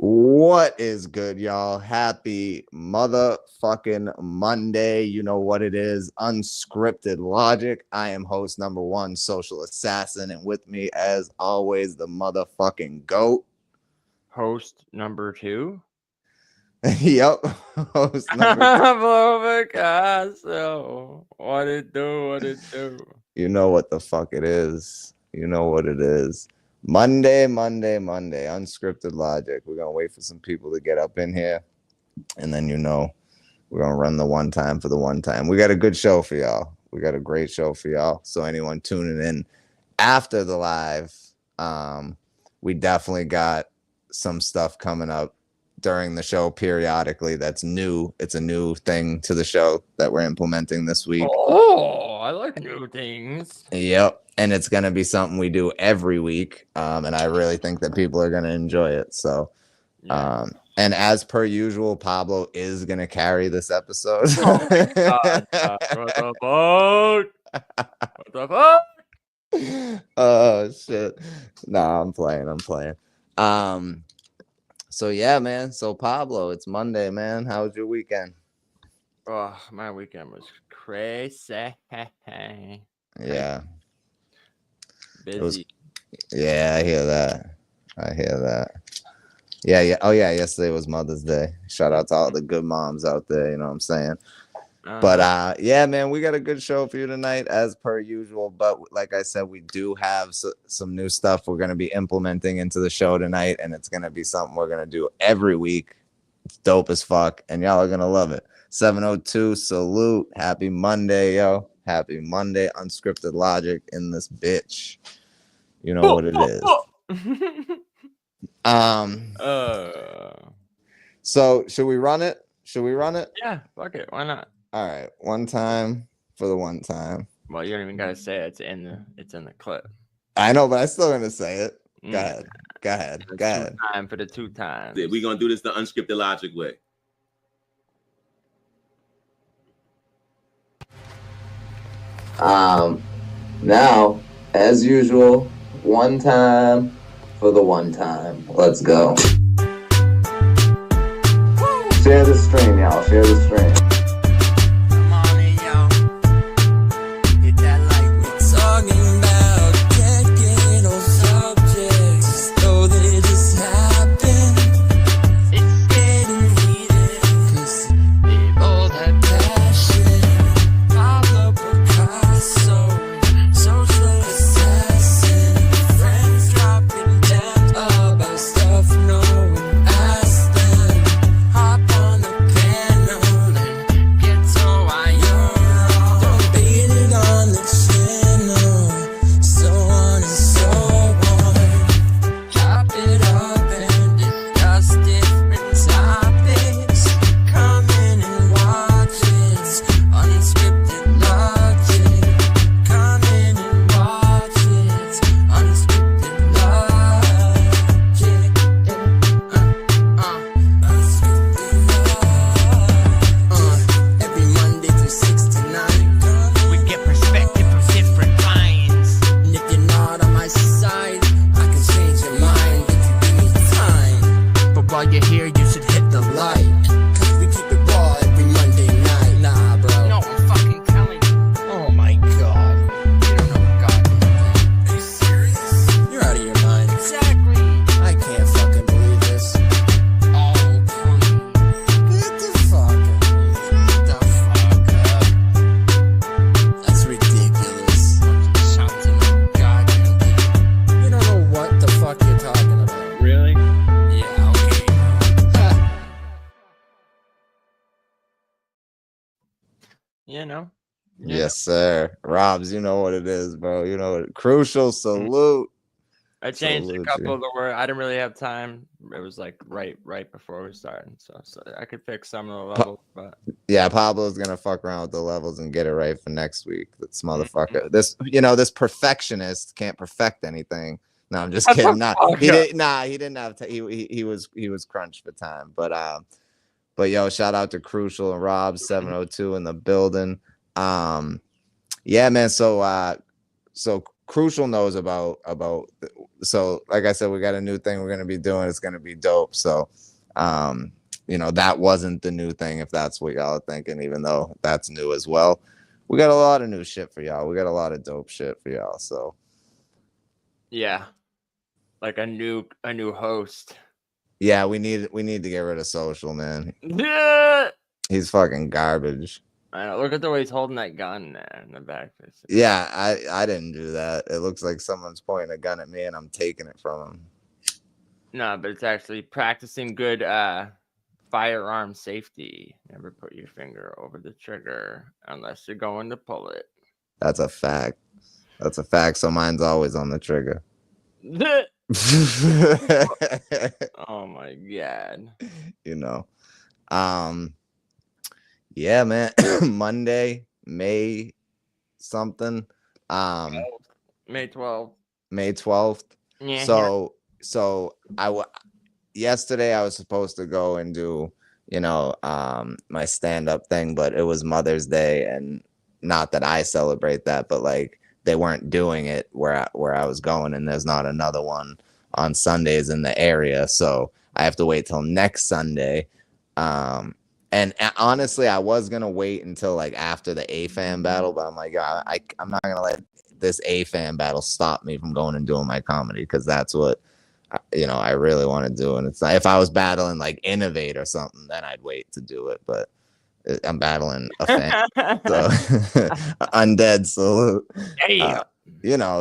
What is good, y'all? Happy motherfucking Monday. You know what it is. Unscripted Logic. I am host number one, Social Assassin, and with me, as always, the motherfucking GOAT. Host number two. Yep. Host number Pablo Pickasso. What it do? What it do? You know what the fuck it is. You know what it is. Monday. Unscripted Logic. We're going to wait for some people to get up in here. And then, we're going to run the one time for the one time. We got a good show for y'all. We got a great show for y'all. So anyone tuning in after the live, we definitely got some stuff coming up during the show periodically that's new. It's a new thing to the show that we're implementing this week. Oh, I like new things. Yep. And it's going to be something we do every week. And I really think that people are going to enjoy it. So, Yeah. and as per usual, Pablo is going to carry this episode. Oh my God. What the fuck? What the fuck? Oh, shit. Nah, I'm playing. So, yeah, man. So, Pablo, it's Monday, man. How was your weekend? Oh, my weekend was crazy. Yeah. Busy. Yeah, I hear that. Yeah. Oh, yeah. Yesterday was Mother's Day. Shout out to all the good moms out there. You know what I'm saying? But yeah, man, we got a good show for you tonight, as per usual. But like I said, we do have some new stuff we're going to be implementing into the show tonight, and it's going to be something we're going to do every week. It's dope as fuck, and y'all are going to love it. 702, salute. Happy Monday, yo. Happy Monday. Unscripted Logic in this bitch. You know what it is. So should we run it? Yeah, fuck it. Why not? All right, one time for the one time. Well, you don't even gotta say it. It's in the clip. I know, but I'm still gonna say it. Go ahead. Time for the two times. We're gonna do this the unscripted logic way. Now, as usual, one time for the one time. Let's go. Share the stream, y'all. Share the stream. Yes, sir. Robs, you know what it is, bro. You know it. Crucial salute. I changed a couple of the words. I didn't really have time. It was like right before we started, so I could fix some of the levels. But yeah, Pablo's gonna fuck around with the levels and get it right for next week. This motherfucker, this perfectionist can't perfect anything. No, I'm just kidding. He didn't have he was crunched for time. But yo, shout out to Crucial and Rob 702 in the building. Yeah, man. So Crucial knows about so like I said, we got a new thing we're gonna be doing. It's gonna be dope. So that wasn't the new thing, if that's what y'all are thinking, even though that's new as well. We got a lot of new shit for y'all. We got a lot of dope shit for y'all. So yeah, like a new host. Yeah, we need to get rid of Social, man. Yeah. He's fucking garbage. I know. Look at the way he's holding that gun there in the back. Yeah, I didn't do that. It looks like someone's pointing a gun at me and I'm taking it from him. No, but it's actually practicing good firearm safety. Never put your finger over the trigger unless you're going to pull it. That's a fact. That's a fact. So mine's always on the trigger. Oh my god. Yeah, man. Monday, May something. May 12th. May 12th. Yeah. So yesterday I was supposed to go and do, my stand-up thing, but it was Mother's Day, and not that I celebrate that, but like they weren't doing it where I was going, and there's not another one on Sundays in the area, so I have to wait till next Sunday. And honestly, I was gonna wait until like after the AFAM battle, but I'm like, I'm not gonna let this AFAM battle stop me from going and doing my comedy, because that's what I really want to do. And it's not, if I was battling like Innovate or something, then I'd wait to do it. But I'm battling a fan, so Undead Salute.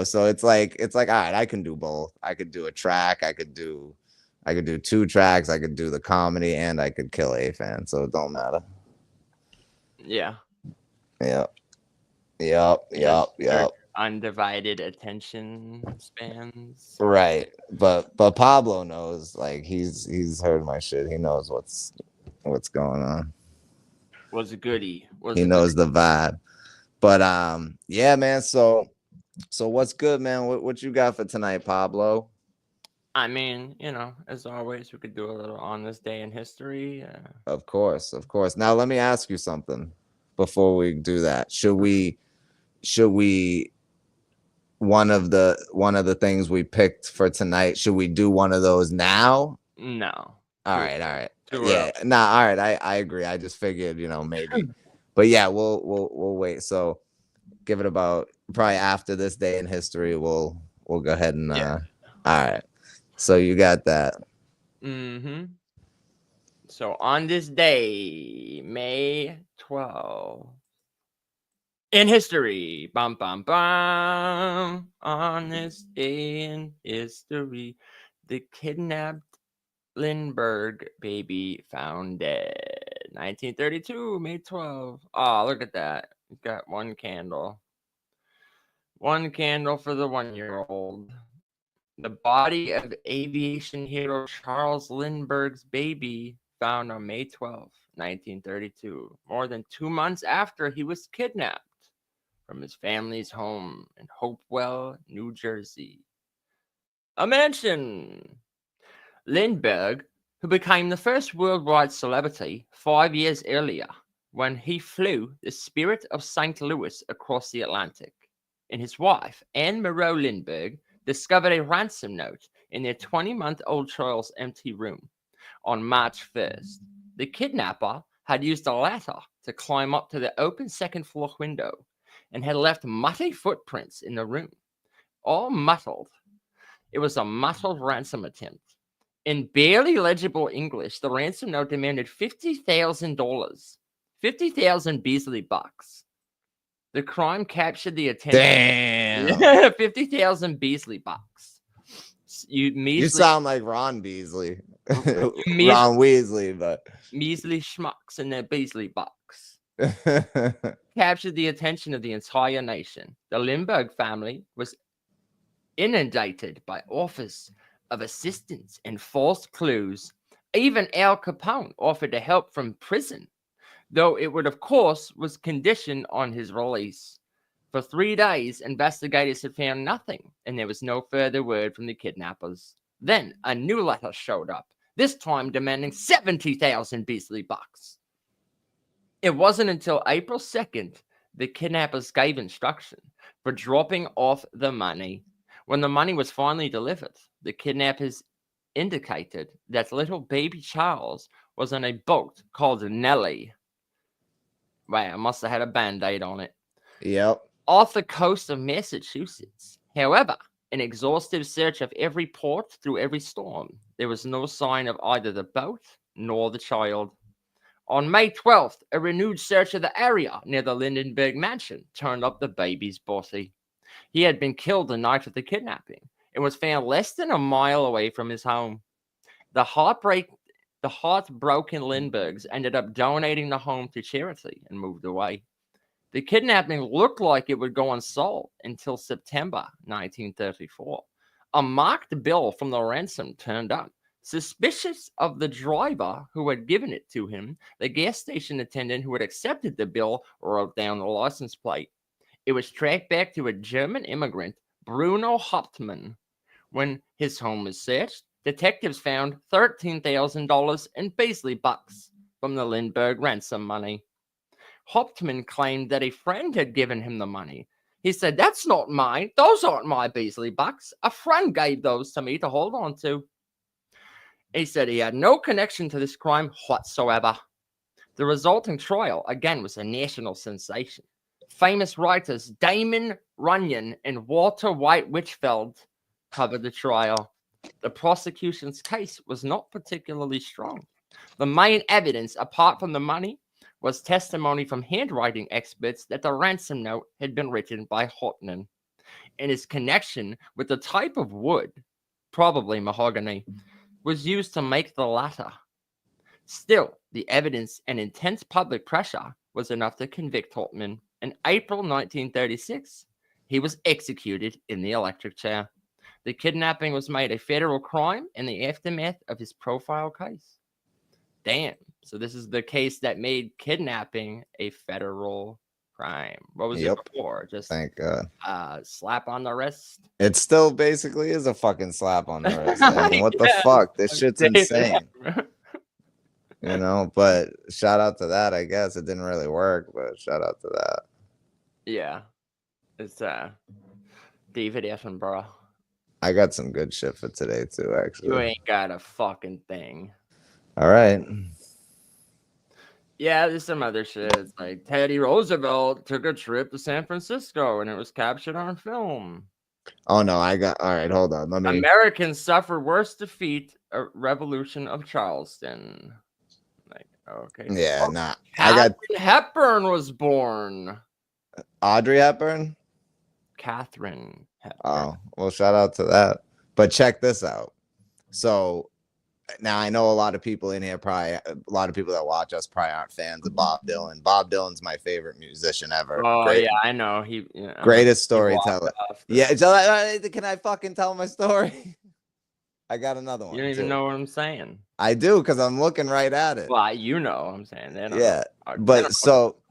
So it's like all right, I can do both. I could do a track, I could do 2 tracks, I could do the comedy, and I could kill AFAN, so it don't matter. Yeah. Yep. Undivided attention spans. Right. But Pablo knows, like he's heard my shit. He knows what's going on. Was a goodie. He knows the vibe. But yeah, man. So what's good, man? What you got for tonight, Pablo? I mean, as always, we could do a little on this day in history. Of course. Now let me ask you something before we do that. Should we one of the things we picked for tonight, should we do one of those now? No. All right. Yeah. Nah, all right. I agree. I just figured, maybe. But yeah, we'll wait. So give it about probably after this day in history, we'll go ahead and all right. So you got that. Mm-hmm. So on this day, May 12th, in history, bum bum bum. On this day in history, the kidnapped Lindbergh baby found dead. 1932, May 12th. Oh, look at that. We've got one candle. One candle for the 1-year-old. The body of aviation hero Charles Lindbergh's baby found on May 12th, 1932, more than 2 months after he was kidnapped from his family's home in Hopewell, New Jersey. A mansion. Lindbergh, who became the first worldwide celebrity 5 years earlier when he flew the Spirit of St. Louis across the Atlantic, and his wife, Anne Moreau Lindbergh, discovered a ransom note in their 20-month-old child's empty room. On March 1st, the kidnapper had used a ladder to climb up to the open second-floor window and had left muddy footprints in the room. All muddled. It was a muddled ransom attempt. In barely legible English, the ransom note demanded $50,000. 50,000 Beasley bucks. The crime captured the attention. Damn. 50,000 Beasley bucks. You sound like Ron Beasley. Ron Weasley, but measly schmucks and their Beasley bucks. Captured the attention of the entire nation. The Lindbergh family was inundated by offers of assistance and false clues. Even Al Capone offered to help from prison, though it would, of course, was conditioned on his release. For 3 days, investigators had found nothing, and there was no further word from the kidnappers. Then a new letter showed up, this time demanding 70,000 Beasley bucks. It wasn't until April 2nd the kidnappers gave instruction for dropping off the money. When the money was finally delivered, the kidnappers indicated that little baby Charles was on a boat called Nellie. Wow, must have had a band-aid on it. Yep. Off the coast of Massachusetts. However, an exhaustive search of every port through every storm, there was no sign of either the boat nor the child. On May 12th, a renewed search of the area near the Lindenberg mansion turned up the baby's body. He had been killed the night of the kidnapping and was found less than a mile away from his home. The heartbroken Lindberghs ended up donating the home to charity and moved away. The kidnapping looked like it would go unsolved until September 1934. A marked bill from the ransom turned up. Suspicious of the driver who had given it to him, the gas station attendant who had accepted the bill wrote down the license plate. It was tracked back to a German immigrant, Bruno Hauptmann. When his home was searched, detectives found $13,000 in Beasley bucks from the Lindbergh ransom money. Hauptmann claimed that a friend had given him the money. He said, "That's not mine. Those aren't my Beasley bucks. A friend gave those to me to hold on to." He said he had no connection to this crime whatsoever. The resulting trial, again, was a national sensation. Famous writers Damon Runyon and Walter White Witchfeld covered the trial. The prosecution's case was not particularly strong. The main evidence, apart from the money, was testimony from handwriting experts that the ransom note had been written by Hauptmann, and his connection with the type of wood, probably mahogany, was used to make the latter. Still, the evidence and intense public pressure was enough to convict Hauptmann. In April 1936, he was executed in the electric chair. The kidnapping was made a federal crime in the aftermath of his profile case. Damn. So this is the case that made kidnapping a federal crime. What was it before? Just thank God. Slap on the wrist. It still basically is a fucking slap on the wrist. I mean, what the fuck? This shit's insane. You know, but shout out to that, I guess. It didn't really work, but shout out to that. Yeah. It's David Attenborough. I got some good shit for today too, actually. You ain't got a fucking thing. All right. Yeah, there's some other shit. It's like Teddy Roosevelt took a trip to San Francisco and it was captured on film. Oh no, all right, hold on. Americans suffer worse defeat at Revolution of Charleston. Like, okay. Yeah, nah. Katharine Hepburn was born. Audrey Hepburn? Katharine Hepburn. Oh, well, shout out to that. But check this out. So now I know a lot of people in here a lot of people that watch us probably aren't fans of Bob Dylan. Bob Dylan's my favorite musician ever. Oh, yeah, I know. Greatest storyteller. Yeah, can I fucking tell my story? I got another one. You don't even know what I'm saying. I do, because I'm looking right at it. Well, you know what I'm saying.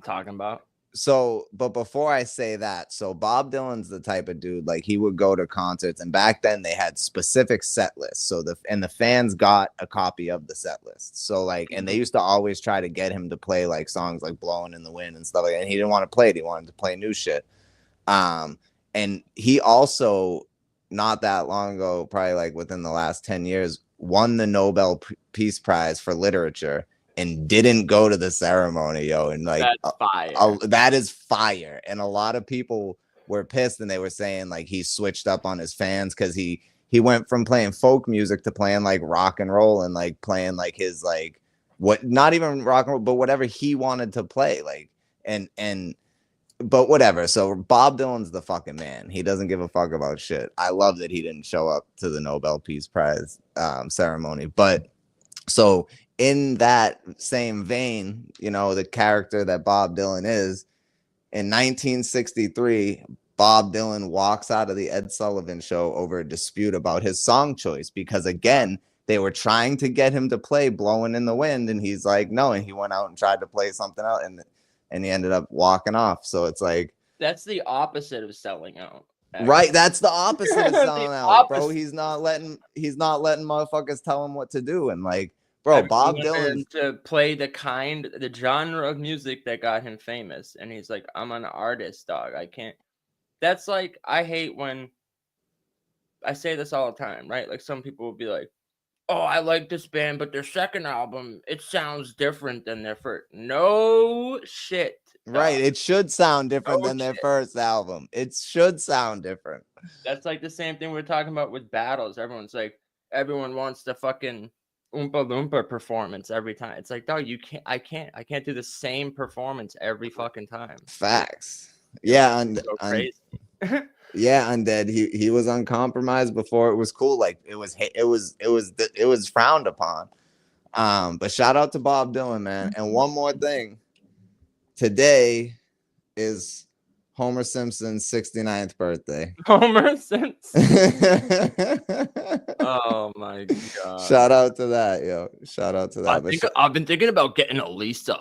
Talking about. So, but before I say that, so Bob Dylan's the type of dude, like, he would go to concerts, and back then they had specific set lists. So the fans got a copy of the set list. So like, and they used to always try to get him to play like songs like Blowing in the Wind and stuff like that. And he didn't want to play it. He wanted to play new shit. And he also, not that long ago, probably like within the last 10 years, won the Nobel Peace Prize for literature and didn't go to the ceremony, yo. And like, that's fire. That is fire. And a lot of people were pissed, and they were saying like he switched up on his fans because he went from playing folk music to playing like rock and roll and like playing like his like what, not even rock and roll, but whatever he wanted to play, like but whatever. So Bob Dylan's the fucking man. He doesn't give a fuck about shit. I love that he didn't show up to the Nobel Peace Prize ceremony. But so in that same vein, you know, the character that Bob Dylan is, in 1963, Bob Dylan walks out of the Ed Sullivan Show over a dispute about his song choice, because again, they were trying to get him to play Blowing in the Wind, and he's like, no, and he went out and tried to play something else, and he ended up walking off. So it's like, that's the opposite of selling out. Actually. Right, that's the opposite of selling out, bro. He's not letting motherfuckers tell him what to do. And like, bro, Bob Dylan to play the genre of music that got him famous, and he's like, I'm an artist, dog. I can't. That's like, I hate when I say this all the time, right? Like some people will be like, "Oh, I like this band, but their second album, it sounds different than their first." No shit. Right. It should sound different No than their shit. first album. It should sound different. That's like the same thing we're talking about with battles. Everyone's like, everyone wants the fucking Oompa Loompa performance every time. It's like, dog, I can't do the same performance every fucking time. Facts. Yeah, So crazy. yeah, Undead. He was uncompromised before it was cool. Like it was frowned upon. But shout out to Bob Dylan, man. And one more thing. Today is Homer Simpson's 69th birthday. Homer Simpson. Oh my god. Shout out to that, yo. Shout out to that. I've been thinking about getting a Lisa.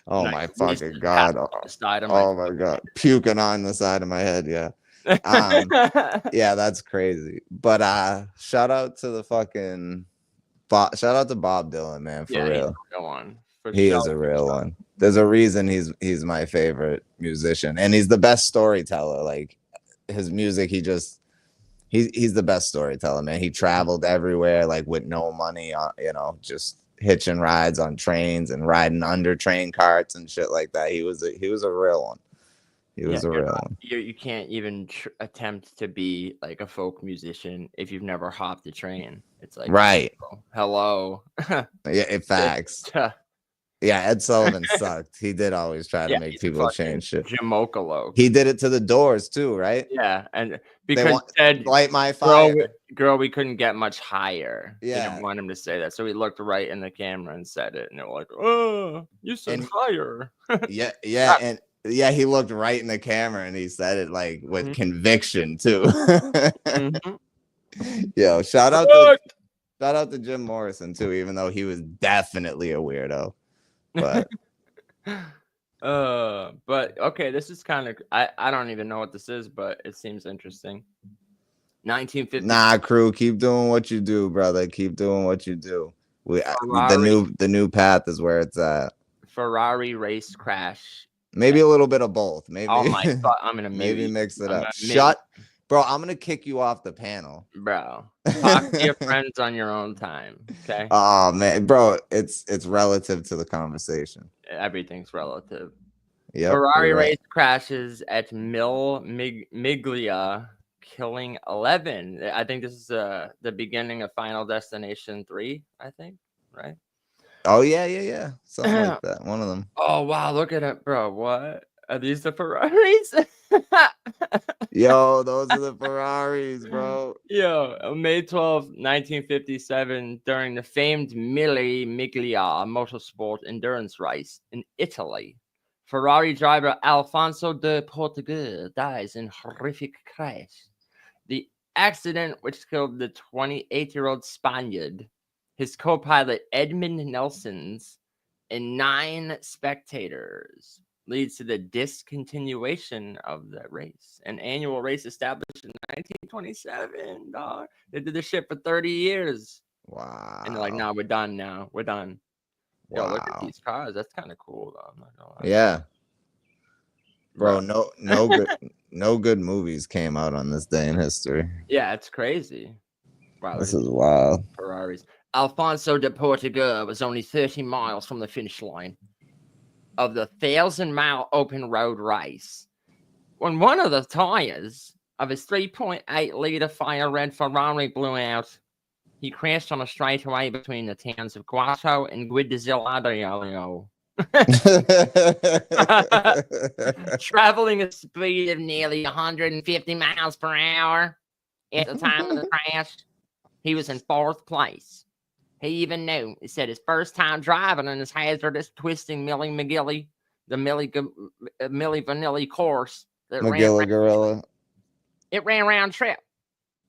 Oh Nice. my fucking god. Oh my god. Puking on the side of my head, yeah. Yeah, that's crazy. But shout out to the fucking shout out to Bob Dylan, man, for real. Go on. He is a real one. There's a reason he's my favorite musician, and he's the best storyteller. Like his music, he's the best storyteller, man. He traveled everywhere, like with no money, just hitching rides on trains and riding under train carts and shit like that. He was a real one. He was a real one. You can't even attempt to be like a folk musician if you've never hopped a train. It's like, right. Hello. Yeah, facts. Yeah, Ed Sullivan sucked. He did always try to make people change shit. Jamokalo. He did it to the Doors too, right? Yeah, and because said, "Light my fire, girl, we couldn't get much higher." Yeah, they didn't want him to say that, so he looked right in the camera and said it, and they were like, "Oh, you said higher." yeah, he looked right in the camera and he said it like with conviction too. Yo, shout out to Jim Morrison too, even though he was definitely a weirdo. But okay, this is kind of I don't even know what this is, but it seems interesting. 1950. Nah, crew, keep doing what you do, brother. Keep doing what you do. The new path is where it's at. Ferrari race crash. Maybe a little bit of both. Maybe. Oh my god, I'm gonna maybe mix it up. Bro, I'm gonna kick you off the panel. Bro, talk to your friends on your own time, okay? Oh man, bro, it's relative to the conversation. Everything's relative. Yeah. Ferrari race crashes at Miglia, killing 11. I think this is the beginning of Final Destination 3. I think, right? Oh yeah, something like that. One of them. Oh wow, look at it, bro. What are these? The Ferraris? Yo, those are the Ferraris, bro. Yo, May 12th, 1957, during the famed Miglia motorsport endurance race in Italy, Ferrari driver Alfonso de Portugal dies in horrific crash. The accident, which killed the 28-year-old Spaniard, his co-pilot Edmund Nelson's, and 9 spectators, leads to the discontinuation of the race. An annual race established in 1927, dog. They did this shit for 30 years. Wow. And they're like, nah, we're done now. We're done. Wow. Yo, look at these cars. That's kind of cool, though. I'm not gonna lie. Yeah. Bro, no good movies came out on this day in history. Yeah, it's crazy. Wow. This is wild. Ferraris. Alfonso de Portugal was only 30 miles from the finish line of the 1,000-mile open road race when one of the tires of his 3.8-liter fire red Ferrari blew out. He crashed on a straightaway between the towns of Guato and Guidazzilario. Traveling a speed of nearly 150 miles per hour at the time of the crash. He was in 4th place. He even knew. He said his first time driving on his hazardous twisting Milli Vanilli course. Gorilla. It ran round trip.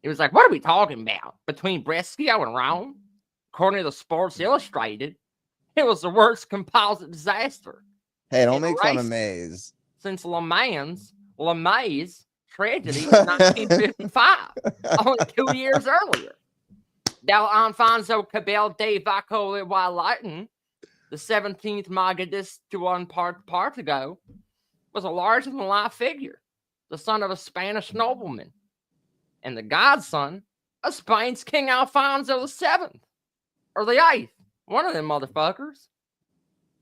He was like, what are we talking about? Between Brescia and Rome? According to the Sports Illustrated, it was the worst composite disaster. Hey, don't make fun of Maze. Since LeMay's tragedy in 1955, only 2 years earlier. Del Alfonso Cabell de Vaco Walatin, the 17th Magadis to one Partigo, was a larger-than-life figure, the son of a Spanish nobleman. and the godson of Spain's King Alfonso VII or the 8th. One of them motherfuckers.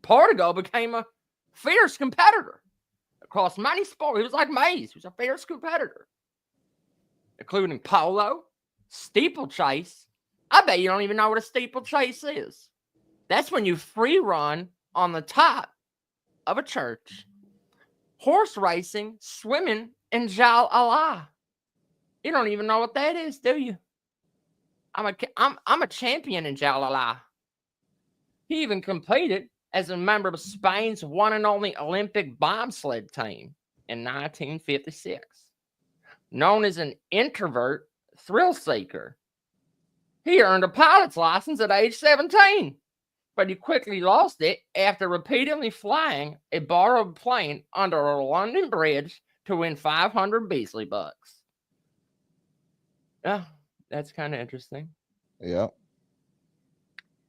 Portugal became a fierce competitor across many sports. He was like Mays. He was a fierce competitor, including polo, steeplechase. I bet you don't even know what a steeplechase is. That's when you free run on the top of a church. Horse racing, swimming, and Jal Allah. You don't even know what that is, do you? I'm a champion in Jal Allah. He even competed as a member of Spain's one and only Olympic bobsled team in 1956. Known as an introvert thrill seeker, he earned a pilot's license at age 17, but he quickly lost it after repeatedly flying a borrowed plane under a London bridge to win 500 Beasley bucks. Oh, that's kind of interesting. Yep.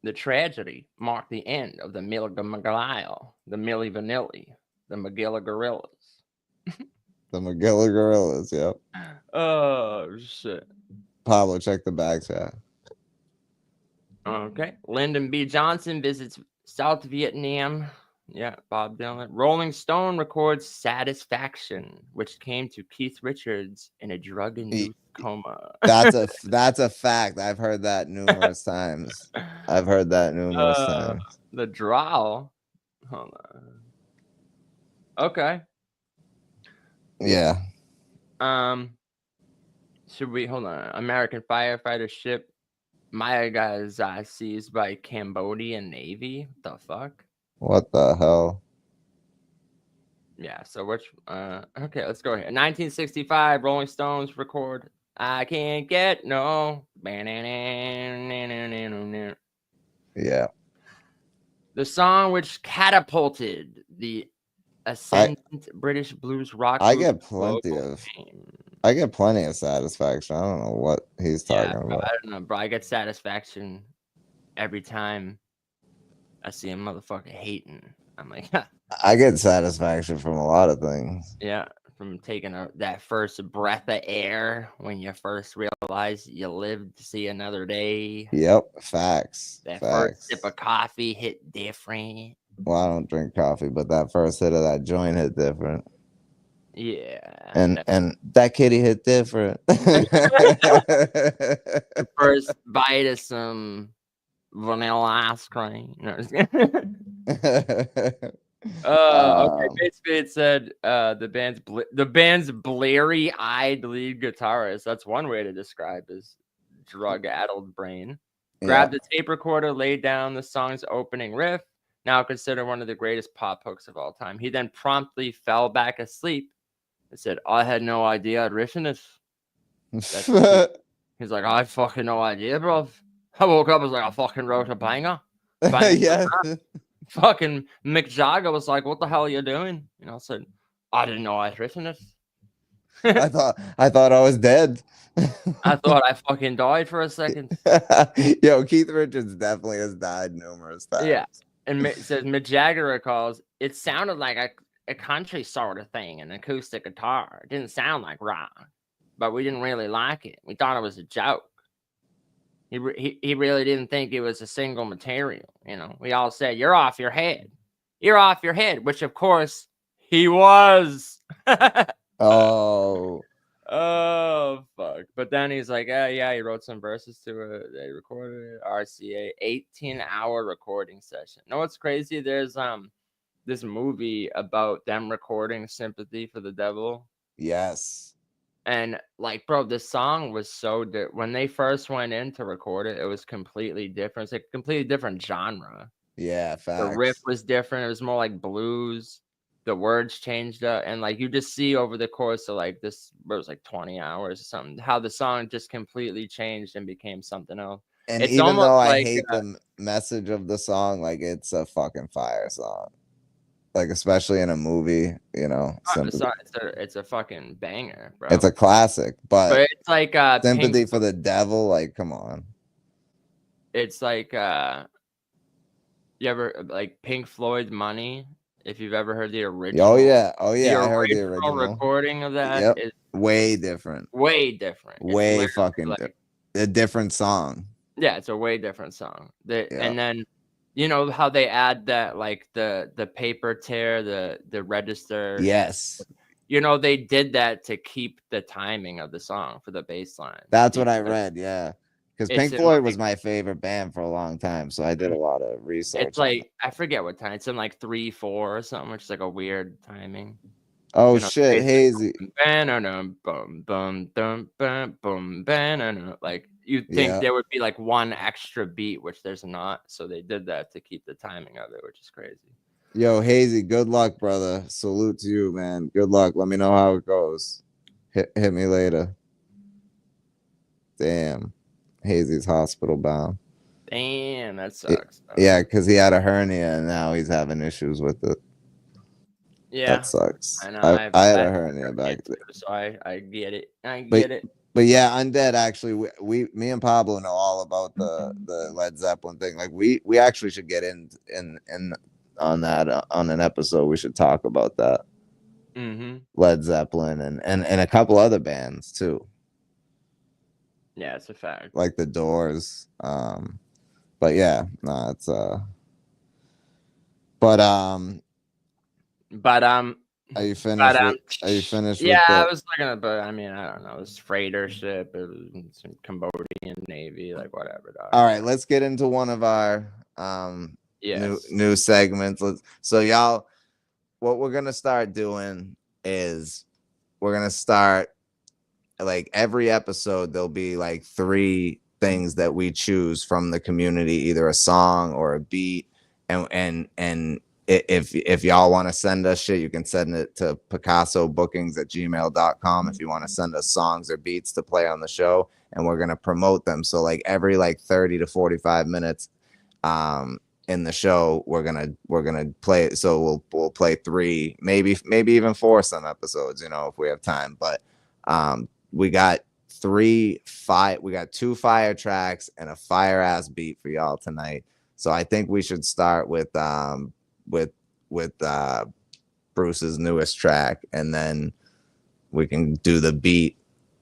The tragedy marked the end of the Milli Vanilli, the Milli Vanilli, the Magilla Gorillas. The Magilla Gorillas, yep. Oh, shit. Pablo, check the back chat. Okay. Lyndon B. Johnson visits South Vietnam. Yeah, Bob Dylan. Rolling Stone records Satisfaction, which came to Keith Richards in a drug-induced coma. That's a fact. I've heard that numerous times. I've heard that numerous times. The drawl. Hold on. Okay. Yeah. Should we hold on? American firefighter ship Mayagazai seized by Cambodian Navy. What the fuck? What the hell? Yeah, so which okay, let's go here. 1965, Rolling Stones record I Can't Get No. Yeah. The song which catapulted the ascendant British blues rock. I get plenty of satisfaction. I don't know what he's talking about. I don't know, bro. I get satisfaction every time I see a motherfucker hating. I'm like, I get satisfaction from a lot of things. yeah, from taking that first breath of air when you first realize you lived to see another day. Yep, facts. That facts. first sip of coffee hit different. Well, I don't drink coffee, but that first hit of that joint hit different. Yeah. And that kitty hit different. The first bite of some vanilla ice cream. No, okay, Bitsbit said the band's bleary-eyed lead guitarist. That's one way to describe his drug-addled brain. Grabbed the tape recorder, laid down the song's opening riff, now considered one of the greatest pop hooks of all time. He then promptly fell back asleep and said, I had no idea I'd written it. He's like, I fucking no idea, bro. I woke up, I was like, I fucking wrote a banger. Yeah. Fucking Mick Jagger was like, what the hell are you doing? You know, I said, I didn't know I'd written it. I thought I was dead. I thought I fucking died for a second. Yo, Keith Richards definitely has died numerous times. Yeah. And it says Mick Jagger recalls, it sounded like a country sort of thing, an acoustic guitar. It didn't sound like rock, but we didn't really like it. We thought it was a joke. He really didn't think it was a single material. You know, we all said, you're off your head. You're off your head, which of course he was. Oh, fuck. But then he's like, yeah, he wrote some verses to it. They recorded it. RCA, 18-hour recording session. Know what's crazy? There's this movie about them recording Sympathy for the Devil. yes. And like, bro, this song was so when they first went in to record it, it was completely different. It's like a completely different genre. Yeah, facts. The riff was different. It was more like blues. The words changed up, and like you just see over the course of like this, it was like 20 hours or something, how the song just completely changed and became something else. And it's even though I like, hate the message of the song, like it's a fucking fire song. Like especially in a movie, you know. It's a fucking banger, bro. It's a classic, but it's like Sympathy for the Devil, like come on. It's like you ever like Pink Floyd's Money? If you've ever heard the original. Oh yeah. The I heard the original recording of that is way different. way different. Way fucking a different song. Yeah, it's a way different song. And then you know how they add that like the paper tear, the register. Yes. You know, they did that to keep the timing of the song for the bass line. That's what I read, yeah. Because Pink Floyd was my favorite band for a long time, so I did a lot of research. It's like I forget what time. It's in like 3/4 or something, which is like a weird timing. Oh you know, shit, hazy. Like you'd think there would be like one extra beat, which there's not. So they did that to keep the timing of it, which is crazy. Yo, Hazy, good luck, brother. Salute to you, man. Good luck. Let me know how it goes. Hit me later. Damn. Hazy's hospital bound. Damn, that sucks. Yeah, because he had a hernia and now he's having issues with it. Yeah. That sucks. I know. I had a hernia back then. So I get it. I get it. But yeah, Undead, actually, me and Pablo know all about the Led Zeppelin thing. Like we actually should get in on that on an episode. We should talk about that. Mm-hmm. Led Zeppelin and a couple other bands too. Yeah, it's a fact. Like the Doors. But yeah, no, it's But are you finished? Are you finished? Yeah, I was looking at, but I mean, I don't know. It was freighter ship, it was some Cambodian Navy, like whatever. Dog. All right, let's get into one of our new segments. So y'all, what we're gonna start doing is we're gonna start like every episode. There'll be like 3 things that we choose from the community, either a song or a beat, and if y'all want to send us shit, you can send it to picassobookings@gmail.com if you want to send us songs or beats to play on the show, and we're going to promote them. So like every like 30 to 45 minutes in the show, we're going to play it. So we'll play 3, maybe even 4 some episodes, you know, if we have time. But we got 2 fire tracks and a fire ass beat for y'all tonight. So I think we should start with Bruce's newest track, and then we can do the beat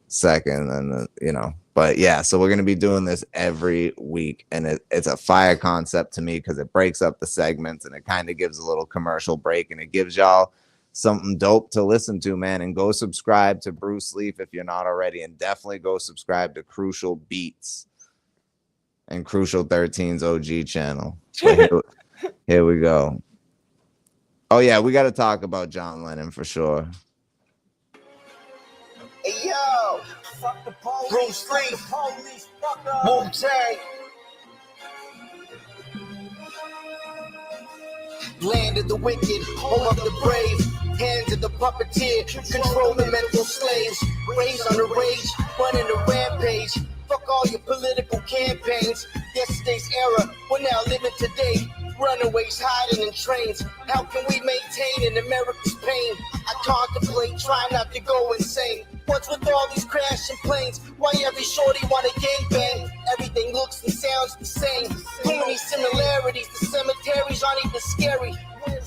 second, and you know. But yeah, so we're gonna be doing this every week, and it's a fire concept to me because it breaks up the segments and it kind of gives a little commercial break, and it gives y'all something dope to listen to, man. And go subscribe to Bruce Leaf if you're not already, and definitely go subscribe to Crucial Beats and Crucial 13's OG channel. So here we go. Oh yeah, we got to talk about John Lennon for sure. Hey yo, fuck the police, Bruce Lee, Wu-Tang. Land of the wicked, home of the brave, hands of the puppeteer, control the mental slaves, raised on the rage, running the rampage. Fuck all your political campaigns. Yesterday's era, we're now living today. Runaways hiding in trains. How can we maintain in America's pain? I contemplate, try not to go insane. What's with all these crashing planes? Why every shorty want a gangbang? Everything looks and sounds the same. Too many similarities. The cemeteries aren't even scary.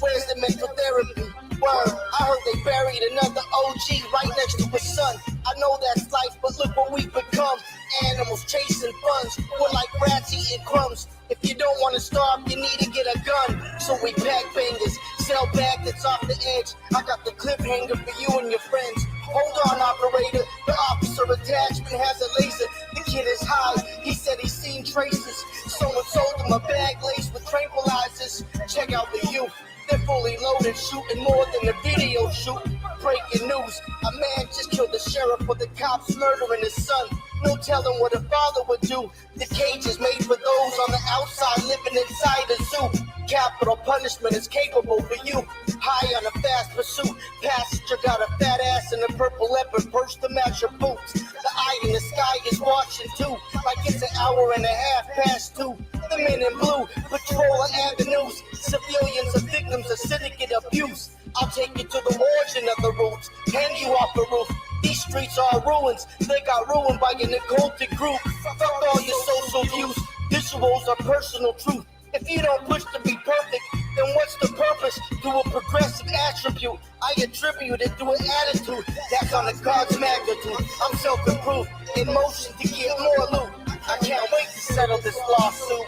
Where's the mental therapy? Word, I heard they buried another OG right next to his son. I know that's life, but look what we've become. Animals chasing funds. We're like rats eating crumbs. If you don't want to starve, you need to get a gun. So we pack bangers, sell bag that's off the edge. I got the cliffhanger for you and your friends. Hold on, operator. The officer attachment has a laser. The kid is high. He said he's seen traces. Someone sold him a bag laced with tranquilizers. Check out the youth. They're fully loaded, shooting more than the video shoot. Breaking news, a man just killed the sheriff for the cops murdering his son. No telling what a father would do. The cage is made for those on the outside living inside a zoo. Capital punishment is capable for you. High on a fast pursuit. Passenger got a fat ass and a purple leopard perched to match your boots. The eye in the sky is watching too, like it's an hour and a half past 2. The men in blue patrolling avenues. Civilians are victims of syndicate abuse. I'll take you to the origin of the roots. Hang you off the roof. These streets are ruins. They got ruined by an occultic group. Fuck all your social views. Visuals are personal truth. If you don't push to be perfect, Then what's the purpose? Through a progressive attribute, I attribute it through an attitude that's on the God's magnitude. I'm self-improved, in motion to get more loot. I can't wait to settle this lawsuit.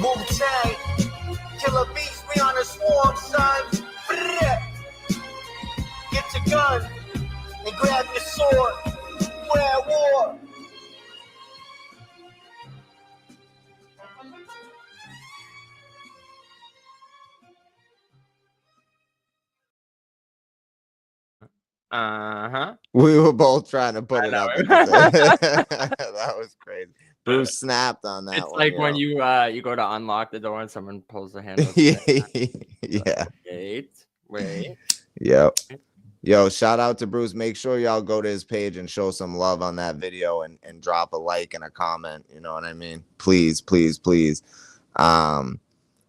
Wu-Tang, killer bees, we on a swarm, son. Get your gun and grab your sword. We're at war. We were both trying to put I it know. up. That was crazy. Bruce snapped on that It's one. like when you go to unlock the door and someone pulls the handle. Yeah. Wait. Yep. Yo, shout out to Bruce. Make sure y'all go to his page and show some love on that video and drop a like and a comment. You know what I mean? Please, please, please.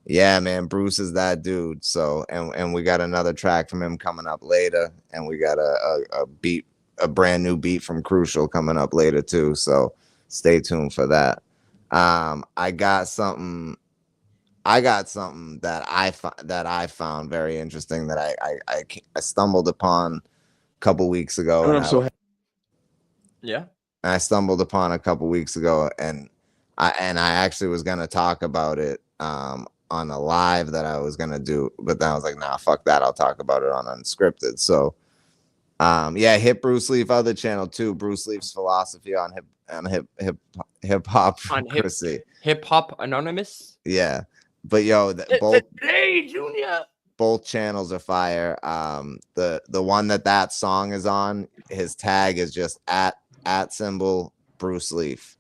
Yeah, man, Bruce is that dude. So, and we got another track from him coming up later, and we got a brand new beat from Crucial coming up later too. So, stay tuned for that. I got something that I found very interesting that I stumbled upon a couple weeks ago. I stumbled upon a couple weeks ago, and I actually was gonna talk about it on a live that I was gonna do, but then I was like, nah, fuck that. I'll talk about it on Unscripted. So yeah, hit Bruce Leaf other channel too. Bruce Leaf's philosophy on hip hop Hip Hop Anonymous. Yeah, but yo, Hey, Junior. Both channels are fire. The one that song is on, his tag is just at symbol Bruce Leaf.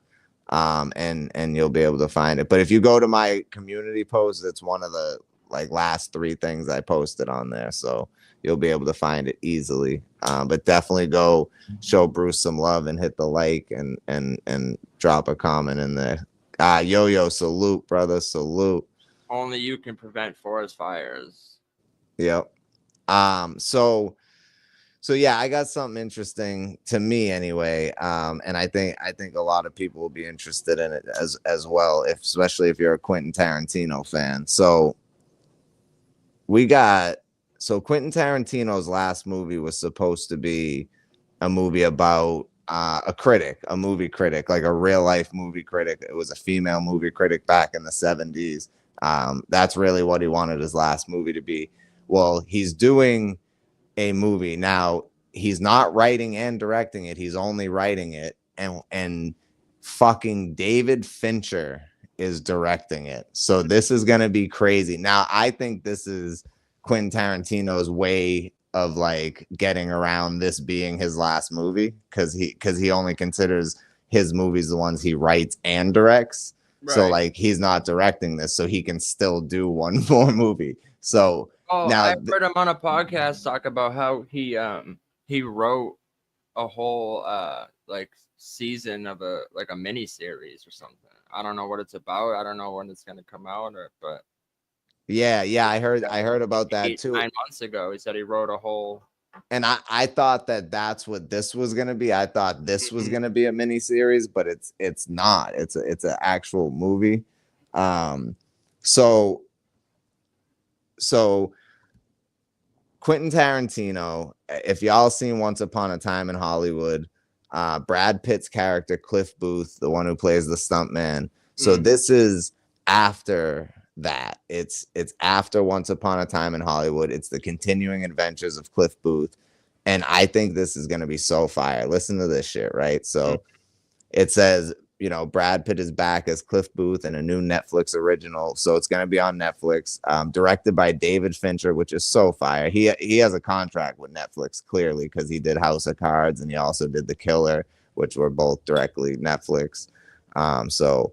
And you'll be able to find it. But if you go to my community post, it's one of the last 3 things I posted on there, so you'll be able to find it easily. But definitely go show Bruce some love and hit the like and drop a comment in there. Yo, salute, brother, salute. Only you can prevent forest fires. Yep. So yeah, I got something interesting to me anyway, and I think a lot of people will be interested in it as well, especially if you're a Quentin Tarantino fan. So Quentin Tarantino's last movie was supposed to be a movie about a movie critic, like a real life movie critic. It was a female movie critic back in the 70s. That's really what he wanted his last movie to be. Well, he's doing a movie now. He's not writing and directing it, he's only writing it, and fucking David Fincher is directing it. So this is gonna be crazy. Now I think this is Quentin Tarantino's way of getting around this being his last movie, because he only considers his movies the ones he writes and directs. Right. So he's not directing this, so he can still do one more movie. So now I heard him on a podcast talk about how he wrote a whole season of a mini series or something. I don't know what it's about. I don't know when it's gonna come out, but yeah, I heard about that too. 9 months ago, he said he wrote a whole. And I thought that's what this was gonna be. I thought this was gonna be a mini series, but it's not. It's an actual movie. So Quentin Tarantino, if y'all seen Once Upon a Time in Hollywood, Brad Pitt's character Cliff Booth, the one who plays the stuntman. So this is after that. It's after Once Upon a Time in Hollywood. It's the continuing adventures of Cliff Booth, and I think this is gonna be so fire. Listen to this shit, right? So it says, Brad Pitt is back as Cliff Booth in a new Netflix original. So it's going to be on Netflix, directed by David Fincher, which is so fire. He has a contract with Netflix, clearly, because he did House of Cards and he also did The Killer, which were both directly Netflix. So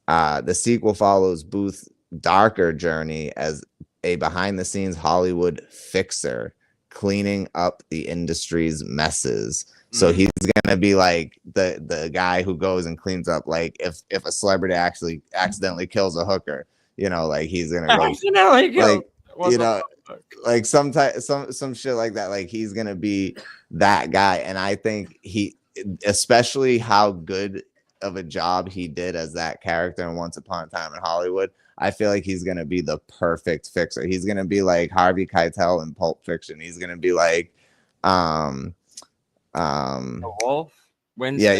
the sequel follows Booth's darker journey as a behind-the-scenes Hollywood fixer, cleaning up the industry's messes. So he's gonna be the guy who goes and cleans up, if a celebrity actually accidentally kills a hooker, he's gonna go, some shit like that. He's gonna be that guy, and I think especially how good of a job he did as that character in Once Upon a Time in Hollywood, I feel like he's gonna be the perfect fixer. He's gonna be like Harvey Keitel in Pulp Fiction. He's gonna be like The Wolf. Yeah,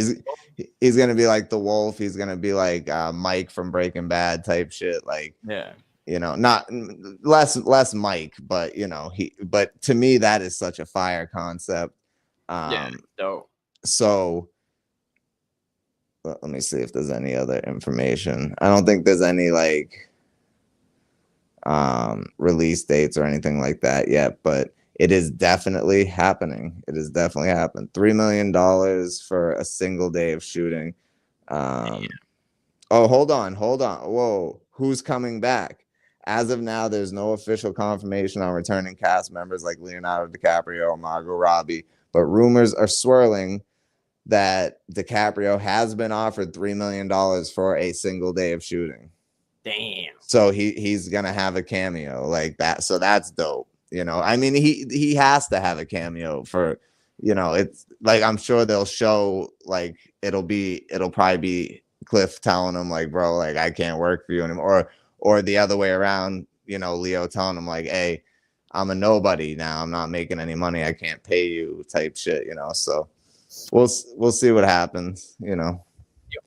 he's gonna be like the Wolf. He's gonna be like Mike from Breaking Bad type shit. Like, yeah, you know, not less Mike, but you know, but to me that is such a fire concept. yeah, dope. So let me see if there's any other information. I don't think there's any like release dates or anything like that yet, but it is definitely happening. It is definitely happened. $3 million for a single day of shooting. Oh, hold on. Whoa, who's coming back? As of now, there's no official confirmation on returning cast members like Leonardo DiCaprio or Margot Robbie, but rumors are swirling that DiCaprio has been offered $3 million for a single day of shooting. Damn. So he's gonna have a cameo like that. So that's dope. You know, I mean, he has to have a cameo for, you know, it's like I'm sure they'll show like it'll probably be Cliff telling him like, bro, like I can't work for you anymore, or the other way around, you know, Leo telling him like, hey, I'm a nobody now, I'm not making any money, I can't pay you type shit, you know. So we'll see what happens, you know. Yep.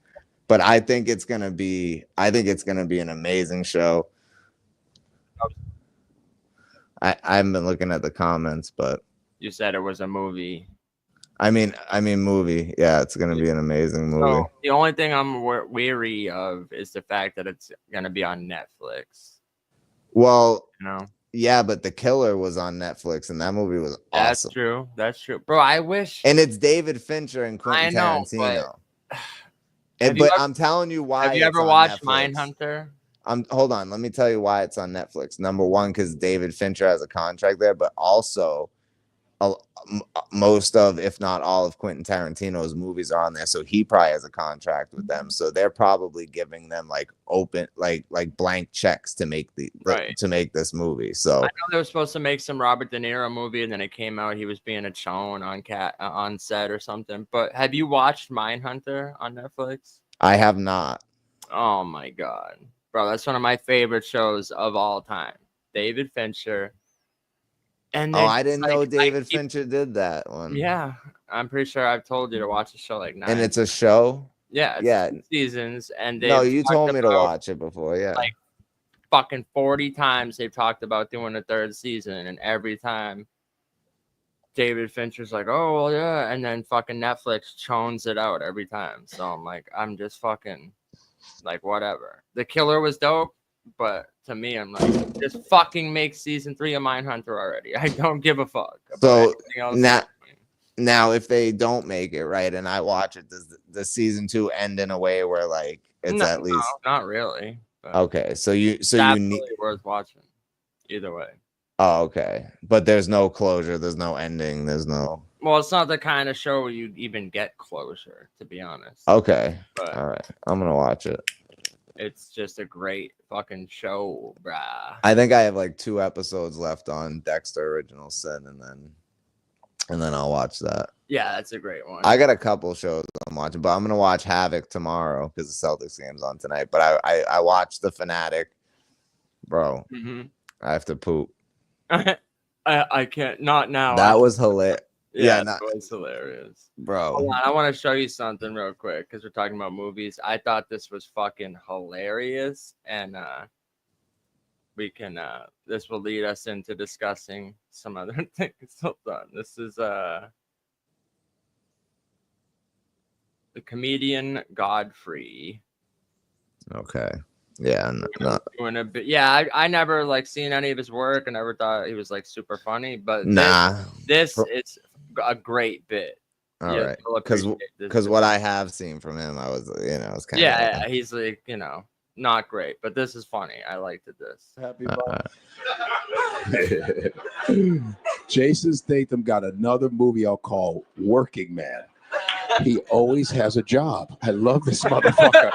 But I think it's gonna be an amazing show. I haven't been looking at the comments, but you said it was a movie. I mean movie. Yeah, it's gonna be an amazing movie. So the only thing I'm weary of is the fact that it's gonna be on Netflix. Well, You know. Yeah, but The Killer was on Netflix, and that movie was awesome. That's true, bro. I wish. And it's David Fincher and Quentin Tarantino. I'm telling you why. Have you ever watched Mindhunter? Hold on, let me tell you why it's on Netflix. Number one, because David Fincher has a contract there, but also most of, if not all of Quentin Tarantino's movies are on there, so he probably has a contract with them. So they're probably giving them like open, like blank checks to make to make this movie. So I know they were supposed to make some Robert De Niro movie, and then it came out he was being a Chun on set or something. But have you watched Mindhunter on Netflix? I have not. Oh my god, bro, that's one of my favorite shows of all time. David Fincher. And I didn't know David Fincher did that one. Yeah, I'm pretty sure I've told you to watch a show like 9. And it's a show? Yeah, yeah. Seasons. And no, you told me to watch it before. Yeah, like fucking 40 times they've talked about doing a 3rd season, and every time David Fincher's like, oh well, yeah, and then fucking Netflix chones it out every time. So I'm like, I'm just fucking like whatever. The Killer was dope. But to me, I'm like, just fucking make season 3 of Mindhunter already. I don't give a fuck. So now, if they don't make it right, and I watch it, does the season 2 end in a way where like it's at least not really? Okay, so you need worth watching either way. Oh, okay, but there's no closure. There's no ending. There's no. Well, it's not the kind of show where you even get closure, to be honest. Okay, but all right, I'm gonna watch it. It's just a great fucking show, brah. I think I have like 2 episodes left on Dexter Original Sin, and then I'll watch that. Yeah, that's a great one. I got a couple shows I'm watching, but I'm gonna watch Havoc tomorrow because the Celtics game's on tonight. But I watched The Fanatic, bro. Mm-hmm. I have to poop. I can't. Not now. That was hilarious. Yeah, that was hilarious, bro. Hold on, I want to show you something real quick because we're talking about movies. I thought this was fucking hilarious, and we can. This will lead us into discussing some other things. Hold on, this is the comedian Godfrey. Okay. Yeah, doing a bit. Yeah, I never like seen any of his work. I never thought he was like super funny, but this is a great bit. All right, because what I have seen from him, I was it's kind of he's like not great, but this is funny. I liked this. Happy Jason Statham got another movie I'll call Working Man. He always has a job. I love this motherfucker.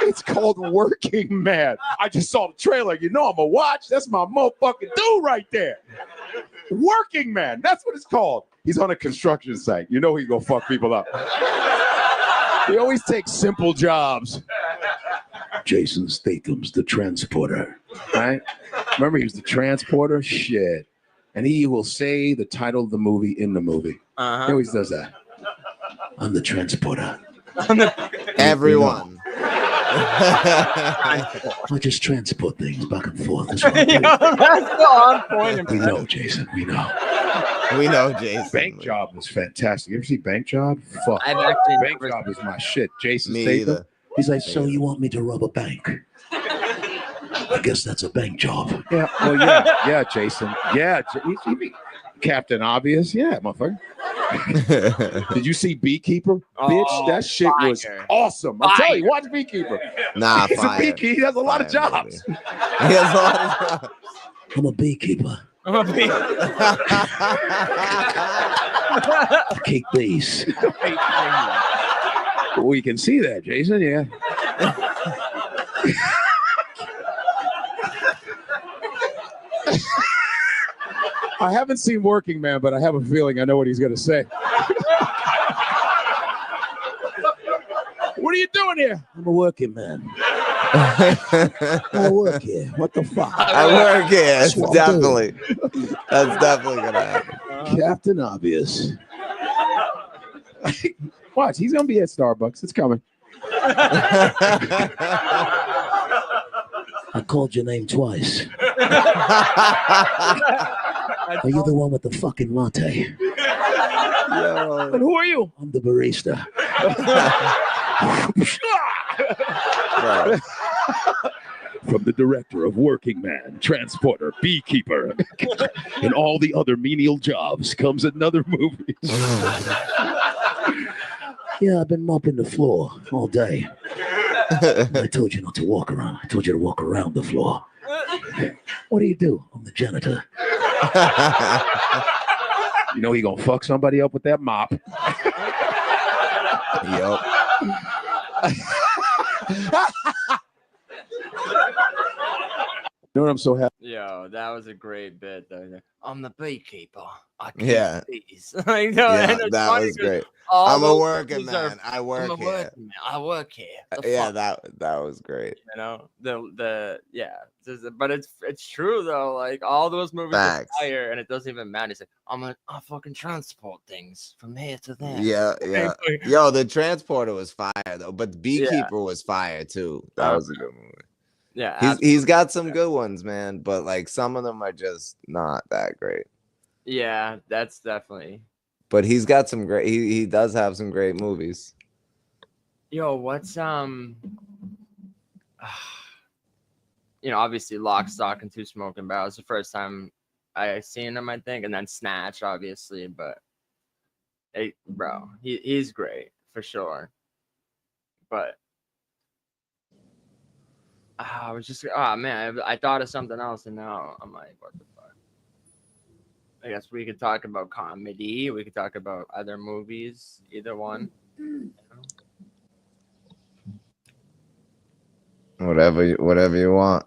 It's called Working Man. I just saw the trailer. You know I'm a watch. That's my motherfucking dude right there. Working Man. That's what it's called. He's on a construction site. You know he gonna fuck people up. He always takes simple jobs. Jason Statham's the transporter, right? Remember, he was the transporter? Shit. And he will say the title of the movie in the movie. He always does that. I'm the transporter. Everyone. I just transport things back and forth. That's what I do. That's still on point. We know, Jason. We know. We know, Jason. Bank Job was fantastic. You ever see Bank Job? Fuck. I've actually Bank Job is my shit. Jason Me Statham. either. He's like, so you want me to rob a bank? I guess that's a bank job. Yeah. Well, yeah, Jason. Yeah, Captain Obvious. Yeah, motherfucker. Did you see Beekeeper? Bitch, that shit was awesome. I'm telling you, watch Beekeeper. Nah, He's a beekeeper. He has a lot of jobs. He has a lot of jobs. I'm a beekeeper. Cake base. We can see that, Jason. Yeah. I haven't seen Working Man, but I have a feeling I know what he's going to say. What are you doing here? I'm a working man. I work here. What the fuck? I work here. It's definitely. That's definitely going to happen. Captain Obvious. Watch, he's going to be at Starbucks. It's coming. I called your name twice. Are you the one with the fucking latte? Yo. And who are you? I'm the barista. From the director of Working Man, Transporter, Beekeeper, and all the other menial jobs comes another movie. Yeah, I've been mopping the floor all day. I told you not to walk around. I told you to walk around the floor. What do? I'm the janitor. You know he gonna fuck somebody up with that mop. Yup. You know what I'm so happy? Yo, that was a great bit though. I'm the beekeeper. I keep Yeah. bees. Like, no, Yeah, and it's that funny was 'cause great. all I'm a those working movies are- man. I I'm work a here. working man. I work here. The Yeah, fuck, that was great. you know but it's true though. Like all those movies Facts. are fire, and it doesn't even matter. It's like I fucking transport things from here to there. Yeah, yeah. Yo, the transporter was fire though, but the Beekeeper was fire too. That was a good movie. Yeah, He's got some good ones, man, but like some of them are just not that great. yeah, that's definitely. But he's got some great. He does have some great movies. Yo, what's obviously Lock, Stock, and Two Smoking Barrels. The first time I seen him, I think, and then Snatch, obviously. But he's great for sure. But I was just, man, I thought of something else, and now I'm like, what the fuck? I guess we could talk about comedy. We could talk about other movies. Either one. Whatever you want.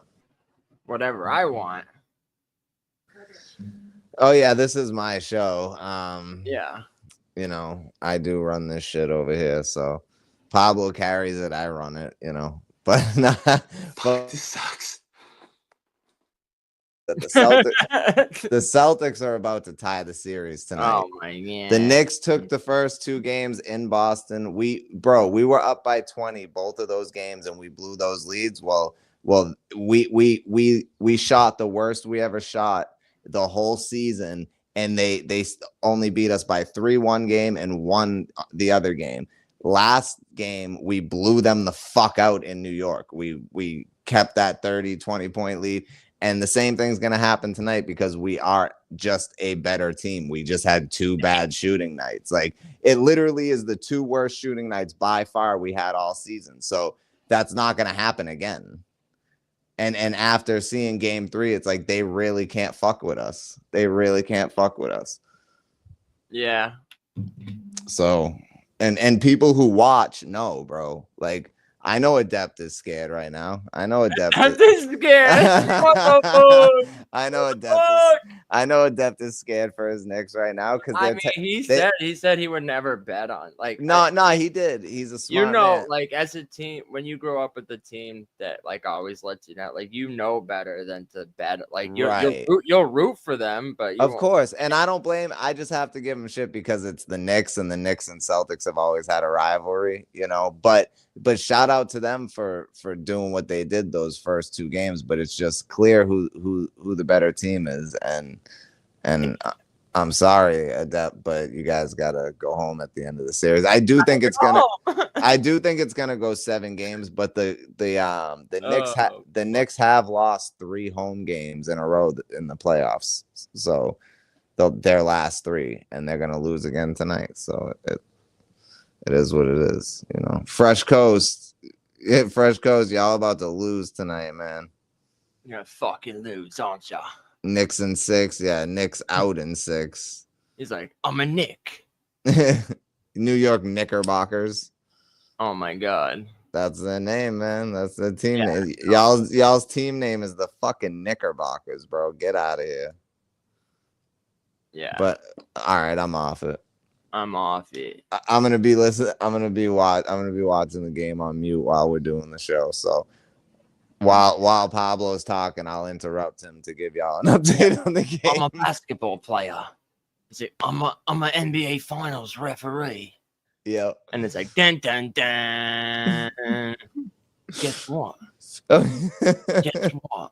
Whatever I want. Oh yeah, this is my show. Yeah. You know, I do run this shit over here, so Pablo carries it, I run it, you know. But this sucks. The Celtics are about to tie the series tonight. Oh my god. The Knicks took the first two games in Boston. We were up by 20 both of those games, and we blew those leads. Well, we shot the worst we ever shot the whole season, and they only beat us by 3-1 game and won the other game. Last game, we blew them the fuck out in New York. We kept that 30-20 point lead. And the same thing's going to happen tonight because we are just a better team. We just had 2 bad shooting nights. Like, it literally is the 2 worst shooting nights by far we had all season. So that's not going to happen again. And after seeing game 3, it's like they really can't fuck with us. They really can't fuck with us. Yeah. So, and people who watch know, bro. Like, I know Adept is scared right now. I know Adept is scared. What the fuck? I know Adept is scared for his Knicks right now because I mean, he said he would never bet on like no, he did. He's a smart man. like as a team, when you grow up with a team that like always lets you know, like better than to bet. Like you'll root for them, but of course, and I don't blame. I just have to give him shit because it's the Knicks, and the Knicks and Celtics have always had a rivalry, you know. But shout out to them for doing what they did those first 2 games. But it's just clear who the better team is, and I'm sorry, Adept, but you guys gotta go home at the end of the series. I do think it's gonna go 7 games, but the Knicks have lost 3 home games in a row in the playoffs. So their last 3, and they're gonna lose again tonight. So it is what it is, you know. Fresh Coast, y'all about to lose tonight, man. You're gonna fucking lose, aren't ya? Knicks in 6, yeah. Knicks out in 6. He's like, I'm a Nick. New York Knickerbockers. Oh my god, that's their name, man. That's the team name. Y'all's team name is the fucking Knickerbockers, bro. Get out of here. Yeah. But all right, I'm off it. I'm off it. I'm gonna be listening. I'm gonna be watching the game on mute while we're doing the show. So while Pablo's talking, I'll interrupt him to give y'all an update on the game. I'm a basketball player. I'm a NBA Finals referee. Yep. And it's like dun dun dun. Guess what? Guess what?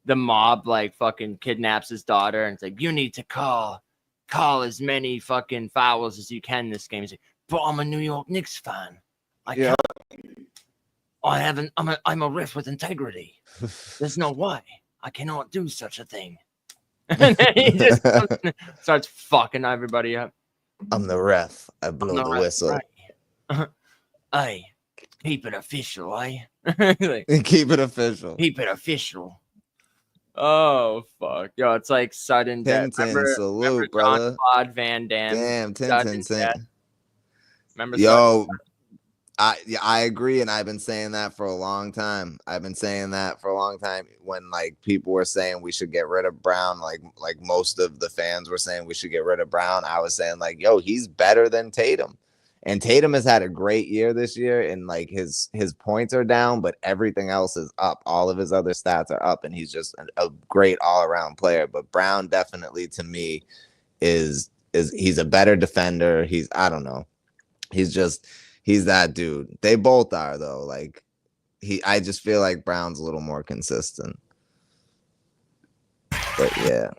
The mob like fucking kidnaps his daughter and it's like, you need to call as many fucking fouls as you can this game. He's like, but I'm a New York Knicks fan. I'm a ref with integrity. There's no way. I cannot do such a thing. And then he just starts fucking everybody up. I'm the ref. I blow the whistle. Right. Hey, keep it official, eh? Like, keep it official. Keep it official. Oh fuck, yo! It's like sudden death. Remember brother. Jean-Claude Van Damme. Damn, Tintin. Remember? Yo, I agree, and I've been saying that for a long time. When like people were saying we should get rid of Brown, like most of the fans were saying we should get rid of Brown. I was saying like, yo, he's better than Tatum. And Tatum has had a great year this year, and like his points are down, but everything else is up. All of his other stats are up, and he's just a great all-around player. But Brown definitely, to me, is he's a better defender. I don't know. He's that dude. They both are though. Like I just feel like Brown's a little more consistent. But yeah,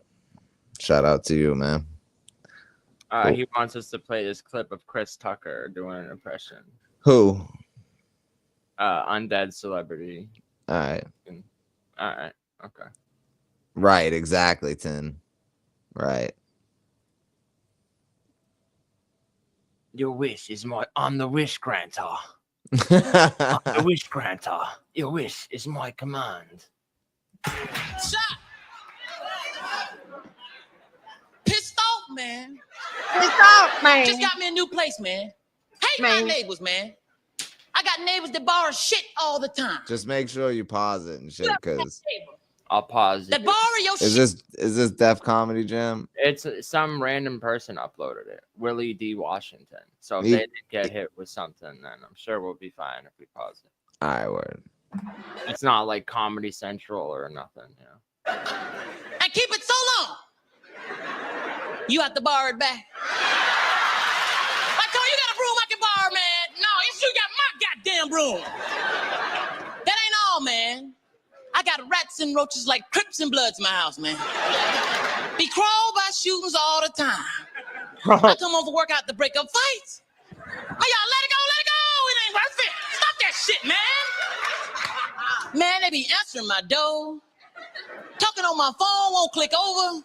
shout out to you, man. Cool. He wants us to play this clip of Chris Tucker doing an impression. Who? Undead celebrity. All right. Okay. Right. Exactly, Tin. Right. Your wish is I'm the wish granter. I'm the wish granter. Your wish is my command. Shot. Pissed off, man. Just got me a new place, man. Hate my neighbors, man. I got neighbors that borrow shit all the time. Just make sure you pause it and shit, because I'll pause it. That borrow your shit. Is this Def Comedy Jam? It's some random person uploaded it. Willie D. Washington. So if they didn't get hit with something, then I'm sure we'll be fine if we pause it. All right, word. It's not like Comedy Central or nothing, you know. And keep it so long. You have to borrow it back. I told you got a broom I can borrow, man. No, you got my goddamn broom. That ain't all, man. I got rats and roaches like Crips and Bloods in my house, man. Be crawled by shootings all the time. I come home from work out to break up fights. Oh, y'all, let it go. It ain't worth it. Stop that shit, man. Man, they be answering my door. Talking on my phone, won't click over.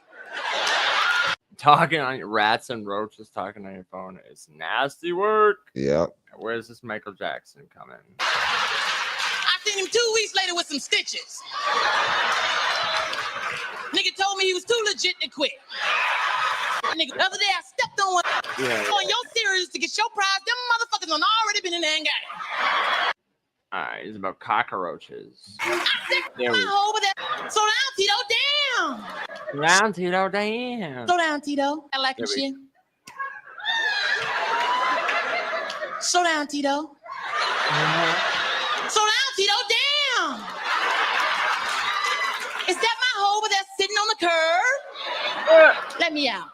Talking on your rats and roaches, talking on your phone is nasty work. Yep. Where's this Michael Jackson coming? I seen him 2 weeks later with some stitches. Nigga told me he was too legit to quit. Nigga, the other day I stepped on one on your series to get your prize. Them motherfuckers done already been in there and got it. Alright, it's about cockroaches. I said, There we my over there. Slow down, Tito. Damn. Round Tito, damn. Slow down, Tito. I like your There we shit. Slow down, Tito. Slow down, Tito. Damn. Is that my hoe over there sitting on the curb? Let me out.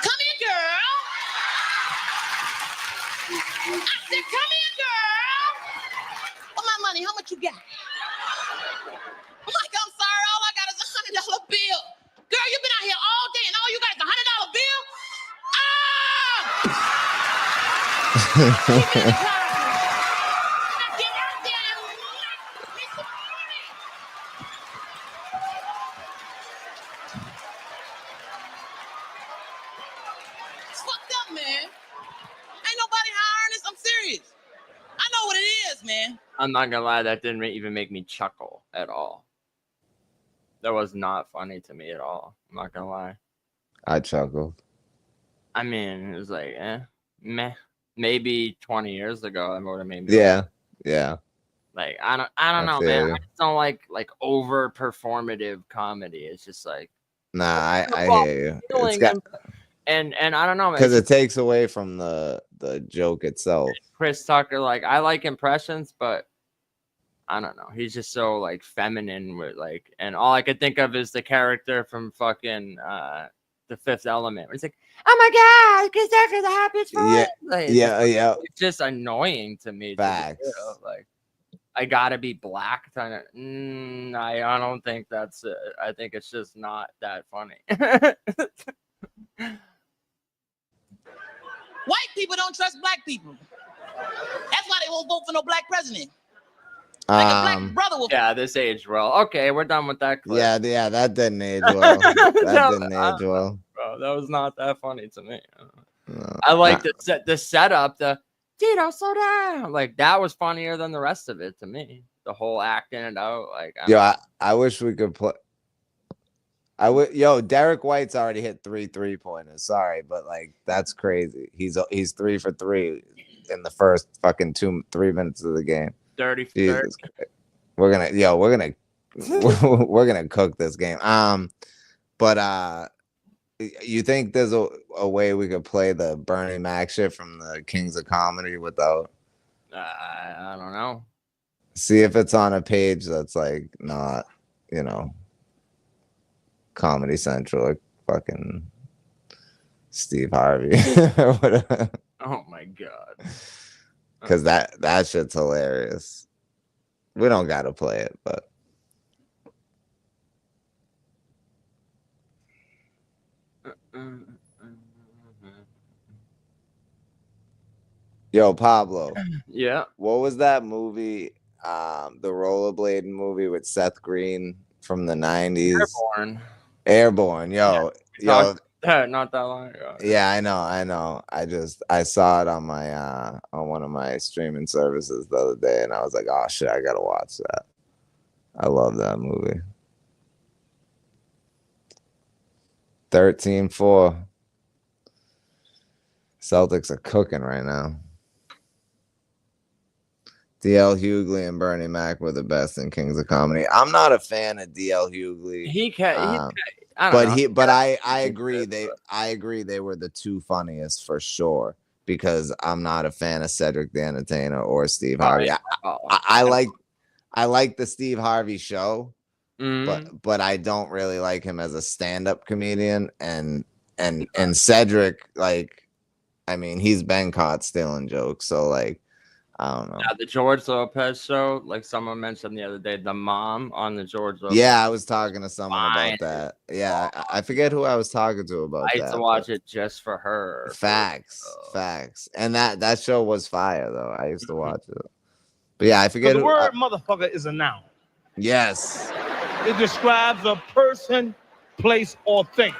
Come here, girl. I said, come here, girl. For my money, how much you got? I'm like, I'm sorry, all I got is $100 bill. Girl, you've been out here all day and all you got is $100 bill? Ah! Keep it in the car. Now get out there and knock me some money. It's fucked up, man. Ain't nobody hiring this. I'm serious. I know what it is, man. I'm not gonna lie, that didn't even make me chuckle at all. That was not funny to me at all. I'm not gonna lie. I chuckled. I mean, it was like, meh. Maybe 20 years ago, that would have made me. Yeah, yeah. Like I don't know, feel man. you. I just don't like over performative comedy. It's just like Nah, I hear you. It's feeling got and I don't know, man. because it takes away from the joke itself. Chris Tucker, like I like impressions, but I don't know. He's just so like feminine with like, and all I could think of is the character from fucking The Fifth Element. It's like, oh my god, Chris Tucker's the happiest for Yeah, it. Like, yeah. it's just annoying to me. Facts. Like, I gotta be black. I don't think that's it. I think it's just not that funny. White people don't trust black people. That's why they won't vote for no black president. Um, Like a black brother will. Yeah, this aged well. Okay, we're done with that clip. yeah, that didn't age well. That didn't age well. Bro, that was not that funny to me. No. I like the setup, the Tito, slow down. Like that was funnier than the rest of it to me. The whole acting it out. Like I wish we could play. Derek White's already hit 3 3-pointers. Sorry, but like that's crazy. He's 3 for 3 in the first fucking 3 minutes of the game. dirty. Jesus Christ. We're gonna cook this game. But you think there's a way we could play the Bernie Mac shit from the Kings of Comedy without? I don't know. See if it's on a page that's like not, Comedy Central, like fucking Steve Harvey or whatever. Oh my god. Because that shit's hilarious. We don't gotta play it, but yo, Pablo. Yeah. What was that movie? The rollerblading movie with Seth Green from the 90s. Airborne. Yo. Not that long ago. Yeah, I know. I saw it on my on one of my streaming services the other day, and I was like, oh shit, I gotta watch that. I love that movie. 13-4. Celtics are cooking right now. DL Hughley and Bernie Mac were the best in Kings of Comedy. I'm not a fan of DL Hughley. I agree. I agree they were the two funniest for sure, because I'm not a fan of Cedric the Entertainer or Steve Harvey. I like the Steve Harvey show, but I don't really like him as a stand-up comedian. And Cedric, like, I mean, he's been caught stealing jokes, so like, I don't know. Yeah, the George Lopez show, like someone mentioned the other day, the mom on the George Lopez. Yeah, I was talking to someone about that. Yeah, I forget who I was talking to about that. I used to watch it just for her. Facts. And that show was fire though. I used to watch it. But yeah, I forget. The word motherfucker is a noun. Yes. It describes a person, place, or thing.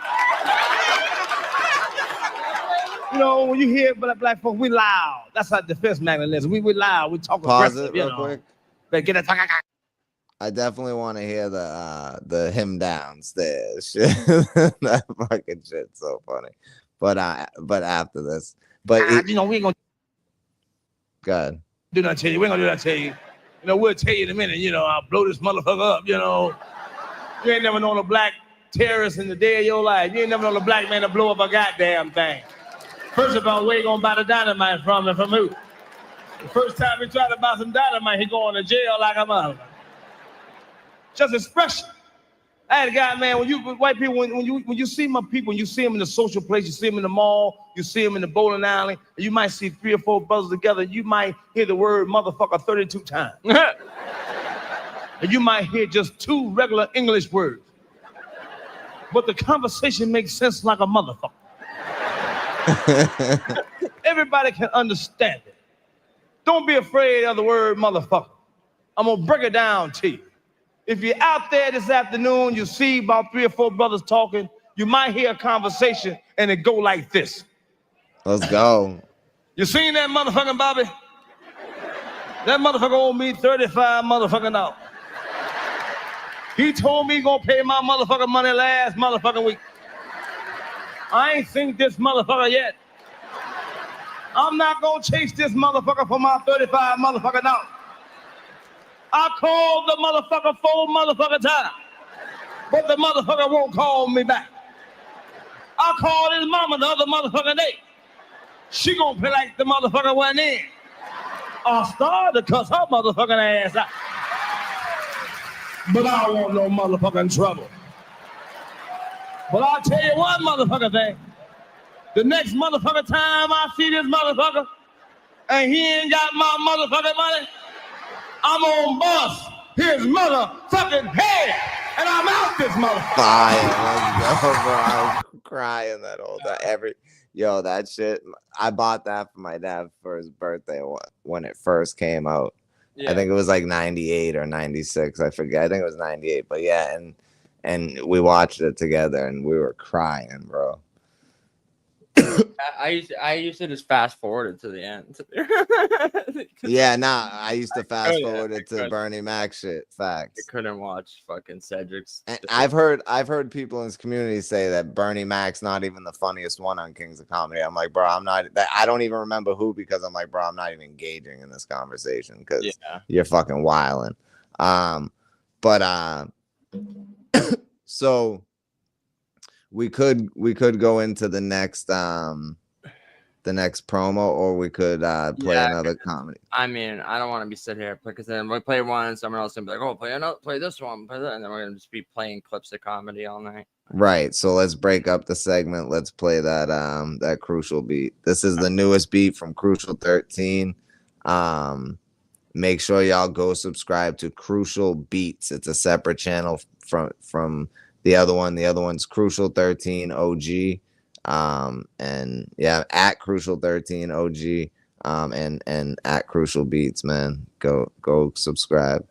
You know, when you hear black folks, we loud. That's our defense mechanism. We loud. We talk Pause aggressive, it real quick. But get a I definitely want to hear the him downstairs shit. That fucking shit's so funny. But after this, but you know, we ain't gonna. good. Do not tell you. We're gonna do that tell you. You know, we'll tell you in a minute. You know, I'll blow this motherfucker up. You know, you ain't never known a black terrorist in the day of your life. You ain't never known a black man to blow up a goddamn thing. First of all, where you gonna buy the dynamite from and from who? The first time he tried to buy some dynamite, he going to jail like a mother. Just expression. I had a guy, man, when you white people, when you see my people, when you see them in the social place, you see them in the mall, you see them in the bowling alley, and you might see 3 or 4 brothers together, you might hear the word motherfucker 32 times. And you might hear just 2 regular English words. But the conversation makes sense like a motherfucker. Everybody can understand it. Don't be afraid of the word motherfucker. I'm gonna break it down to you. If you're out there this afternoon, you see about 3 or 4 brothers talking, you might hear a conversation and it go like this. Let's go. You seen that motherfucking Bobby? That motherfucker owe me 35 motherfucking dollars. He told me he gonna pay my motherfucking money last motherfucking week. I ain't seen this motherfucker yet. I'm not gonna chase this motherfucker for my 35 motherfucking dollars. I called the motherfucker 4 motherfucking times, but the motherfucker won't call me back. I called his mama the other motherfucking day. She gonna play like the motherfucker went in. I started to cuss her motherfucking ass out. But I don't want no motherfucking trouble. But I'll tell you one motherfucker thing. The next motherfucker time I see this motherfucker and he ain't got my motherfucking money, I'm gonna bust his motherfucking head and I'm out this motherfucker. Fire. Let's go, bro. I was crying that whole time. That shit. I bought that for my dad for his birthday when it first came out. Yeah. I think it was like 98 or 96. I forget. I think it was 98. But yeah, and we watched it together and we were crying, bro. I used to just fast forward it to the end. Yeah, I used to fast forward it to Bernie Mac shit. Facts. I couldn't watch fucking Cedric's. And I've heard people in this community say that Bernie Mac's not even the funniest one on Kings of Comedy. I'm like, bro, I don't even remember who, because I'm like, bro, I'm not even engaging in this conversation because you're fucking wilding. So we could go into the next promo, or we could play another comedy. I mean, I don't want to be sitting here because then we play one and someone else will be like, oh, play this one, play that, and then we're gonna just be playing clips of comedy all night. Right. So let's break up the segment. Let's play that Crucial beat. This is the newest beat from Crucial 13. Make sure y'all go subscribe to Crucial Beats. It's a separate channel from the other one. The other one's Crucial 13 OG. And yeah, at Crucial 13 OG. And at Crucial Beats, man. Go subscribe.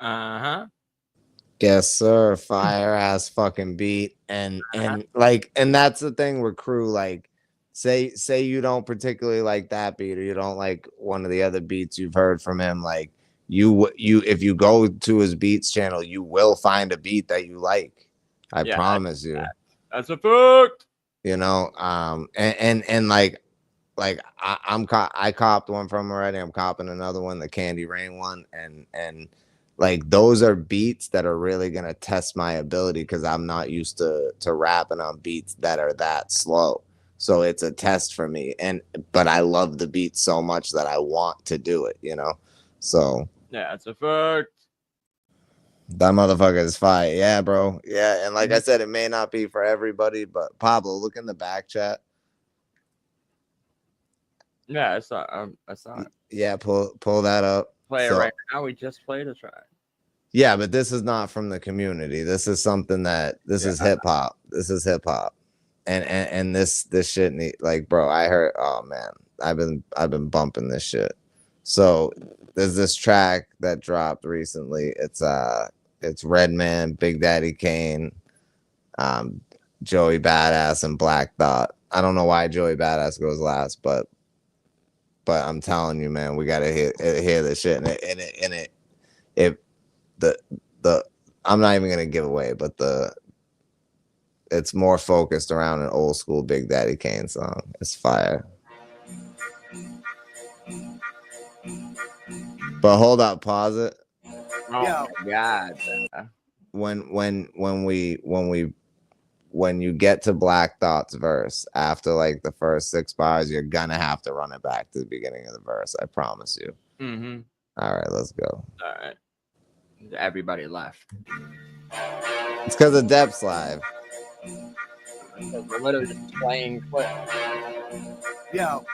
Uh-huh. Yes, sir. Fire ass fucking beat. And that's the thing with crew. Like, say you don't particularly like that beat, or you don't like one of the other beats you've heard from him. Like, you if you go to his beats channel, you will find a beat that you like. I promise you. That's a fact. You know, and like I copped one from him already. I'm copping another one, the Candy Rain one, and like those are beats that are really gonna test my ability because I'm not used to rapping on beats that are that slow. So it's a test for me, but I love the beat so much that I want to do it, you know. So yeah, that's a fact. That motherfucker is fire. Yeah, bro. Yeah, and like I said, it may not be for everybody, but Pablo, look in the back chat. Yeah, I saw it. Yeah, pull that up. Play it right now. We just played a track. Yeah, but this is not from the community. This is something that is hip hop. This is hip hop. And this shit like, bro, I heard, oh man, I've been bumping this shit. So there's this track that dropped recently. It's Redman, Big Daddy Kane, Joey Badass, and Black Thought. I don't know why Joey Badass goes last, but I'm telling you, man, we gotta hear this shit. I'm not even gonna give away, but it's more focused around an old school Big Daddy Kane song. It's fire. But hold up, pause it. Oh my god. When you get to Black Thought's verse, after like the first 6 bars, you're gonna have to run it back to the beginning of the verse. I promise you. Mm-hmm. All right, let's go. All right. Everybody left. It's because of Depth's live. We're literally just playing clip. Yo.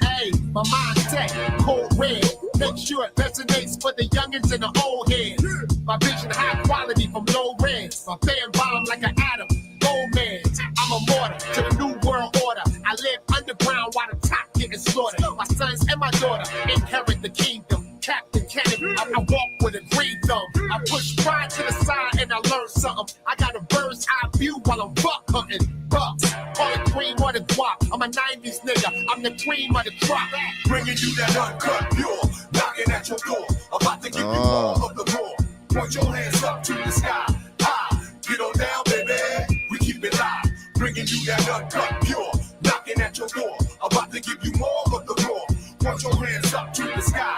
Hey, my mindset, cold red. Make sure it resonates for the youngins and the old heads. My vision high quality from low reds. My fan bomb like an atom. Gold man. I'm a mortar to the new world order. I live underground while the top getting slaughtered. My sons and my daughter inherit the kingdom. Captain Cannon, I walk with a green thumb. I push pride to the side and I learn something. I got a bird's eye view while I'm buck hunting. Bucks, call it cream or the guap. I'm a 90s nigga, I'm the cream of the crop. Bringing you that uncut pure, knocking at your door. About to give you all of the raw. Point your hands up to the sky. High, get on down, baby. We keep it live. Bringing you that uncut pure, knocking at your door. About to give you more of the raw. Point your hands up to the sky.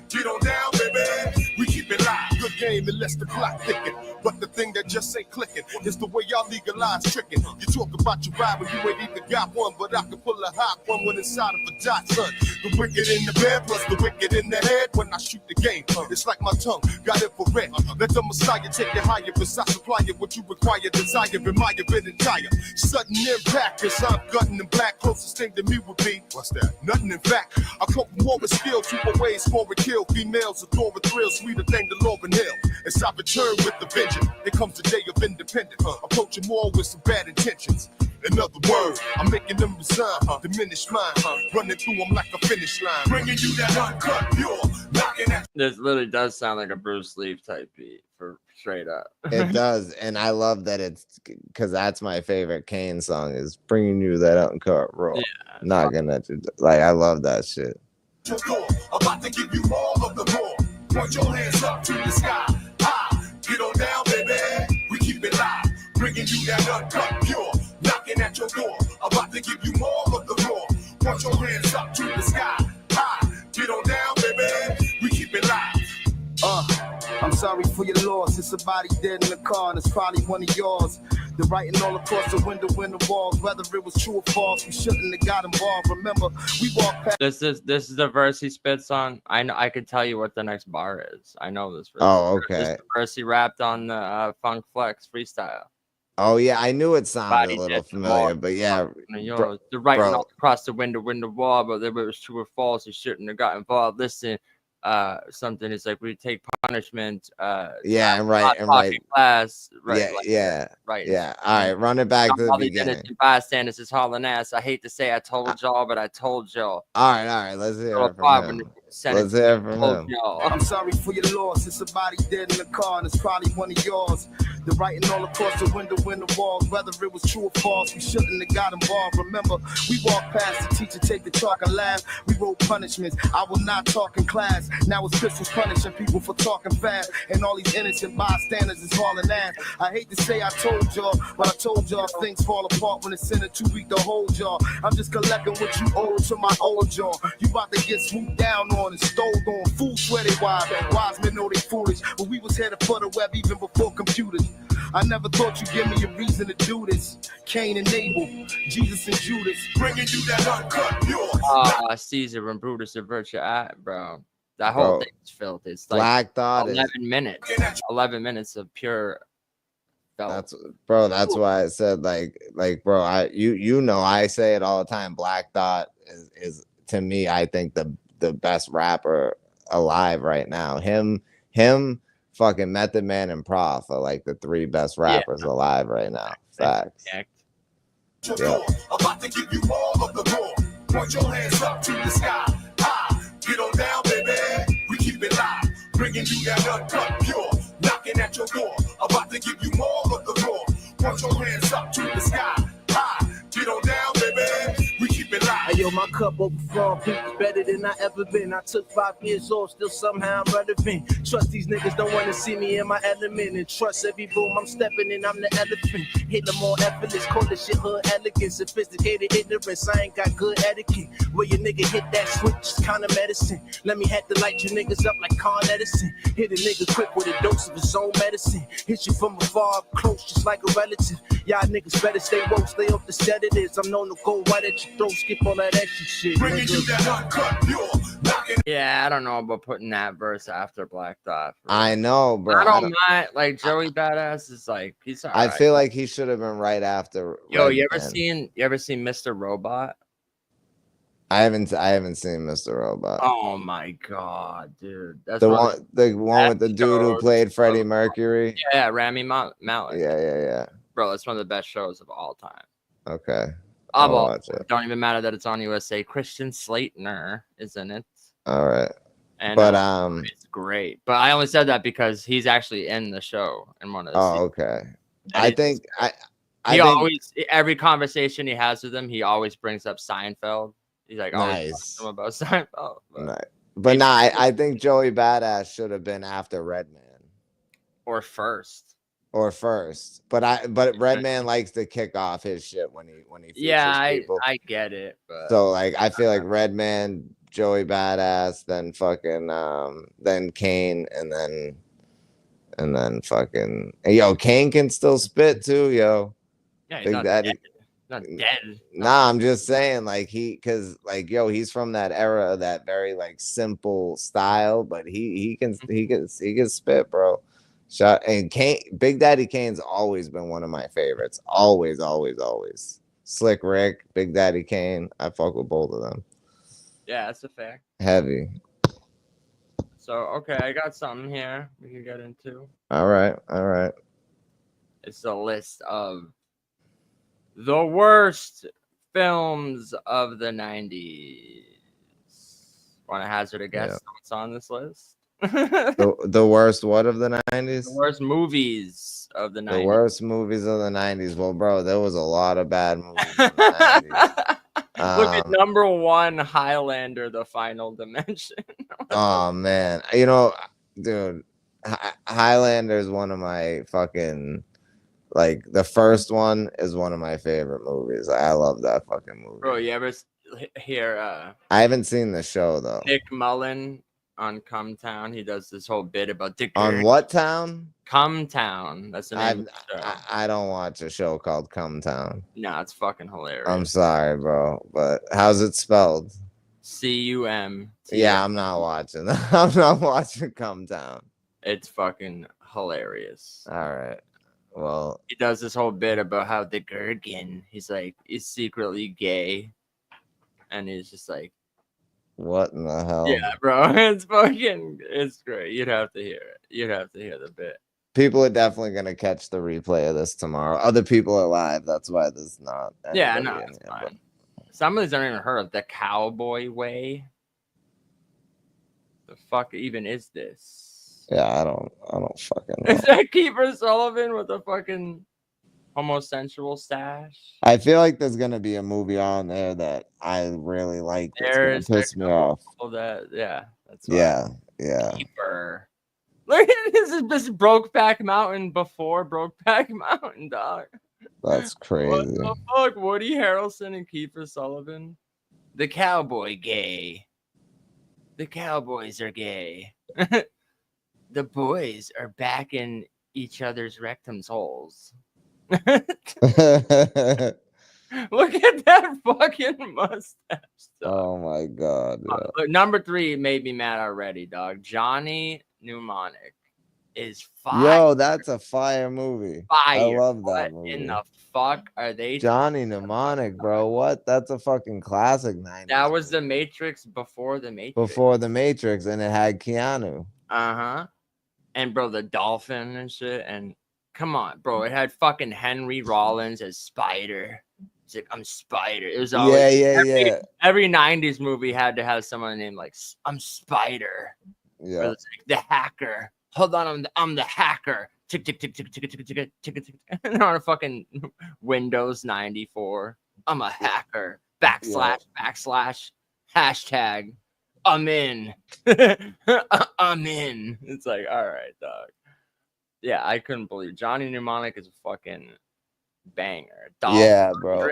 Get on down, baby. We keep it live. Good game and less the clock ticking. But the thing that just ain't clicking is the way y'all legalize tricking. You talk about your ride when you ain't even got one, but I can pull a hot one when inside of a dot, son. The wicked in the bed plus the wicked in the head when I shoot the game. It's like my tongue got infrared. Let the Messiah take you higher, cause I supply it what you require, desire, admire, been entire. Sudden impact, cause I'm gutting in black. Closest thing to me would be, what's that? Nothing in fact. I cope more with skill, 2 ways for a kill. Females adore a thrill, sweeter than the Lauren Hill. As I return with the vengeance, there comes the day of independence. Approaching more with some bad intentions. In other words, I'm making them resign, diminish mine, running through them like a finish line. Bringing you that uncut pure, knocking at. This literally does sound like a Bruce Lee type beat, for straight up. It does, and I love that it's because that's my favorite Kane song is bringing you that uncut raw. Yeah, knocking at you. Like, I love that shit. About to give you more of the raw. Point your hands up to the sky. High, get on down, baby. We keep it live. Bringing you that uncut pure. Knocking at your door. About to give you more of the raw. Point your hands up to the sky. High, get on down, baby. We keep it live. I'm sorry for your loss. It's somebody dead in the car, and it's probably one of yours. The writing all across the window in the walls, whether it was true or false, we shouldn't have got involved. Remember, we walked past. This is the verse he spits on. I could tell you what the next bar is. I know this verse. Oh, okay. This is the verse he rapped on the Funk Flex freestyle. Oh yeah, I knew it sounded a little familiar, but yeah, the writing all across the window wall, but whether it was true or false, he shouldn't have got involved. Listen. Something is like we take punishment. Yeah, and right. Class, right, yeah, like, yeah, right. Yeah. All right, run it back to the beginning. Bystanders is hauling ass. I hate to say I told y'all, but I told y'all. All right, let's hear it from him. Let's hear from him. I'm sorry for your loss. It's somebody dead in the car, and it's probably one of yours. The writing all across the window in the walls, whether it was true or false, we shouldn't have got involved. Remember, we walked past the teacher, take the chalk and laugh. We wrote punishments. I will not talk in class. Now it's pistols punishing people for talking fast, and all these innocent bystanders is hauling ass. I hate to say I told y'all, but I told y'all things fall apart when it's in a 2 week to hold y'all. I'm just collecting what you owe to my old jaw. You about to get swooped down on and stole on. Fools swear they wise, wise men know they foolish. But we was headed for the web even before computers. I never thought you'd give me a reason to do this. Cain and Abel, Jesus and Judas, bringing you that uncut pure. Caesar and Brutus and Virtue, bro. That whole thing's filthy. It's like Black Thought 11 minutes. 11 minutes of pure. That's why I said like bro, I say it all the time. Black Thought is to me, I think the best rapper alive right now. Him, fucking Method Man and Prof are like the 3 best rappers alive right now. Facts. Yeah. About to give you all of the raw. Point your hands up to the sky. Get on down, baby. We keep it live. Bringing you that uncut pure. Knocking at your door. About to give you more of the raw. Point your hands up to the sky. Get on down, baby. We keep it live. Hey, yo, my cup overflowing, people better than I ever been. I took 5 years off, still somehow I'm relevant. Trust these niggas don't want to see me in my element. And trust every room I'm stepping in, I'm the elephant. Hit them all effortless, call this shit hood elegant. Sophisticated ignorance, I ain't got good etiquette. Where your nigga hit that switch, it's kind of medicine. Let me have to light you niggas up like Con Edison. Hit a nigga quick with a dose of his own medicine. Hit you from afar, up close, just like a relative. Y'all niggas better stay woke, stay off the sedatives. I'm known to go right at your throat, skip all that extra shit. Bringing you that uncut pure. Yeah, I don't know about putting that verse after Black Thought. I know, bro. I don't mind. Like Joey Badass is like he's all right. I feel like he should have been right after. Yo, you ever seen Mr. Robot? I haven't seen Mr. Robot. Oh my god, dude. That's the one with the dude who played Freddie Mercury. Yeah, Rami Malek. Yeah. Bro, it's one of the best shows of all time. Okay. I'll watch it. Don't even matter that it's on USA. Christian Slater is in it. All right. And it's great. But I only said that because he's actually in the show in one of the seasons. Okay. I think always every conversation he has with him, he always brings up Seinfeld. He's like, nice. About Seinfeld. But I think Joey Badass should have been after Redman. Or first. But Redman likes to kick off his shit when he features people. I get it. But so like I feel like Redman, Joey Badass, then fucking then Kane, and then fucking Kane can still spit too, yo. Yeah, he's not dead. Nah, I'm just saying, like he's from that era, that very like simple style, but he can spit, bro. And Kane, Big Daddy Kane's always been one of my favorites. Always. Slick Rick, Big Daddy Kane. I fuck with both of them. Yeah, that's a fact. Heavy. So okay, I got something here we can get into. All right. It's a list of the worst films of the 90s. Want to hazard a guess what's on this list? the worst what of the 90s? The worst movies of the 90s. The worst movies of the 90s. Well, bro, there was a lot of bad movies in the 90s. Look at number 1, Highlander, The Final Dimension. Oh, man. You know, dude, Highlander is one of my fucking... Like, the first one is one of my favorite movies. I love that fucking movie. Bro, you ever hear... I haven't seen the show, though. Nick Mullen on Cumtown. He does this whole bit about Dick. On what town? Cumtown. That's the name of the show. I don't watch a show called Cumtown. No, it's fucking hilarious. I'm sorry, bro, but how's it spelled? C-U-M. Yeah, I'm not watching. I'm not watching Cumtown. It's fucking hilarious. All right. Well, he does this whole bit about how the Gurgan, he's secretly gay, and he's just like, what in the hell? Yeah, bro, it's great. You'd have to hear it. You'd have to hear the bit. People are definitely gonna catch the replay of this tomorrow. Other people are live. That's why this is not. Yeah, no, it's fine. Some of these I don't even heard of. The Cowboy Way. The fuck even is this? Yeah, I don't fucking know. Is that Kiefer Sullivan with a fucking homosexual stash? I feel like there's gonna be a movie on there that I really like that's gonna There's piss a me off. couple that, yeah, that's Yeah, yeah. Kiefer. Look at this Brokeback Mountain before Brokeback Mountain, dog. That's What crazy. the fuck? Woody Harrelson and Kiefer Sullivan? The cowboy gay. The cowboys are gay. The boys are back in each other's rectums holes. Look at that fucking mustache, dog. Oh my god. Yeah. Look, number 3 made me mad already, dog. Johnny Mnemonic is fire. Yo, that's a fire movie. I Fire. love What that movie. in the fuck are they? Johnny Mnemonic, bro. What? That's a fucking classic 90s. That was movie. the Matrix before the Matrix. Before the Matrix, and it had Keanu. Uh-huh. And bro, the dolphin and shit. And come on, bro. It had fucking Henry Rollins as Spider. He's like, I'm Spider. It was always Yeah. every 90s movie had to have someone named like I'm Spider. Yeah. Or it's like the hacker. Hold on, I'm the hacker. Tick tick tick tick tick tick tick tick tick. And on a fucking Windows 94. I'm a hacker. Backslash. Hashtag. I'm in. I'm in. It's like, all right, dog. Yeah, I couldn't believe Johnny Mnemonic is a fucking banger. Yeah, bro.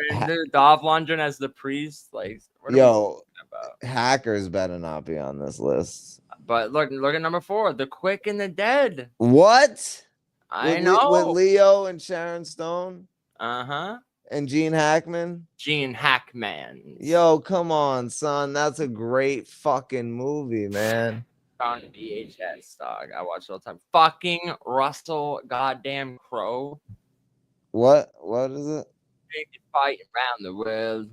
Dolph Lundgren as the priest. Like, what are we Yo, talking about? hackers better not be on this list. But look at number 4, The Quick and the Dead. What? I know. With Leo and Sharon Stone Uh-huh. and Gene Hackman. Gene Hackman. Yo, come on, son. That's a great fucking movie, man. On VHS, dog. I watch it all the time. Fucking Russell goddamn Crowe. What? What is it? Fighting around the world.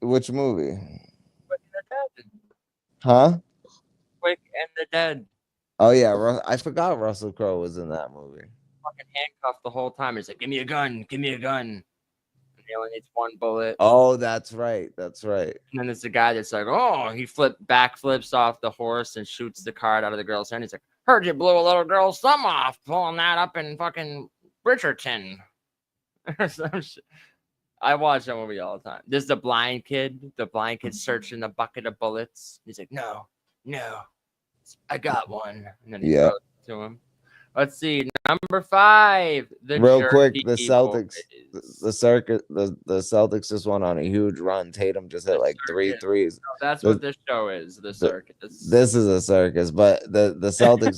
Which movie? Quick and the Dead. Huh? Quick and the Dead. Oh yeah, I forgot Russell Crowe was in that movie. Fucking handcuffed the whole time. He's like, give me a gun. Give me a gun. And he only needs 1 bullet. Oh, that's right. That's right. And then there's the guy that's like, oh, he backflips off the horse and shoots the card out of the girl's hand. He's like, heard you blew a little girl's thumb off pulling that up in fucking Bridgerton. Or some shit. I watch that movie all the time. There's the blind kid. The blind kid searching the bucket of bullets. He's like, no, I got one. And then he throws it to him. Let's see. Number 5. Real quick, the Jerky Celtics, Boys. the Celtics just went on a huge run. Tatum just hit like 3 threes. No, that's what this show is. The circus. This is a circus, but the Celtics,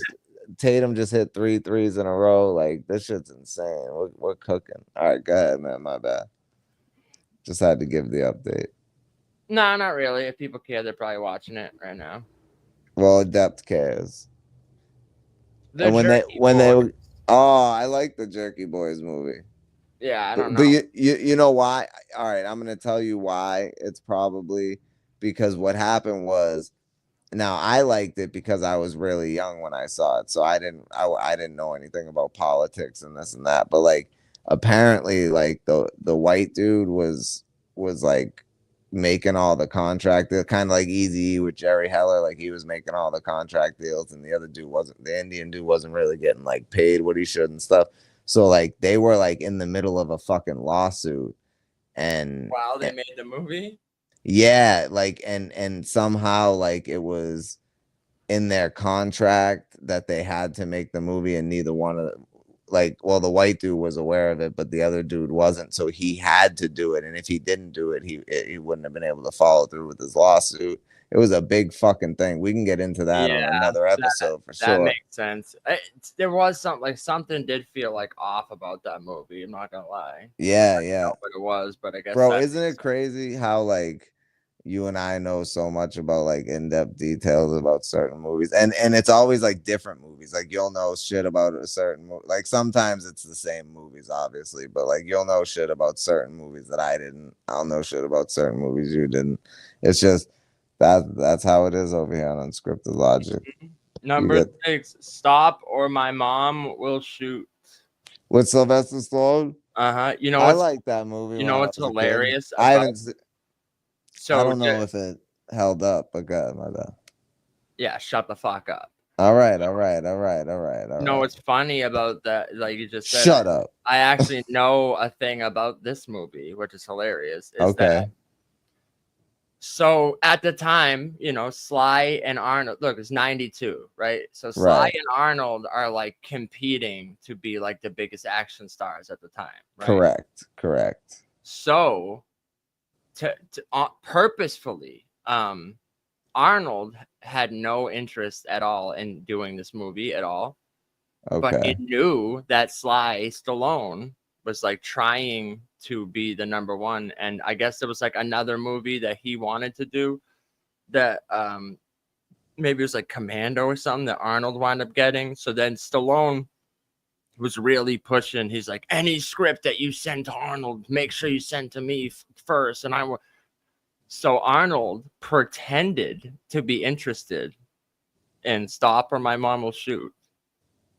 Tatum just hit 3 threes in a row. Like, this shit's insane. We're cooking. All right, go ahead, man. My bad. Just had to give the update. No, not really. If people care, they're probably watching it right now. Well, Depth cares. The And when Jerky they Boys. I like the Jerky Boys movie. Yeah, I don't know. But you know why? All right, I'm gonna tell you why. It's probably because what happened was, now I liked it because I was really young when I saw it, so I didn't know anything about politics and this and that. But like, apparently, like the white dude was like making all the contract, kind of like Eazy with Jerry Heller, like he was making all the contract deals, and the other dude wasn't. The Indian dude wasn't really getting like paid what he should and stuff. So like they were like in the middle of a fucking lawsuit, and Wow, they made the movie. yeah, like and somehow like it was in their contract that they had to make the movie, and neither one of them, like, well, the white dude was aware of it, but the other dude wasn't, so he had to do it. And if he didn't do it, he wouldn't have been able to follow through with his lawsuit. It was a big fucking thing. We can get into that on another episode for sure. That makes sense. There was something did feel like off about that movie. I'm not gonna lie. Yeah, I don't know what it was, but I guess. Bro, isn't it crazy how like you and I know so much about like in-depth details about certain movies, and it's always like different movies. Like you'll know shit about a certain movie. Like sometimes it's the same movies, obviously, but like you'll know shit about certain movies that I didn't. I'll know shit about certain movies you didn't. It's just that's how it is over here on Unscripted Logic. Number 6, Stop or My Mom Will Shoot. With Sylvester Stallone. You know, I like that movie. You know what's hilarious? I haven't. So I don't know if it held up, but God, my bad. Yeah, shut the fuck up. All right. No, what's funny about that, like you just said, Shut up. I actually know a thing about this movie, which is hilarious. Is Okay. that so at the time, you know, Sly and Arnold, look, it's 92, right? So Sly Right. and Arnold are like competing to be like the biggest action stars at the time, right? Correct. So purposefully, Arnold had no interest at all in doing this movie at all. But he Okay. knew that Sly Stallone was like trying to be the number one. And I guess there was like another movie that he wanted to do that maybe it was like Commando or something that Arnold wound up getting. So then Stallone was really pushing. He's like, any script that you send to Arnold, make sure you send to me first. And so Arnold pretended to be interested in Stop or My Mom Will Shoot.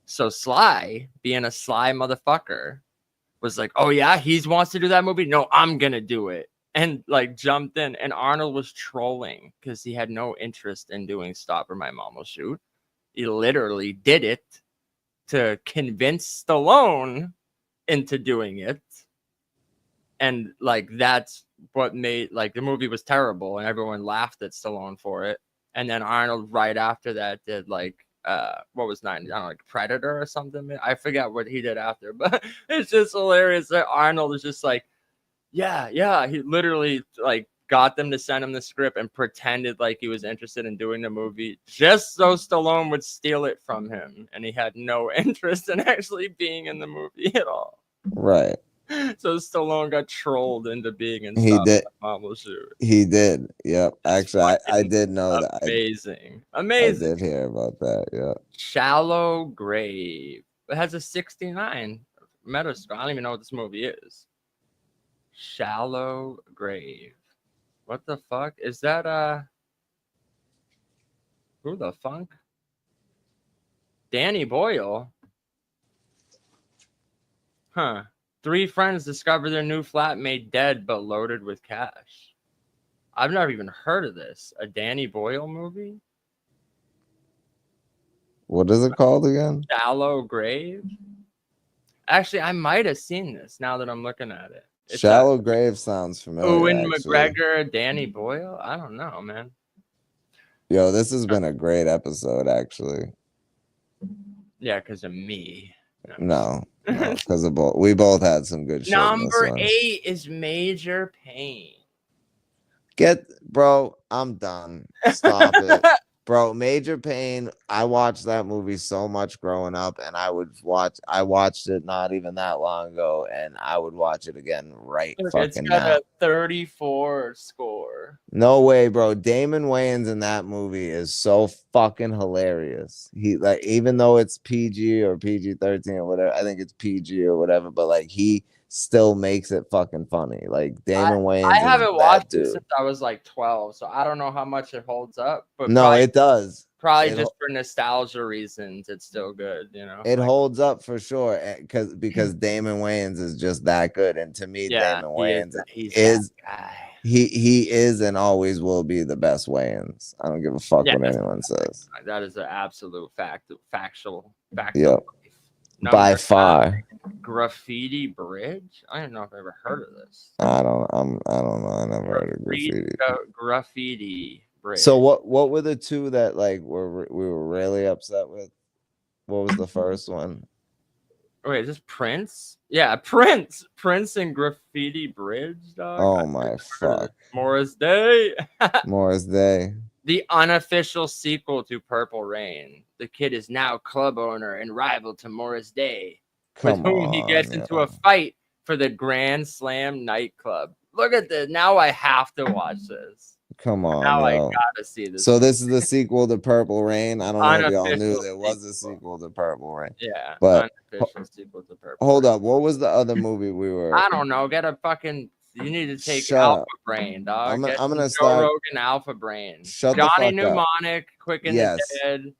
So Sly, being a sly motherfucker, was like, oh yeah, he wants to do that movie? No, I'm gonna do it. And like jumped in. And Arnold was trolling because he had no interest in doing Stop or My Mom Will Shoot. He literally did it to convince Stallone into doing it. And like that's what made like the movie was terrible and everyone laughed at Stallone for it. And then Arnold right after that did like what was 90? I don't know, like Predator or something. I forget what he did after, but it's just hilarious that Arnold is just like, yeah. He literally like got them to send him the script and pretended like he was interested in doing the movie just so Stallone would steal it from him. And he had no interest in actually being in the movie at all. Right. So Stallone got trolled into being in He did. Mom Will Shoot. He did. Yep. Actually, I did know that. Amazing. I did hear about that. Yeah. Shallow Grave. It has a 69 Metascore. I don't even know what this movie is. Shallow Grave. What the fuck? Is that who the fuck? Danny Boyle? Huh. 3 friends discover their new flatmate dead but loaded with cash. I've never even heard of this. A Danny Boyle movie? What is it called again? Shallow Grave? Actually, I might have seen this now that I'm looking at it. It's Shallow Grave sounds familiar. Owen actually. McGregor, Danny Boyle? I don't know, man. Yo, this has been a great episode, actually. Yeah, because of me. No, because of both. We both had some good shit. Number 8 is Major Pain. Bro, I'm done. Stop it. Bro, Major Pain, I watched that movie so much growing up, and I watched it not even that long ago, and I would watch it again It's got a 34 score. No way, bro. Damon Wayans in that movie is so fucking hilarious. He like, even though it's PG or PG-13 or whatever, I think it's PG or whatever, but like he still makes it fucking funny. Like Damon Wayans. I haven't watched it since I was like 12, so I don't know how much it holds up. But no, it does. Probably just for nostalgia reasons, it's still good. You know, it holds up for sure because Damon Wayans is just that good, and to me, Damon Wayans is he is and always will be the best Wayans. I don't give a fuck what anyone says. That is an absolute factual. Yep. By far. Graffiti Bridge. I don't know if I've ever heard of this. I don't know. I never heard of Graffiti Bridge. So what were the two that like we were really upset with? What was the first one? Wait, is this Prince? Yeah, Prince and Graffiti Bridge, dog. Oh my fuck. Morris Day. Morris Day. The unofficial sequel to Purple Rain. The kid is now club owner and rival to Morris Day, with whom he gets into a fight for the Grand Slam nightclub. Look at this. Now I have to watch this. Come on. Now I gotta see this. So this is the sequel to Purple Rain. I don't know if y'all knew there was a sequel to Purple Rain. Yeah, but unofficial sequel to Purple hold Rain. up. What was the other movie we were? I don't know. Get a fucking. You need to take Alpha Brain, dog. I'm gonna start JoeRogan Alpha Brain. Johnny Mnemonic, Quick and the Dead.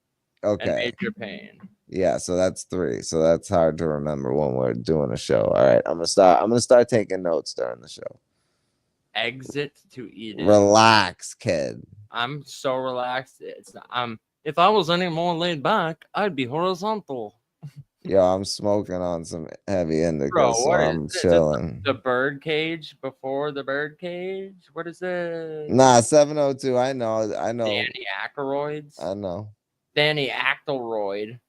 Okay. And Major Pain. Yeah, so that's 3. So that's hard to remember when we're doing a show. All right, I'm gonna start taking notes during the show. Exit to Eden. Relax, kid. I'm so relaxed. It's if I was any more laid back, I'd be horizontal. Yo, I'm smoking on some heavy indica, Bro, so what is I'm this? chilling. The bird cage before the bird cage? What is it? Nah, 702. I know. Danny Aykroyd's. I know. Danny Aykroyd.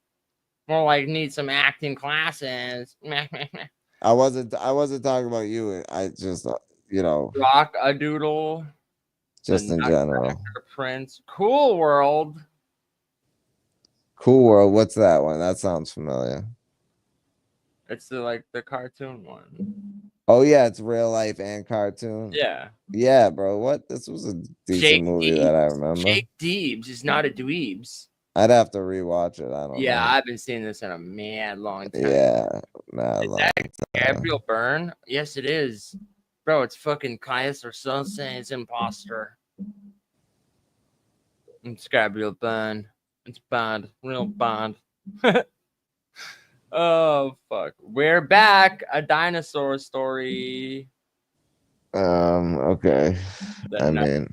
More like need some acting classes. I wasn't talking about you. I just, Rock a doodle. just in general. Prince. Cool World. Cool World. What's that one? That sounds familiar. It's the cartoon one. Oh yeah, it's real life and cartoon. Yeah. Yeah, bro. What? This was a decent movie that I remember. Jake Deebs is not a dweebs. I'd have to rewatch it. I don't know. Yeah, I've been seeing this in a mad long time. Yeah, mad long time. Gabriel Byrne? Yes, it is. Bro, it's fucking Caius or Sosa's imposter. It's Gabriel Byrne. It's bad. Real bad. Oh, fuck. We're back. A dinosaur story. Okay. I mean,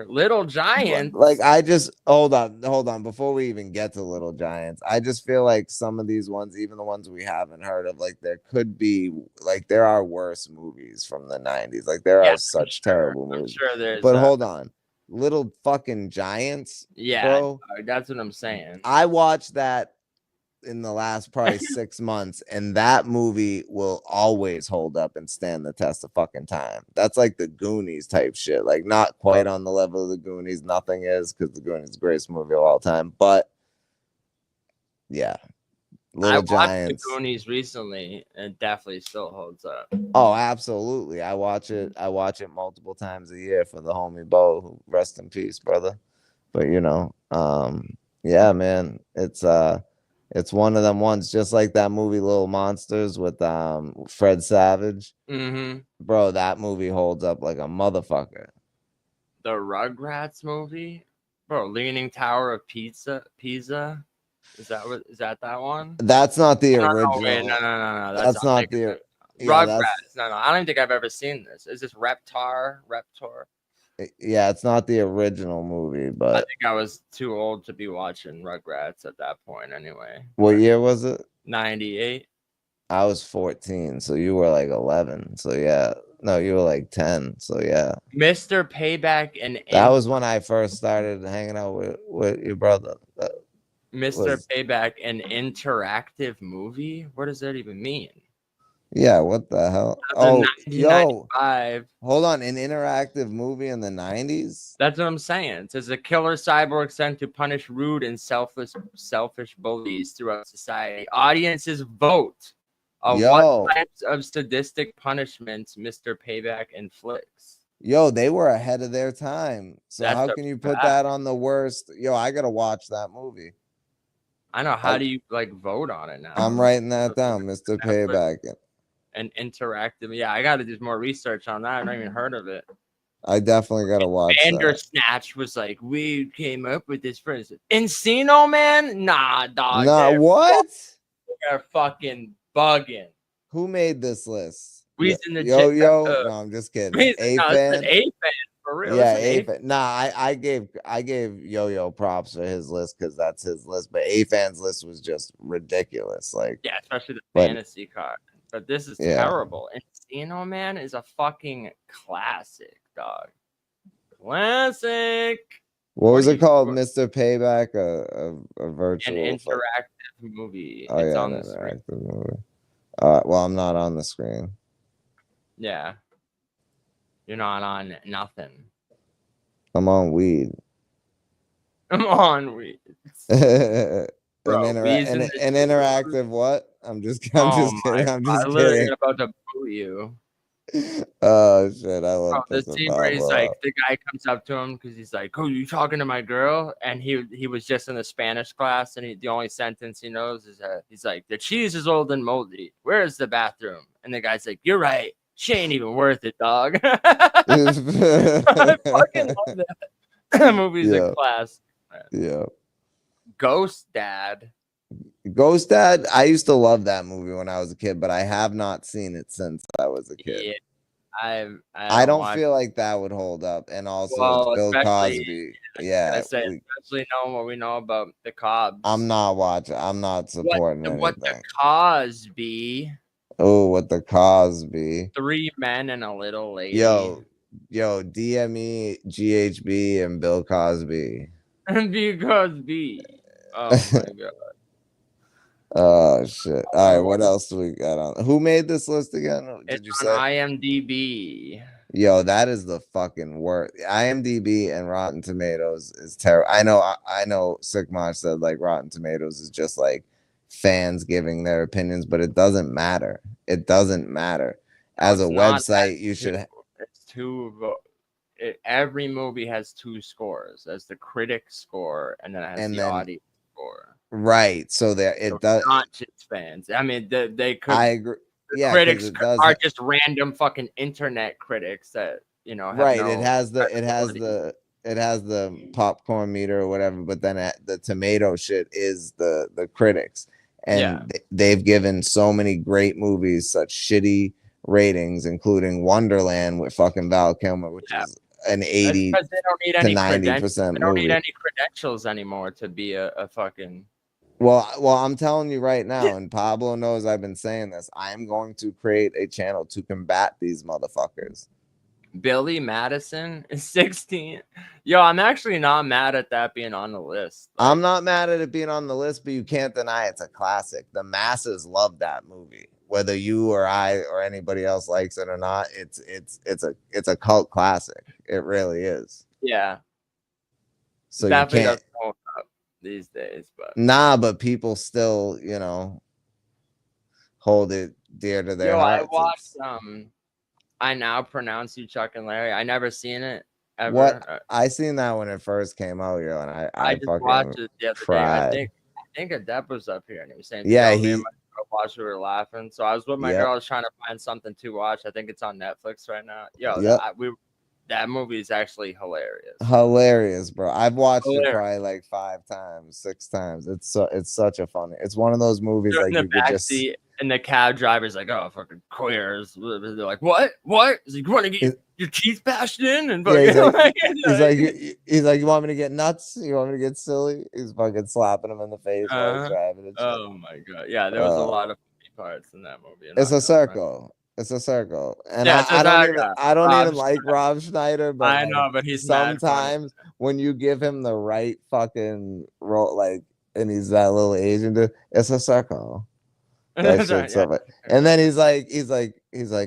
Little Giants. like I just hold on before we even get to Little Giants. I just feel like some of these ones, even the ones we haven't heard of, like there could be, like there are worse movies from the 90s. Like there are such terrible movies. Sure there's but hold on. Little fucking Giants. Yeah, bro. That's what I'm saying. I watched that in the last probably 6 months, and that movie will always hold up and stand the test of fucking time. That's like the Goonies type shit. Like not quite on the level of the Goonies. Nothing is, because the Goonies is the greatest movie of all time. But yeah, Little Giants. The Goonies recently, and definitely still holds up. Oh, absolutely. I watch it multiple times a year for the homie Bo, who rest in peace, brother. But yeah, man, it's one of them ones, just like that movie Little Monsters with Fred Savage. Mm-hmm. Bro, that movie holds up like a motherfucker. The Rugrats movie? Bro, Leaning Tower of Pisa? Is that one? That's not the original. Wait, no. That's not the Rugrats. No. I don't even think I've ever seen this. Is this Reptar? Yeah, it's not the original movie, but I think I was too old to be watching Rugrats at that point anyway. What year was it? 98. I was 14, so you were like 11. So yeah. No, you were like 10. So yeah. Mr. Payback and that was when I first started hanging out with your brother. Mr. Payback, an interactive movie? What does that even mean? Yeah, what the hell? Oh, yo, hold on, an interactive movie in the 90s? That's what I'm saying. It says a killer cyborg sent to punish rude and selfish bullies throughout society. Audiences vote on what types of sadistic punishments Mr. Payback inflicts. Yo, they were ahead of their time. So how can you put that on the worst? Yo, I gotta watch that movie. I know. How do you vote on it now? I'm writing that down, Mr. Payback. And interactive. Yeah, I got to do more research on that. I haven't even heard of it. I definitely got to watch Bandersnatch was like, we came up with this first. Encino Man? Nah, dog. Nah, what? They're fucking bugging. Who made this list? We's in the yo. No, I'm just kidding. A-Fan? A-Fan, for real. Yeah, A-Fan. Nah, I gave Yo-Yo props for his list because that's his list. But A-Fan's list was just ridiculous. Like, yeah, especially the fantasy card. But this is terrible. Encino Man is a fucking classic, dog. Classic. What was it called? Mr. Payback, a virtual, an interactive movie. Oh, it's on an interactive movie. Well, I'm not on the screen. Yeah, you're not on nothing. I'm on weed. I'm on weed. Bro, an interactive what? I'm just kidding. I'm just kidding. About to boo you. Oh shit! I love the scene where he's like, the guy comes up to him because he's like, "Oh, you talking to my girl?" And he was just in the Spanish class, and the only sentence he knows is he's like, "The cheese is old and moldy. Where's the bathroom?" And the guy's like, "You're right. She ain't even worth it, dog." I fucking love that. That movie's a class. Yeah. Ghost Dad. I used to love that movie when I was a kid, but I have not seen it since I was a kid. Yeah. I don't feel like that would hold up. And also Well, it's Bill especially- Cosby. I Yeah, say, especially knowing what we know about the Cobbs. I'm not watching. I'm not supporting What the anything. Cosby? Oh, what the Cosby? 3 men and a little lady. Yo, DME, GHB, and Bill Cosby. Bill Cosby. Oh my god. Oh shit! All right, what else do we got on? Who made this list again? Did It's you on say? IMDb. Yo, that is the fucking worst. IMDb and Rotten Tomatoes is terrible. I know Sigmar said like Rotten Tomatoes is just like fans giving their opinions, but it doesn't matter. It doesn't matter. As a website, you should. It's every movie has 2 scores. There's the critic score, and then it has the audience score. Right. So there it does. Not just fans. I mean, they could. I agree. Yeah, critics are just random fucking internet critics that have right. no It has the popcorn meter or whatever, but then the tomato shit is the critics, and they've given so many great movies such shitty ratings, including Wonderland with fucking Val Kilmer, which is an 80 because they don't need to any 90% They don't movie. need any credentials anymore to be a fucking. Well, I'm telling you right now, and Pablo knows I've been saying this. I am going to create a channel to combat these motherfuckers. Billy Madison is 16. Yo, I'm actually not mad at that being on the list. I'm not mad at it being on the list, but you can't deny it's a classic. The masses love that movie, whether you or I or anybody else likes it or not. It's a cult classic. It really is. Yeah. So definitely you can't. doesn't hold up these days, but But people still, hold it dear to their hearts. I watched I Now Pronounce You Chuck and Larry. I never seen it ever. What? I seen that when it first came out, and I just fucking watched it the other cried. day. I think Adep was up here and he was saying, Yeah, me and my girl watched, we were laughing. So I was with my girl, I was trying to find something to watch. I think it's on Netflix right now. That movie is actually hilarious. Hilarious, bro. I've watched it probably like 5 times, 6 times. It's such a funny. It's one of those movies like you could just see. And the cab driver's like, "Oh, fucking queers." They're like, "What? What?" He's like, "You want to get your teeth bashed in?" And he's like, "You want me to get nuts? You want me to get silly?" He's fucking slapping him in the face while he's driving. Oh my god, yeah, there was a lot of funny parts in that movie. It's a circle. It's a circle, and I don't even like Rob Schneider, but I know, but he's sometimes when you give him the right fucking role, and he's that little Asian dude, it's a circle. That shit's so funny. And then he's like,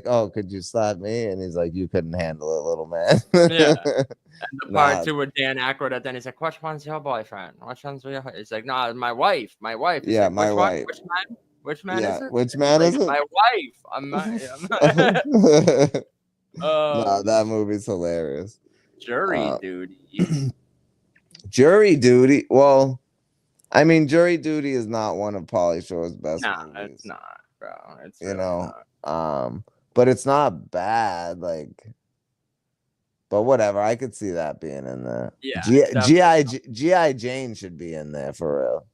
"Oh, could you slap me?" And he's like, "You couldn't handle it, little man." And the part 2 with Dan Aykroyd, and then he's like, "Which one's your boyfriend? Which one's your?" He's like, "No, my wife. My wife." He's yeah, like, my wife. Which man is it? Which man is it? My wife. I'm not. No, that movie's hilarious. Jury Duty. Jury Duty. Well, I mean, Jury Duty is not one of Pauly Shore's best movies. No, it's not, bro. It's not. But it's not bad. But whatever. I could see that being in there. Yeah. G.I. Jane should be in there for real.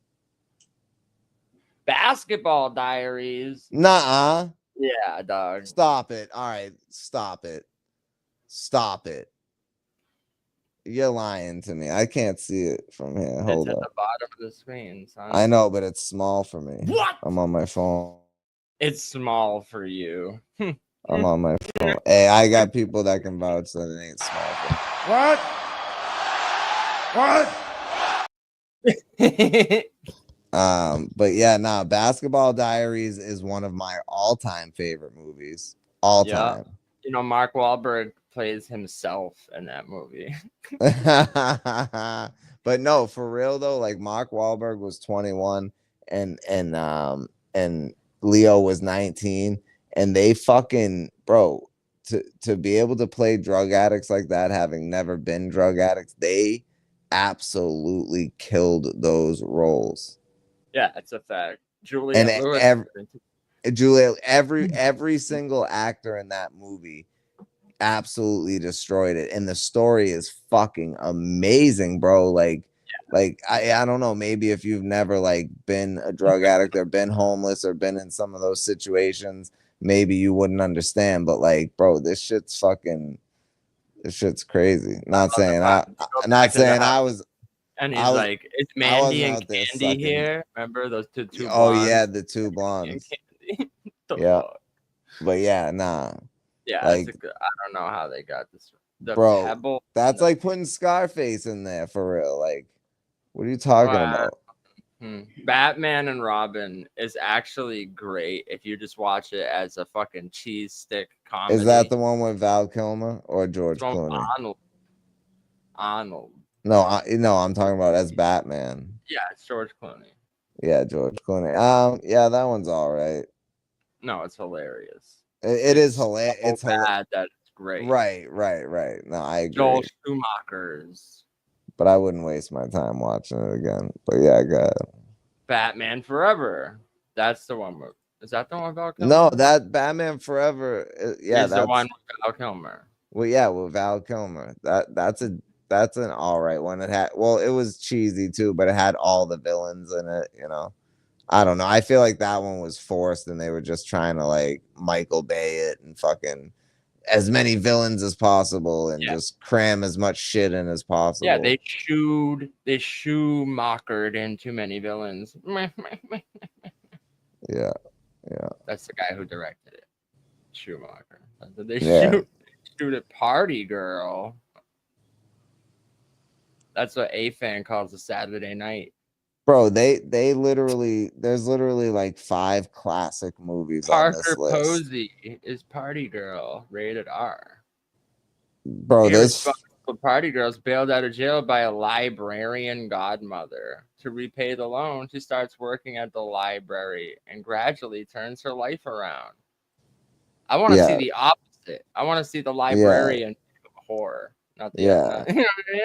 Basketball Diaries. Nuh-uh. Yeah, dog. Stop it. All right. Stop it. You're lying to me. I can't see it from here. Hold up. It's at the bottom of the screen, son. I know, but it's small for me. What? I'm on my phone. It's small for you. I'm on my phone. Hey, I got people that can vouch that it ain't small for me. What? But yeah, Basketball Diaries is one of my all-time favorite movies. All time. Mark Wahlberg plays himself in that movie. But no, for real though, Mark Wahlberg was 21 and Leo was 19, and they fucking, bro, to be able to play drug addicts like that, having never been drug addicts, they absolutely killed those roles. Yeah, it's a fact. Every single actor in that movie absolutely destroyed it, and the story is fucking amazing, bro. I don't know, maybe if you've never been a drug addict or been homeless or been in some of those situations, maybe you wouldn't understand. But like, bro, this shit's crazy. Not saying I was. And he's I was like, "Is I Mandy wasn't and out there Candy sucking. here? Remember those two Oh blondes? yeah, the two And blondes. Candy? The Yeah. fuck? But yeah, nah. Yeah, Like, it's a good, I don't know how they got this. The bro, pebble. that's the- like putting Scarface in there for real. Like, what are you talking Wow. about? Batman and Robin is actually great if you just watch it as a fucking cheese stick comedy. Is that the one with Val Kilmer or George It's from Clooney? Arnold. No, I'm talking about as Batman. Yeah, it's George Clooney. Yeah, George Clooney. Yeah, that one's all right. No, it's hilarious. It is hilarious. So It's hilarious. bad that it's great. Right. No, I agree. Joel Schumacher's But I wouldn't waste my time watching it again. But yeah, I got it. Batman Forever. That's the one with. Is that the one with Val Kilmer? No, that Batman Forever. Yeah, is the one with Val Kilmer. Well, yeah, with Val Kilmer. That's an all right one. It was cheesy too, but it had all the villains in it. You know, I don't know. I feel like that one was forced, and they were just trying to like Michael Bay it and fucking as many villains as possible and just cram as much shit in as possible. Yeah, they Schumachered in too many villains. Yeah. That's the guy who directed it. Schumacher. They shoot at Party Girl. That's what A-Fan calls a Saturday night. Bro, there's literally like 5 classic movies on this Parker list. Posey is Party Girl, rated R. Bro, this Party Girl's bailed out of jail by a librarian godmother. To repay the loan, she starts working at the library and gradually turns her life around. I want to see the opposite. I want to see the librarian horror. Not the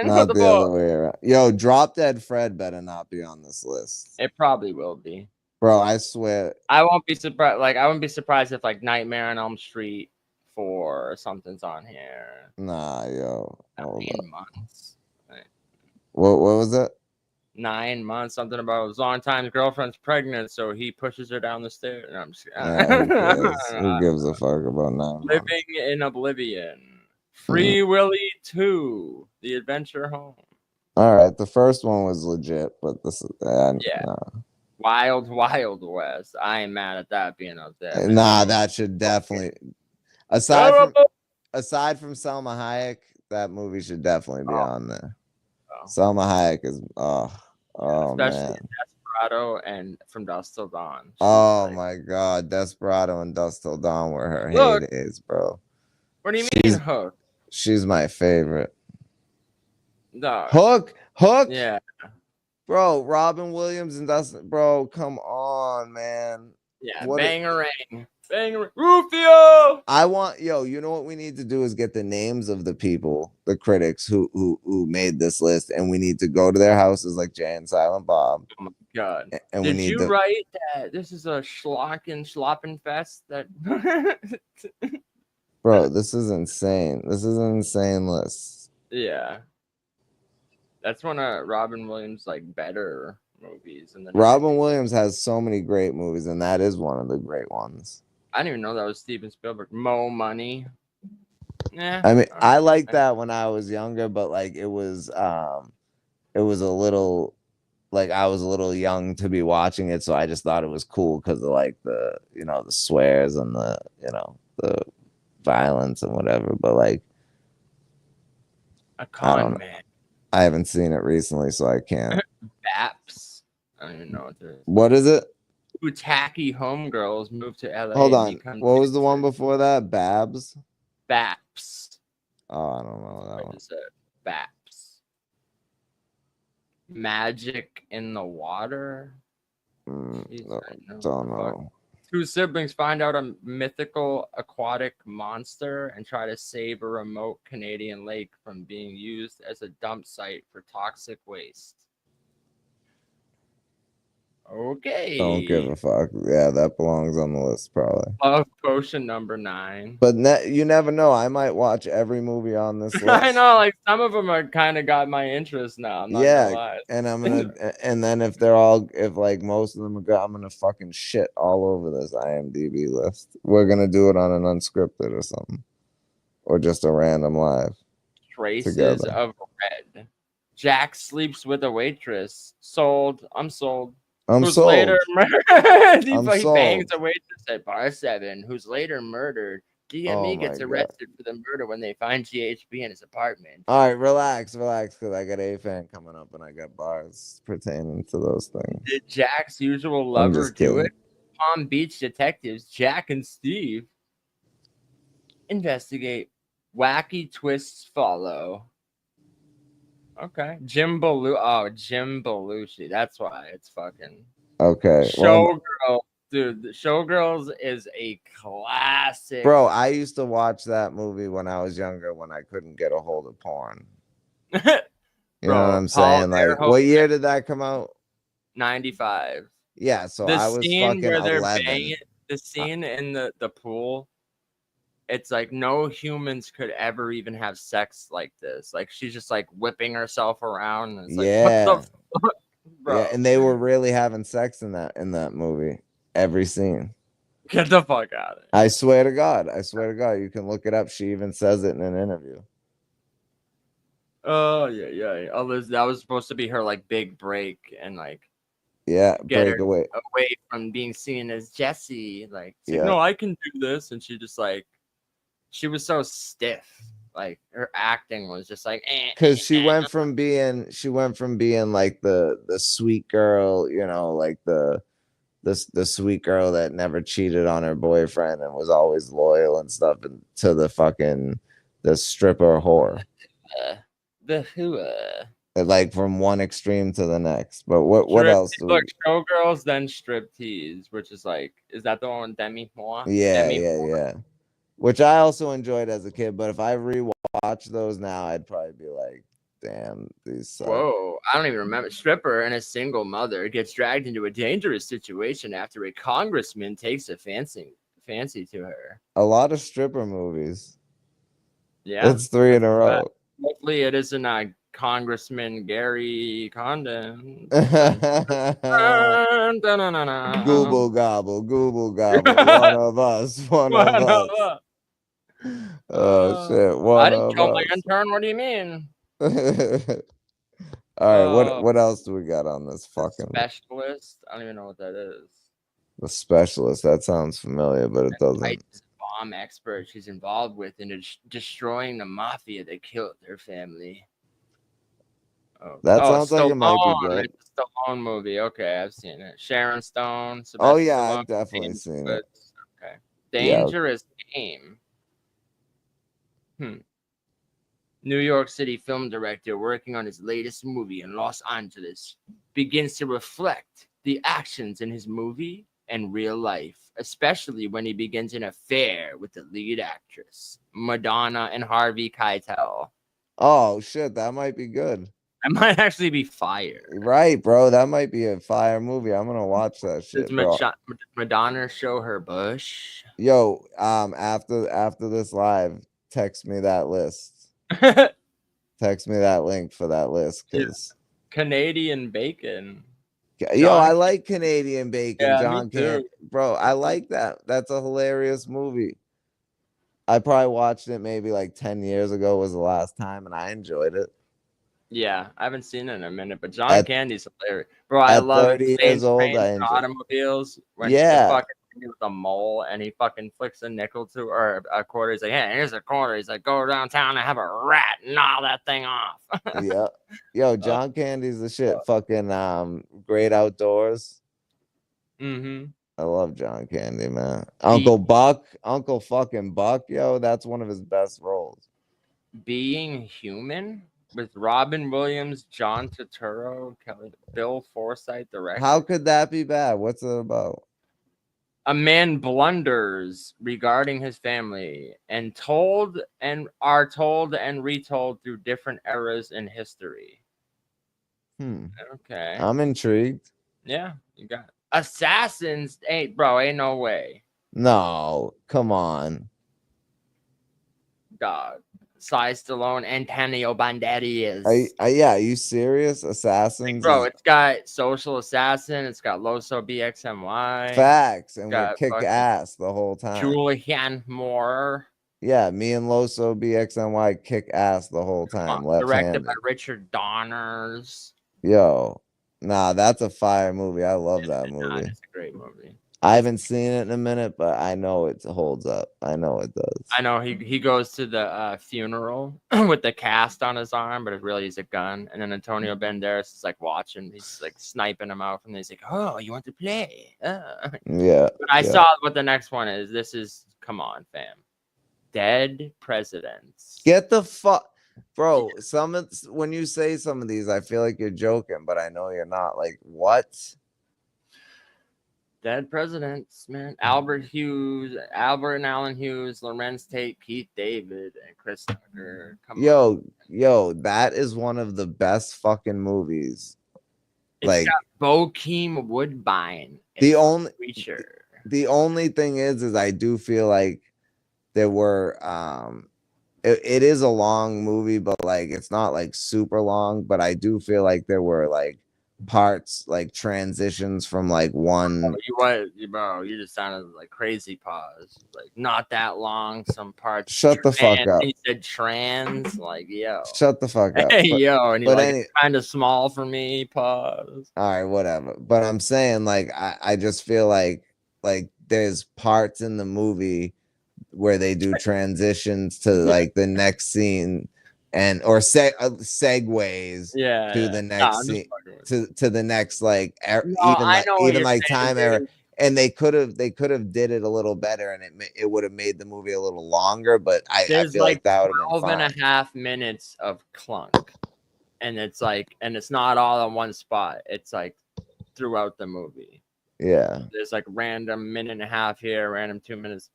not the other way around. Yo, Drop Dead Fred better not be on this list. It probably will be. Bro, I swear. I won't be surprised. Like, I wouldn't be surprised if like Nightmare on Elm Street 4 or something's on here. Nah, yo. 9 months. What was it? 9 months. Something about his longtime girlfriend's pregnant, so he pushes her down the stairs. No, I'm just who gives a fuck about 9 months? Living in Oblivion. Free Willy 2. The Adventure Home. All right, the first one was legit, but this is Wild Wild West. I ain't mad at that being up there. Nah, that should definitely. Aside from Selma Hayek, that movie should definitely be on there. Selma Hayek is especially man. Desperado and From Dusk Till Dawn. My god, Desperado and Dusk Till Dawn were her heydays, bro. What do you mean Hook? She's my favorite. No. Hook. Yeah. Bro, Robin Williams and Dustin. Bro, come on, man. Yeah, Bangarang. Rufio. You know what we need to do is get the names of the people, the critics who made this list, and we need to go to their houses like Jay and Silent Bob. Oh my god. And did you write that this is a schloppen fest that Bro, this is insane. This is an insane list. Yeah. That's one of Robin Williams' like better movies. Robin Williams has so many great movies, and that is one of the great ones. I didn't even know that was Steven Spielberg. Mo Money. Yeah. I mean, I liked that when I was younger, but like it was a little like I was a little young to be watching it, so I just thought it was cool because of like the the swears and the violence and whatever. But like a con man. I haven't seen it recently, so I can't. Baps. I don't even know what it is. What is it? 2 tacky homegirls moved to LA. Hold on. What was the one before that? Babs? Baps. Oh, I don't know that one. Baps. Magic in the Water. Don't know. 2 siblings find out a mythical aquatic monster and try to save a remote Canadian lake from being used as a dump site for toxic waste. Okay. Don't give a fuck. Yeah, that belongs on the list probably. Love Potion number 9. But you never know. I might watch every movie on this list. I know, like some of them are kind of got my interest now. I'm not gonna lie. And I'm gonna, and then if like most of them are good, I'm gonna fucking shit all over this IMDb list. We're gonna do it on an unscripted or something, or just a random live. Traces together. of Red. Jack sleeps with a waitress. Sold. I'm sold. I'm who's sold. later murdered. he I'm bangs sold. a waitress at bar 7, who's later murdered. DME Oh gets my God. arrested for the murder when they find GHB in his apartment. All right, relax, because I got A-Fan coming up and I got bars pertaining to those things. Did Jack's usual I'm lover just do kidding. it? Palm Beach detectives Jack and Steve investigate. Wacky twists follow. Okay. Jim Belushi. Oh, Jim Belushi. That's why it's fucking Okay. Well, Showgirl. Dude, the Showgirls is a classic. bro, I used to watch that movie when I was younger when I couldn't get a hold of porn. You know what I'm saying? Like, what year did that come out? 95. Yeah, so The I was scene fucking where they're 11. banging, the scene in the pool, it's like no humans could ever even have sex like this. Like she's just like whipping herself around. And it's like, Yeah. what the fuck, bro? Yeah, and they were really having sex in that movie. Every scene. Get the fuck out of it. I swear to God. You can look it up. She even says it in an interview. Oh yeah. Oh, that was supposed to be her like big break and like Yeah, get break her away. away from being seen as Jessie. Like, Yeah. no, I can do this, and she just like she was so stiff. Like her acting was just like Because she went from being like the sweet girl, you know, like the sweet girl that never cheated on her boyfriend and was always loyal and stuff, and to the stripper whore. Like from one extreme to the next. But what else do we... Look, Showgirls, then Striptease, which is like, is that the one with Demi Moore? Yeah. Which I also enjoyed as a kid, but if I rewatch those now, I'd probably be like, damn, these suck. Whoa, I don't even remember. Stripper and a single mother gets dragged into a dangerous situation after a congressman takes a fancy to her. A lot of stripper movies. Yeah. That's 3 in a row. Hopefully it isn't Congressman Gary Condon. Google gobble. One of us. One of us. Oh shit! I didn't kill my intern. What do you mean? All right, what else do we got on this fucking Specialist? I don't even know what that is. The Specialist. That sounds familiar, but it doesn't. Bomb expert she's involved with in destroying the mafia that killed their family. That sounds like it might be good. It's a Stallone movie. Okay, I've seen it. Sharon Stone. Oh yeah, I've definitely seen it. Okay. Dangerous Game. New York City film director working on his latest movie in Los Angeles begins to reflect the actions in his movie and real life, especially when he begins an affair with the lead actress, Madonna and Harvey Keitel. Oh shit, that might be good. That might actually be fire. Right, bro. That might be a fire movie. I'm gonna watch that shit. Does Madonna show her bush? Yo, after this live, text me that list. Text me that link for that list, because Canadian Bacon. Yo, I like Canadian Bacon. Yeah, John me too. Bro, I like that. That's a hilarious movie. I probably watched it maybe like 10 years ago was the last time, and I enjoyed it. Yeah, I haven't seen it in a minute, but John Candy's hilarious. Bro, I love 30 years old, I enjoy automobiles. When yeah. fucking with a mole and he fucking flicks a nickel to or a quarter. He's like, hey, here's a quarter. He's like, go downtown and have a rat and gnaw that thing off. Yeah. Yo, John Candy's the shit. Fucking Great Outdoors. Mm-hmm. I love John Candy, man. Uncle fucking Buck, yo, that's one of his best roles. Being Human with Robin Williams, John Turturro, Bill Forsythe directed. How could that be bad? What's it about? A man blunders regarding his family and are told and retold through different eras in history. Okay. I'm intrigued. Yeah. You got Assassins. Ain't no way. No, come on. Dog. Sly Stallone, Antonio Banderas. Are you serious? Assassins, Bro, it's got Social Assassin. It's got Loso BXMY. facts, and we got kick fucking ass the whole time. Julian Moore. Yeah, me and Loso BXNY kick ass the whole time. Directed Left-handed. by Richard Donners. Yo, nah, that's a fire movie. I love that movie. It's a great movie. I haven't seen it in a minute, but I know it holds up. I know it does. I know he goes to the funeral with the cast on his arm, but it really is a gun. And then Antonio Banderas is like watching. He's like sniping him out, and he's like, "Oh, you want to play?" Yeah. But I yeah. saw what the next one is. This is come on, fam. Dead presidents. Get the fuck, bro. When you say some of these, I feel like you're joking, but I know you're not. Like what? Dead presidents, man. Albert and Alan Hughes, Lorenz Tate, Keith David, and Chris Tucker. Yo, that is one of the best fucking movies. It's got Bokeem Woodbine. The only creature. The only thing is I do feel like there were it is a long movie, but like it's not like super long, but I do feel like there were like parts, like transitions from like one. You just sounded like crazy pause. Like not that long, some parts. Shut the fuck up. He said trans, like yo. Shut the fuck up. Hey yo, and it's kind of small for me, pause. All right, whatever. But I'm saying like I just feel like there's parts in the movie where they do transitions to like the next scene or segues to the next scene to the next like even like time era, and they could have did it a little better, and it would have made the movie a little longer, but I feel like that would have been 12 and a half minutes of clunk, and it's not all in one spot, it's like throughout the movie. Yeah, there's like random minute and a half here, random 2 minutes.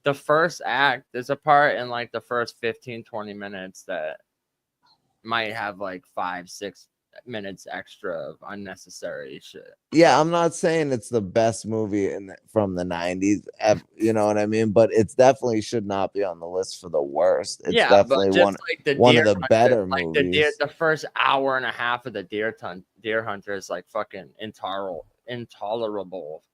The first act, there's a part in like the first 15-20 minutes that might have like 5-6 minutes extra of unnecessary shit. Yeah, I'm not saying it's the best movie from the 90s, you know what I mean? But it's definitely should not be on the list for the worst. It's definitely one of the better movies. The first hour and a half of the Deer Hunter is like fucking intolerable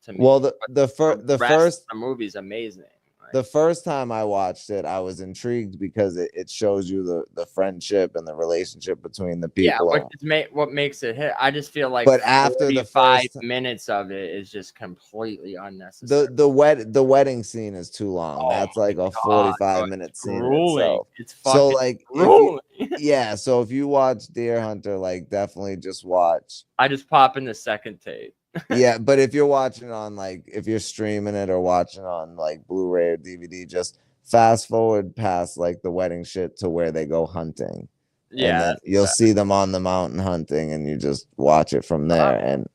to me. Well, the movie's amazing. The first time I watched it, I was intrigued because it shows you the friendship and the relationship between the people. Yeah, what makes it hit. I just feel like, but after the 5 minutes of it is just completely unnecessary. The wedding scene is too long. That's like a 45-minute scene itself. It's fucking so if you watch Deer Hunter, like definitely just watch. I just pop in the second tape. Yeah, but if you're watching on if you're streaming it or watching on like Blu-ray or DVD, just fast forward past like the wedding shit to where they go hunting. Yeah, and then you'll see them on the mountain hunting, and you just watch it from there. And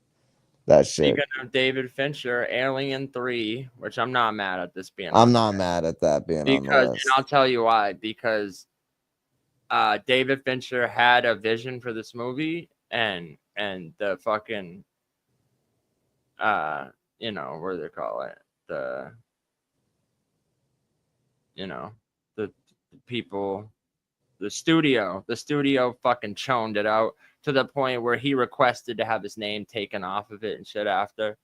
that shit. Speaking of David Fincher, Alien 3, which I'm not mad at this being. I'm not mad at that being on the list. And I'll tell you why. Because David Fincher had a vision for this movie, and the fucking. What do they call it? The people, the studio fucking choned it out to the point where he requested to have his name taken off of it and shit after.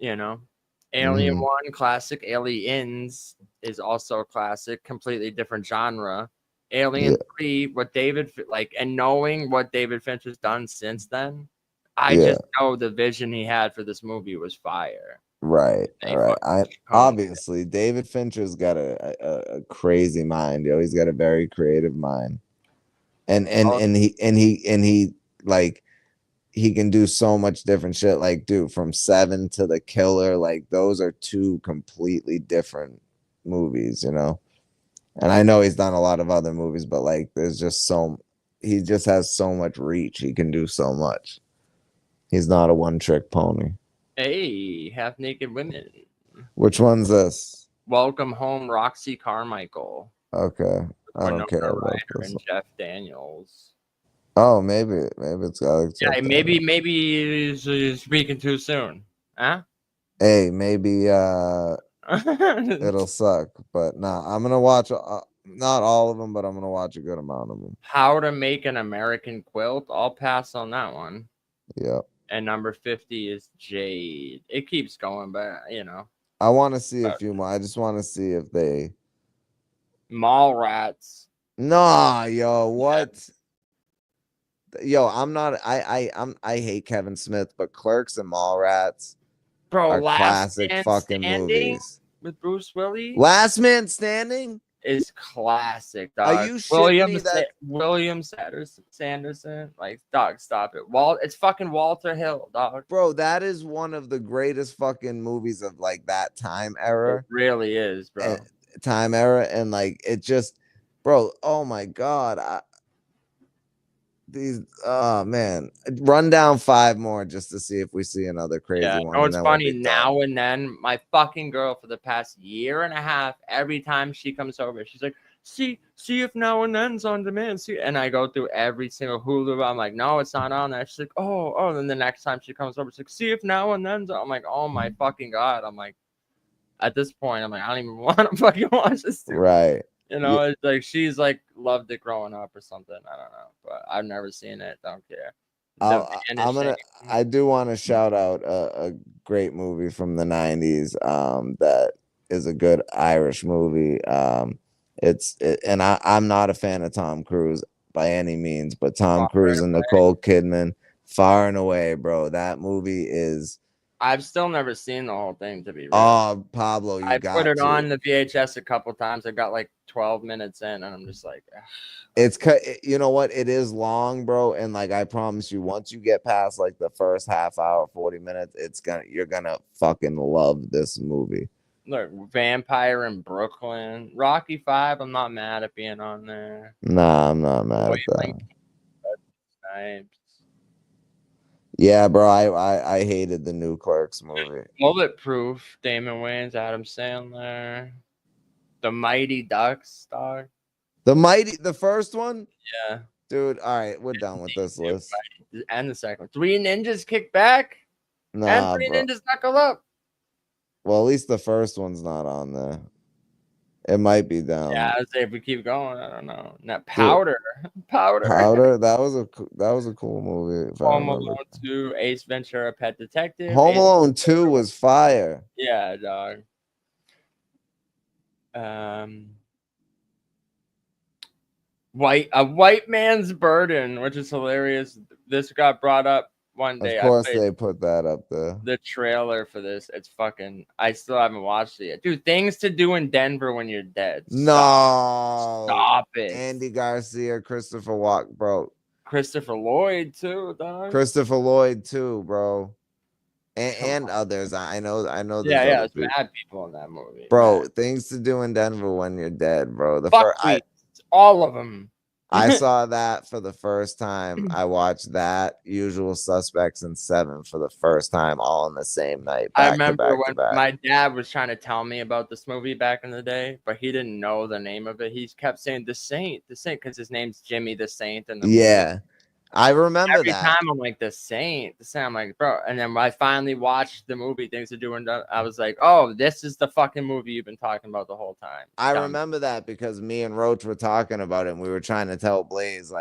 Alien 1, classic. Aliens is also a classic, completely different genre. Alien 3, and knowing what David Fincher's done since then, I just know the vision he had for this movie was fire. Right. Obviously, David Fincher's got a crazy mind, yo. He's got a very creative mind, and he like he can do so much different shit. Like, dude, from Seven to The Killer, like those are two completely different movies, And I know he's done a lot of other movies, but like, there's just he just has so much reach. He can do so much. He's not a one-trick pony. Hey, Half Naked Women. Which one's this? Welcome Home, Roxy Carmichael. Okay, I don't care about this. And Jeff Daniels. Oh, maybe it's got. Yeah, maybe he's speaking too soon. Huh? Hey, maybe it'll suck, but nah, I'm gonna watch not all of them, but I'm gonna watch a good amount of them. How to Make an American Quilt. I'll pass on that one. Yeah. And number 50 is Jade. It keeps going, but you know. I want to see a few more. I just want to see if they. Mallrats. Nah, yo, what? Yo, I'm not. I hate Kevin Smith, but Clerks and Mallrats Bro, are Last classic Man fucking Standing movies. with Bruce Willis Last Man Standing is classic, dog. Are you shitting me that William Sanderson? Like, dog, stop it. It's fucking Walter Hill, dog. bro? That is one of the greatest fucking movies of like that time era. It really is, bro. Time era, and like it just, bro. Oh my god, oh man, run down 5 more just to see if we see another crazy one. No, it's funny now and then. My fucking girl for the past year and a half, every time she comes over, she's like, see if Now and Then's on demand. See, and I go through every single Hulu. I'm like, no, it's not on there. She's like, oh. Then the next time she comes over, she's like, see if Now and Then's on. I'm like, oh my fucking god. I'm like, at this point, I'm like, I don't even want to fucking watch this. Right. You know, it's like she's like loved it growing up or something. I don't know, but I've never seen it. Don't care. I do want to shout out a great movie from the 90s that is a good Irish movie. I'm not a fan of Tom Cruise by any means, but Tom Cruise and Nicole Kidman, Far and Away, bro. That movie is. I've still never seen the whole thing, to be real. Oh, Pablo, I put it on the VHS a couple times. I got like 12 minutes in, and I'm just like, ugh. It's, you know what? It is long, bro. And like, I promise you, once you get past like the first half hour, 40 minutes, you're gonna fucking love this movie. Look, Vampire in Brooklyn, Rocky 5. I'm not mad at being on there. Nah, I'm not mad at that. Yeah, bro, I hated the new Clerks movie. Bulletproof, Damon Wayans, Adam Sandler, The Mighty Ducks, dog. The first one? Yeah. Dude, all right, we're done with this list. And the second one. 3 Ninjas Kick Back? Nah, and 3 bro. Ninjas Knuckle Up? Well, at least the first one's not on there. It might be down. Yeah, I'd say if we keep going, I don't know. Not Powder. Powder. That was a cool movie. Home Alone 2, Ace Ventura, Pet Detective. Home Alone 2 was fire. Yeah, dog. A White Man's Burden, which is hilarious. This got brought up one day. Of course, they put that up there. The trailer for this, it's fucking. I still haven't watched it yet, dude. Things to Do in Denver When You're Dead. Stop it. Andy Garcia, Christopher Walken, bro. Christopher Lloyd too, dog. Christopher Lloyd too, bro. And others. I know. Yeah. There's mad people in that movie, bro. Man. Things to Do in Denver When You're Dead, bro. All of them. I saw that for the first time. I watched that, Usual Suspects, and 7 for the first time, all in the same night. I remember when my dad was trying to tell me about this movie back in the day, but he didn't know the name of it. He kept saying The Saint, because his name's Jimmy the Saint. And yeah. I remember every time I'm like, The Saint. I'm like, bro. And then when I finally watched the movie Things to Do and Done, I was like, oh, this is the fucking movie you've been talking about the whole time. I remember that because me and Roach were talking about it, and we were trying to tell Blaze,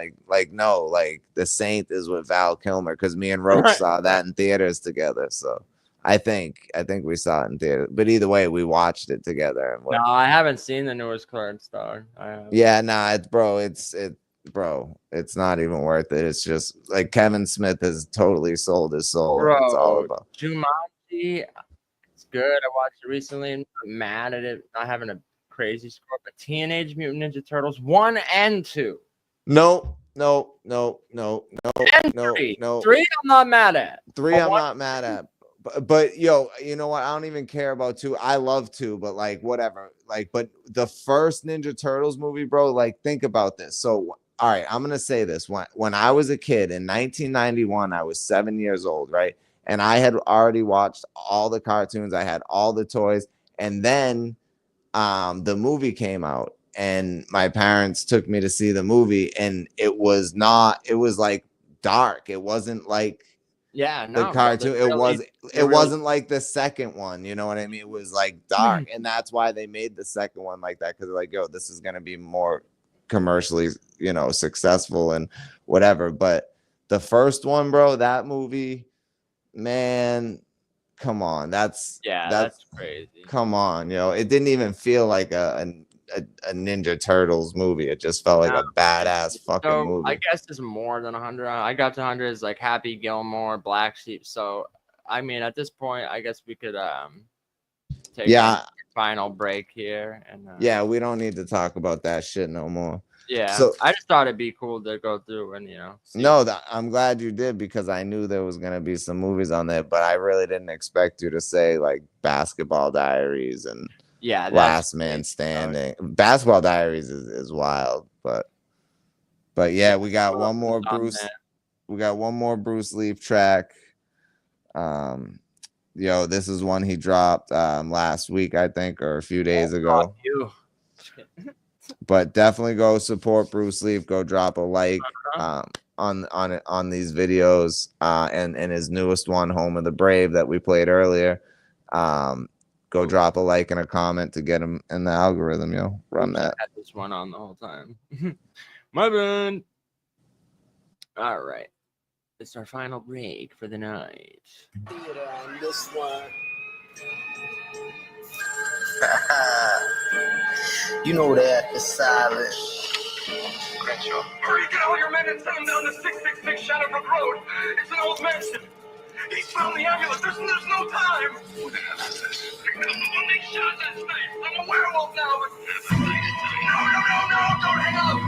no, The Saint is with Val Kilmer, because me and Roach saw that in theaters together. So I think we saw it in theaters. But either way, we watched it together. No, I haven't seen the newest Clerks, dog. Yeah, nah, bro, it's not even worth it. It's just like Kevin Smith has totally sold his soul. Bro, it's all about Jumanji. It's good. I watched it recently. I'm not mad at it not having a crazy score, but Teenage Mutant Ninja Turtles 1 and 2. No. And 3. 3 I'm not mad at. 3 I'm not mad at. But yo, you know what? I don't even care about 2. I love 2, but whatever. But the first Ninja Turtles movie, bro, think about this. So all right, I'm gonna say this. When I was a kid in 1991, I was 7 years old, right? And I had already watched all the cartoons. I had all the toys, and then the movie came out, and my parents took me to see the movie, and it was like dark. It wasn't like the cartoon. It wasn't like the second one. You know what I mean? It was like dark, and that's why they made the second one like that, because they're like, yo, this is gonna be more commercially, successful and whatever. But the first one, bro, that movie, man, come on, that's crazy. Come on, it didn't even feel like a Ninja Turtles movie. It just felt like a badass fucking movie. I guess it's more than 100. I got to 100 is like Happy Gilmore, Black Sheep. So I mean, at this point, I guess we could take a final break here, and we don't need to talk about that shit no more. Yeah, so I just thought it'd be cool to go through and I'm glad you did, because I knew there was gonna be some movies on there, but I really didn't expect you to say like Basketball Diaries and Last Man Standing. Basketball Diaries is wild, but yeah, we got one more Bruce. We got one more Bruce Leaf track. This is one he dropped last week, I think, or a few days ago. But definitely go support Bruce Leaf. Go drop a like on these videos, and his newest one, Home of the Brave, that we played earlier. Go drop a like and a comment to get him in the algorithm. Run that. I had this one on the whole time. My bad. All right, it's our final break for the night. Theater on this one. You know that the silent. Crenshaw. Hurry, get all your men and send them down to 666 Shadowbrook Road. It's an old mansion. He's found the ambulance. There's no time. Who the hell is this? They shot his face. I'm a werewolf now. No, don't hang up.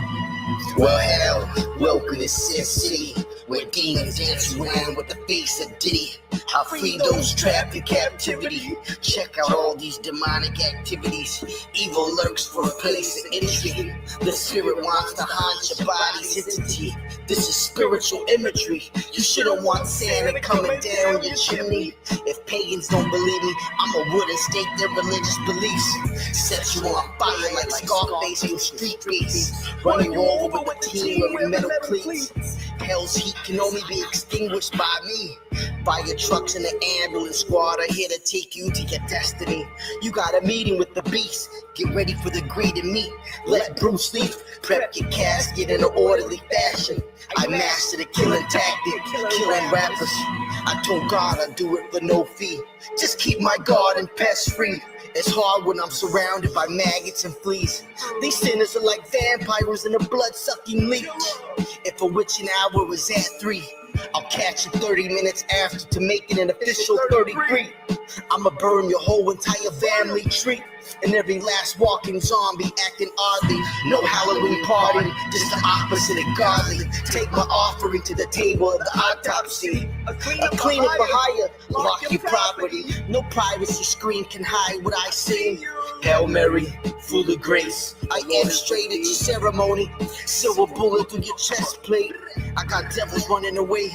Well, hell, welcome to Sin City, where demons dance around with the face of Diddy. I'll free those trapped in captivity. Check out all these demonic activities. Evil lurks for a place of entry. The spirit wants to haunt your body's entity. This is spiritual imagery. You shouldn't want Santa coming down your chimney. If pagans don't believe me, I'm a wooden stake their religious beliefs. Set you on fire like Scarface from Street Beats. Running over with the team wearing metal cleats. Hell's heat can only be extinguished by me. Fire trucks and the ambulance squad are here to take you to your destiny. You got a meeting with the beast. Get ready for the greedy meat. Let Bruce Leaf prep your casket in an orderly fashion. I mastered the killing tactic, killing rappers. I told God I'd do it for no fee. Just keep my garden pest free. It's hard when I'm surrounded by maggots and fleas. These sinners are like vampires in a blood-sucking leech. If a witching hour is at 3, I'll catch you 30 minutes after to make it an official 33. I'ma burn your whole entire family tree. And every last walking zombie acting oddly. No Halloween party, just the opposite of godly. Take my offering to the table of the autopsy. A cleanup for hire, lock your property. No privacy screen can hide what I see. Hail Mary, full of grace. I am straight at your ceremony. Silver bullet through your chest plate. I got devils running away.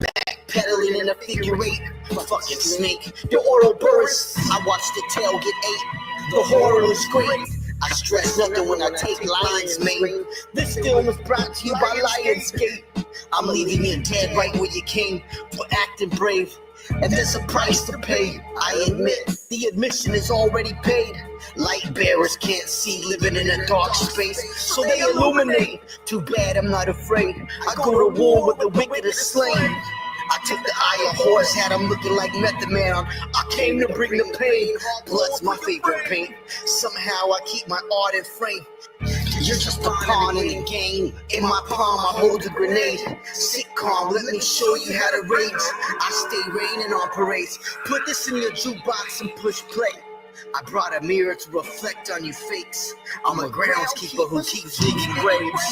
Backpedaling in a figure 8. Fucking snake, your oral burst. I watched the tail get ate. The horror is great. I stress nothing when I take lines, mate. This film is brought to you by Lionsgate. I'm leaving you dead right where you came for acting brave. And there's a price to pay. I admit, the admission is already paid. Light bearers can't see living in a dark space, so they illuminate. Too bad I'm not afraid. I go to war with the wicked are slain. I took the eye of horse, had him looking like Method Man. I came to bring the pain. Blood's my favorite paint. Somehow I keep my art in frame. You're just a pawn in the game. In my palm I hold a grenade. Sit calm, let me show you how to rage. I stay raining on parades. Put this in your jukebox and push play. I brought a mirror to reflect on you fakes. I'm a groundskeeper who keeps digging graves.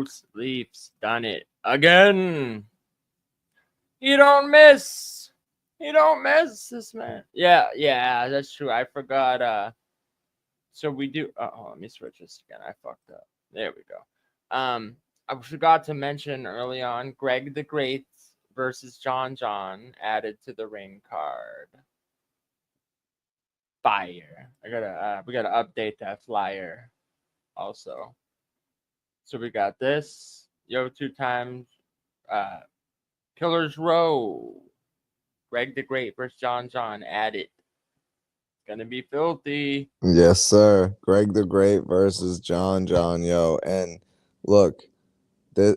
Loose Leaf's done it again. You don't miss. You don't miss this man. Yeah, that's true. I forgot. So we do. Oh, let me switch this again. I fucked up. There we go. I forgot to mention early on Greg the Great versus John added to the ring card. Fire. We gotta update that flyer also. So we got this. Yo, 2 times. Killers Row. Greg the Great versus John added. It's gonna be filthy. Yes, sir. Greg the Great versus John, yo. And look, the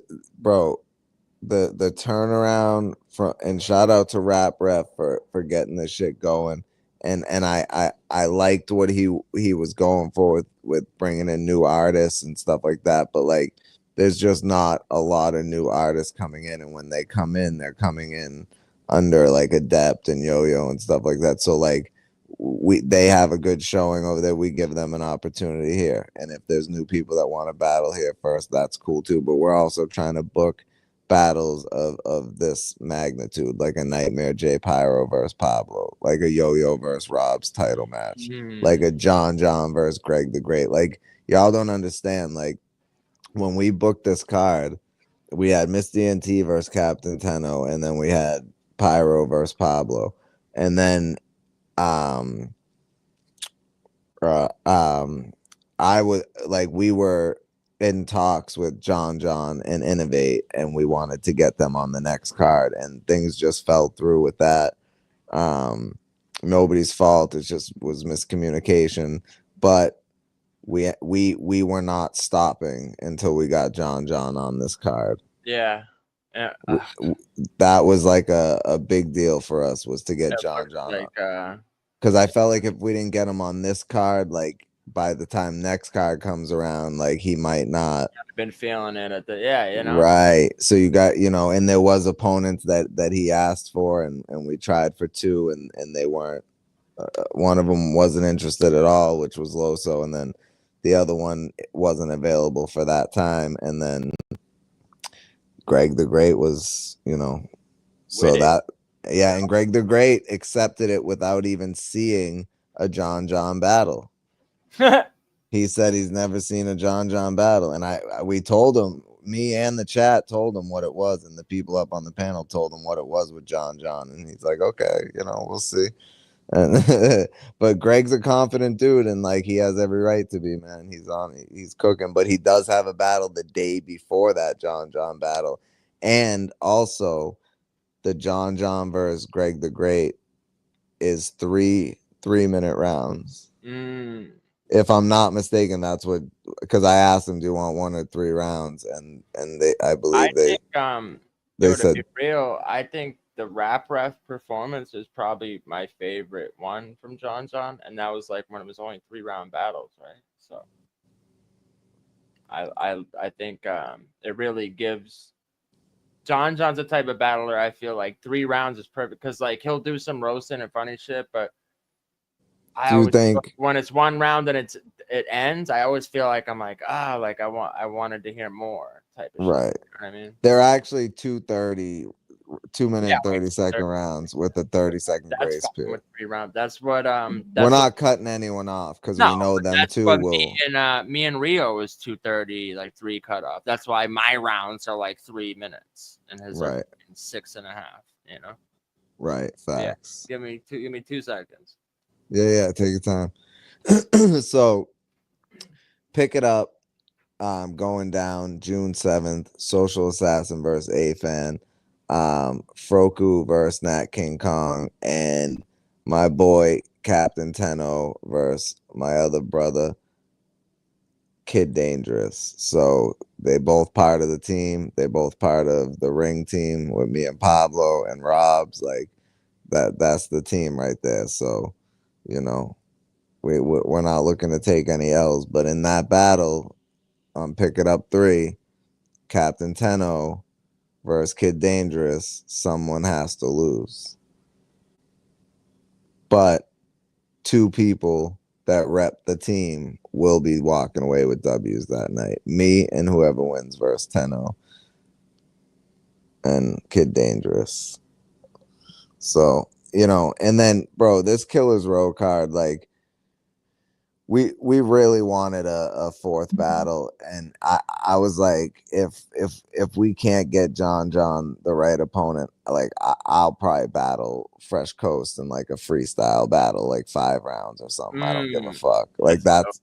turnaround from, and shout out to Rap Ref for getting this shit going. And I liked what he was going for with bringing in new artists and stuff like that. But like, there's just not a lot of new artists coming in, and when they come in, they're coming in under like Adept and Yo-Yo and stuff like that. So like, they have a good showing over there. We give them an opportunity here, and if there's new people that want to battle here first, that's cool too. But we're also trying to book battles of this magnitude, like a Nightmare J Pyro versus Pablo, like a Yo-Yo versus Rob's title match, like a John versus Greg the Great. Like, y'all don't understand. Like, when we booked this card, we had Miss DNT versus Captain Tenno, and then we had Pyro versus Pablo, and then I would like, we were in talks with John and Innovate, and we wanted to get them on the next card, and things just fell through with that. Nobody's fault. It just was miscommunication, but we were not stopping until we got John on this card. Yeah. That was like a big deal for us, was to get John like, because I felt like if we didn't get him on this card, like by the time next card comes around, like he might not been feeling it at the right. So you got, and there was opponents that he asked for, and we tried for 2, and they weren't. One of them wasn't interested at all, which was Loso, and then the other one wasn't available for that time, and then Greg the Great was, so that. Yeah, and Greg the Great accepted it without even seeing a John battle. He said he's never seen a John battle, and we told him, me and the chat told him what it was, and the people up on the panel told him what it was with John, and he's like, okay, we'll see. And but Greg's a confident dude, and like, he has every right to be, man. He's cooking, but he does have a battle the day before that John battle, and also the John versus Greg the Great is 3-minute rounds. If I'm not mistaken, that's what, because I asked them, do you want 1 or 3 rounds? And I think, they said, to be real, I think the Rap Ref performance is probably my favorite one from John, and that was like when it was only 3-round battles, right? So I think it really gives. John's the type of battler I feel like 3 rounds is perfect, because like he'll do some roasting and funny shit, but I always think when it's 1 round and it ends, I always feel like I'm like, like I wanted to hear more type of right. shit. You know what I mean? They're actually 2-minute 30-second rounds with a 30-second grace period. With 3 rounds. That's what we're not cutting anyone off, because we know them too will. Me and Rio is 2:30, like 3 cut off. That's why my rounds are like 3 minutes and his are 6.5. Right. Facts. Yeah. Give me 2 seconds. Yeah. Take your time. So pick it up. Going down June 7th. Social Assassin versus A-Fan. Froku versus Nat King Kong, and my boy Captain Tenno versus my other brother Kid Dangerous. So they both part of the team. They both part of the ring team with me and Pablo and Rob's. Like that's the team right there. So we're not looking to take any L's, but in that battle, pick it up 3, Captain Tenno versus Kid Dangerous, someone has to lose. But 2 people that rep the team will be walking away with W's that night. Me and whoever wins versus Tenno and Kid Dangerous. So, you know, and then, bro, this Killer's Row card, like, we really wanted a fourth battle, and I was like, if we can't get John the right opponent, like I'll probably battle Fresh Coast in like a freestyle battle, like 5 rounds or something. I don't give a fuck. Like that's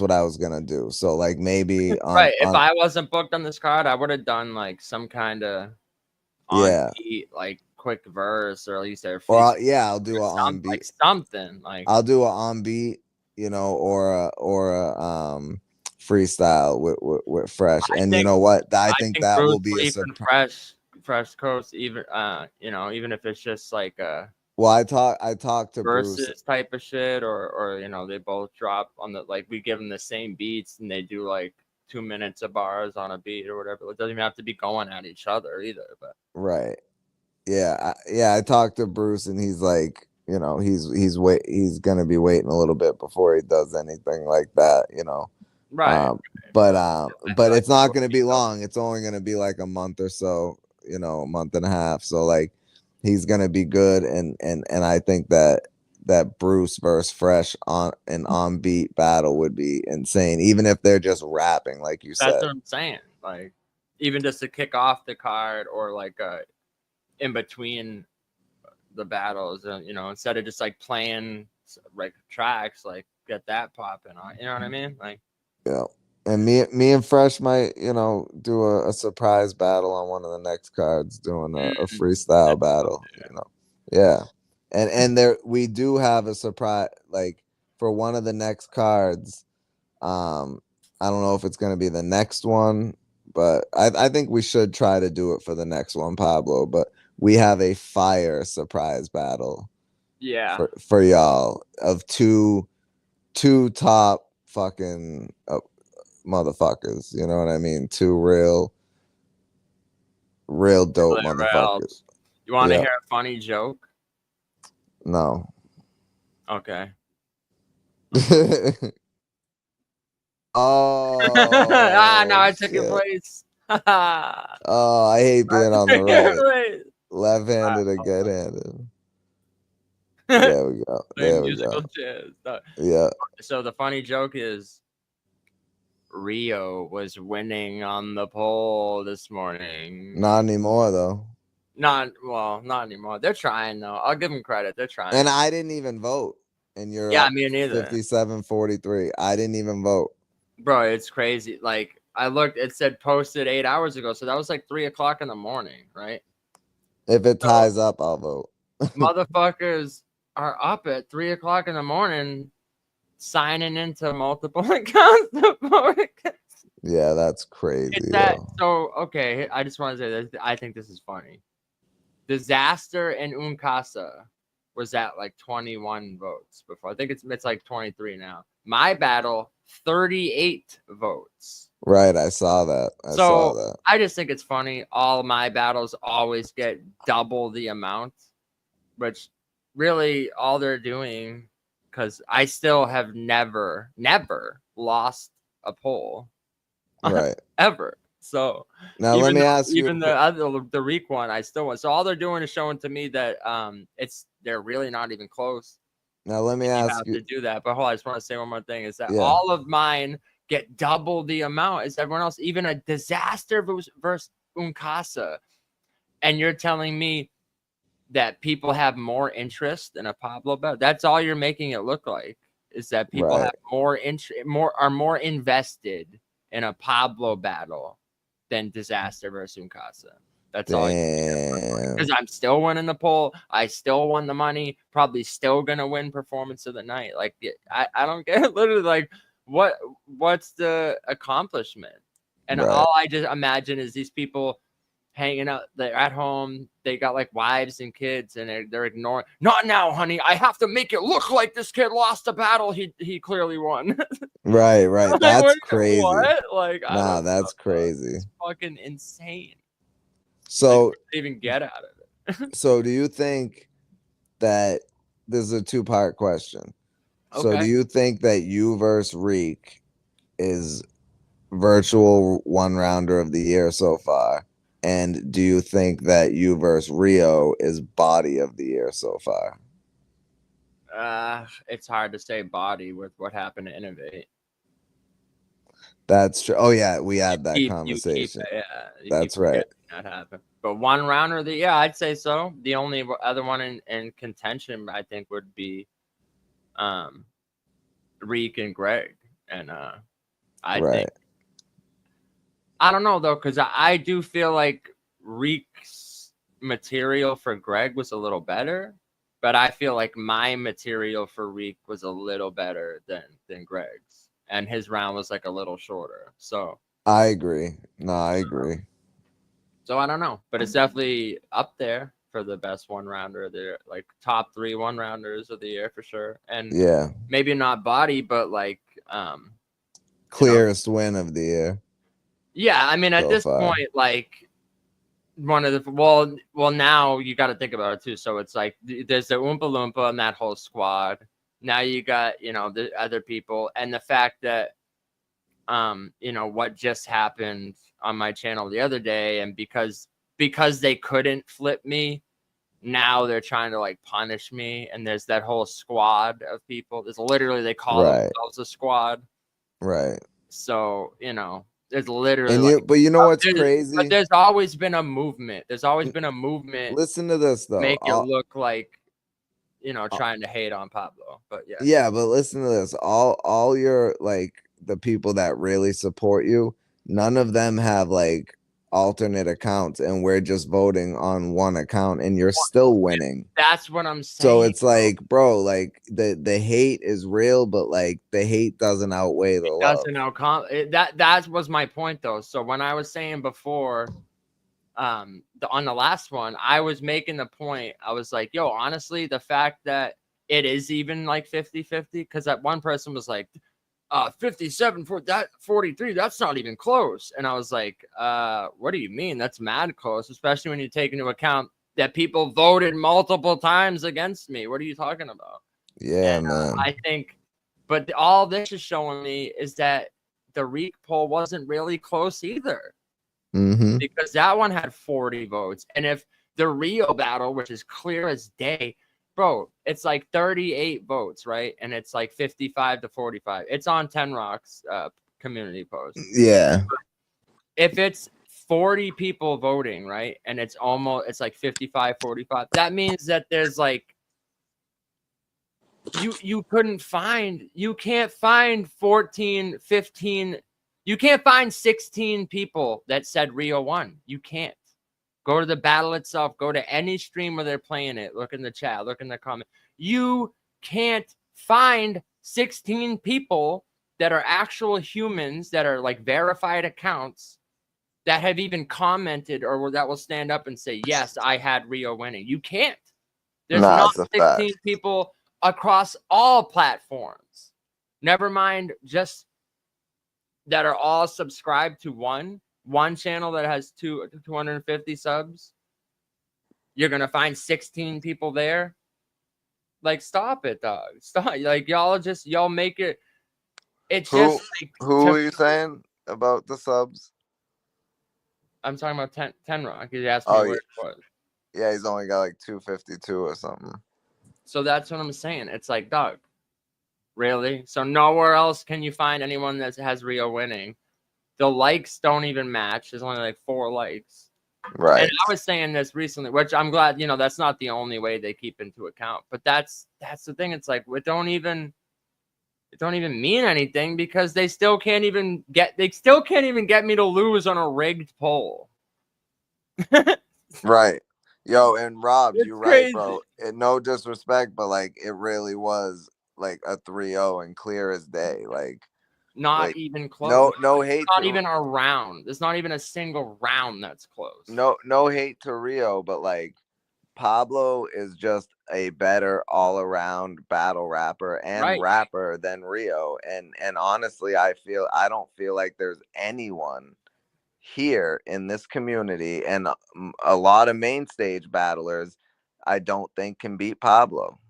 what I was gonna do. So like maybe right. If I wasn't booked on this card, I would have done like some kind of beat, like quick verse, or at least I'll do a on beat, like something. Like I'll do a on beat, you know, or a freestyle with Fresh. And you know what? I think that will be a surprise. Fresh Coast, even you know, even if it's just like well, I talked to versus Bruce type of shit, or you know, they both drop on the, like, we give them the same beats and they do like 2 minutes of bars on a beat or whatever. It doesn't even have to be going at each other either. But right, yeah, I talked to Bruce and he's like, you know, he's gonna be waiting a little bit before he does anything like that, you know. Right. But it's not gonna be long. It's only gonna be like a month or so, you know, a month and a half. So like he's gonna be good, and I think that Bruce versus Fresh on an on beat battle would be insane, even if they're just rapping, like you said. That's what I'm saying. Like, even just to kick off the card, or like in between the battles, you know, instead of just like playing like tracks, like get that popping on. You know what I mean? Like, yeah. And me and Fresh might, you know, do a surprise battle on one of the next cards, doing a freestyle battle, you know. Yeah. And there we do have a surprise, like for one of the next cards. I don't know if it's gonna be the next one, but I think we should try to do it for the next one, Pablo. But we have a fire surprise battle. Yeah. For y'all, of two top fucking motherfuckers, you know what I mean? 2 real dope motherfuckers. You want to hear a funny joke? No. Okay. Oh. No, I took your place. Oh, I hate being on the right. Left-handed or good-handed. There we go. There we go. Chairs. Yeah. So the funny joke is, Rio was winning on the poll this morning. Not anymore, though. Not anymore. They're trying, though. I'll give them credit. They're trying. And I didn't even vote. And you're me neither. 57-43. I didn't even vote. Bro, it's crazy. Like, I looked, it said posted 8 hours ago. So that was like 3 o'clock in the morning, right? If it ties up, I'll vote. Motherfuckers are up at 3 o'clock in the morning signing into multiple accounts to vote. Yeah, that's crazy. So, okay, I just want to say this. I think this is funny. Disaster and Uncasa was at like 21 votes before. I think it's like 23 now. My battle, 38 votes. Right, I saw that. I just think it's funny. All my battles always get double the amount, which really all they're doing, because I still have never lost a poll. Right. Ever. So now let me ask you, even the Reek one, I still won. So all they're doing is showing to me that they're really not even close. Now let me ask you to do that. But hold on, I just want to say one more thing: is that all of mine get double the amount as everyone else, even a disaster versus Uncasa. And you're telling me that people have more interest in a Pablo battle? That's all you're making it look like, is that people have more invested in a Pablo battle than disaster versus Uncasa. That's all. Because I'm still winning the poll. I still won the money. Probably still gonna win performance of the night. Like, I don't get it. Literally, like, what's the accomplishment? And all I just imagine is these people hanging out. They're at home. They got like wives and kids, and they're ignoring. Not now, honey. I have to make it look like this kid lost a battle. He clearly won. Right. That's crazy. What? Like, nah, that's crazy. It's fucking insane. So like, even get out of it. So do you think that this is a 2-part question? So do Okay. you think that you versus Reek is virtual one rounder of the year so far? And do you think that you versus Rio is body of the year so far? It's hard to say body with what happened to Innovate. That's true. Oh yeah, we had that You keep conversation. you That's keep right. that happen. But one rounder of the year, I'd say so. The only other one in contention, I think, would be Reek and Greg. And I Right. think I don't know though, because I do feel like Reek's material for Greg was a little better, but I feel like my material for Reek was a little better than Greg's, and his round was like a little shorter. So I agree. No, I agree. So I don't know, but it's definitely up there for the best one rounder of the year, like top 3 one rounders of the year for sure. And Yeah. maybe not body, but like Clearest win of the year. Yeah, I mean at so this far. point, like one of the well now you got to think about it too. So it's like there's the Oompa Loompa and that whole squad. Now you got the other people, and the fact that what just happened on my channel the other day, and because they couldn't flip me, now they're trying to like punish me, and there's that whole squad of people. There's literally they call themselves a squad. Right. So there's literally And but you know what's crazy? But there's always been a movement. There's always been a movement. Listen to this though. Make it look like trying to hate on Pablo. But yeah. Yeah, but listen to this. All your like the people that really support you, none of them have like alternate accounts, and we're just voting on one account, and you're still winning. That's what I'm saying. So it's like, bro, like the hate is real, but like the hate doesn't outweigh the love. Doesn't outcome that was my point though. So when I was saying before, on the last one, I was making the point. I was like, yo, honestly, the fact that it is even like 50-50, because that one person was like 57 for that 43, that's not even close. And I was like, what do you mean? That's mad close, especially when you take into account that people voted multiple times against me. What are you talking about? Yeah, and, man. I think, but all this is showing me is that the Reek poll wasn't really close either. Mm-hmm. Because that one had 40 votes. And if the Rio battle, which is clear as day, bro, it's like 38 votes, right? And it's like 55-45. It's on 10 Rock's community post. Yeah. If it's 40 people voting, right? And it's like 55-45. That means that there's like you can't find 14, 15. You can't find 16 people that said Rio won. You can't. Go to the battle itself. Go to any stream where they're playing it. Look in the chat. Look in the comment. You can't find 16 people that are actual humans that are like verified accounts that have even commented or that will stand up and say, yes, I had Rio winning. You can't. There's not 16 people across all platforms. Never mind just that are all subscribed to one channel that has 250 subs. You're gonna find 16 people there. Like, stop it, dog. Stop. Like, y'all make it. It's just like, who are you saying about the subs? I'm talking about 10 Rock. He asked me where it was. Yeah, he's only got like 252 or something. So that's what I'm saying. It's like, dog, really? So nowhere else can you find anyone that has Rio winning. The likes don't even match. There's only like 4 likes. Right. And I was saying this recently, which I'm glad, that's not the only way they keep into account. But that's the thing. It's like, it don't even mean anything, because they still can't even get me to lose on a rigged poll. Right. Yo, and Rob, It's you're crazy. right, bro. No disrespect, but like it really was like a 3-0 and clear as day. Like not even close. No hate. Not even a round. There's not even a single round that's close. No hate to Rio, but like Pablo is just a better all-around battle rapper and rapper than Rio. And honestly, I don't feel like there's anyone here in this community, and a lot of main stage battlers, I don't think can beat Pablo.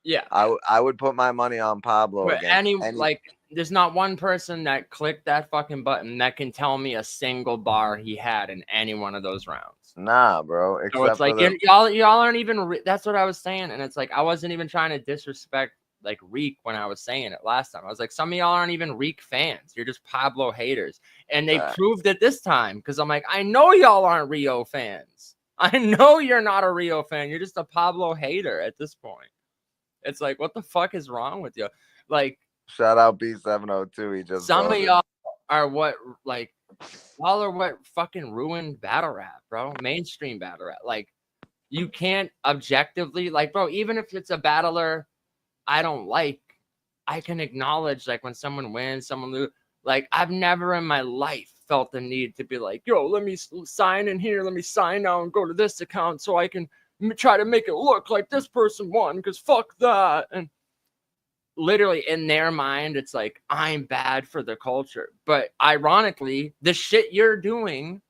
Yeah. I would put my money on Pablo But against like, there's not one person that clicked that fucking button that can tell me a single bar he had in any one of those rounds. Nah, bro. So it's like y'all aren't even. That's what I was saying, and it's like I wasn't even trying to disrespect like Reek when I was saying it last time. I was like, some of y'all aren't even Reek fans. You're just Pablo haters, and they proved it this time because I'm like, I know y'all aren't Rio fans. I know you're not a Rio fan. You're just a Pablo hater at this point. It's like, what the fuck is wrong with you? Like, shout out B702. He just some of y'all are what like. Y'all are what fucking ruined battle rap, bro. Mainstream battle rap. Like, you can't objectively, like, bro, even if it's a battler I don't like, I can acknowledge, like, when someone wins, someone loses. Like, I've never in my life felt the need to be like, yo, let me sign in here. Let me sign now and go to this account so I can try to make it look like this person won because fuck that. And literally in their mind, it's like, I'm bad for the culture. But ironically, the shit you're doing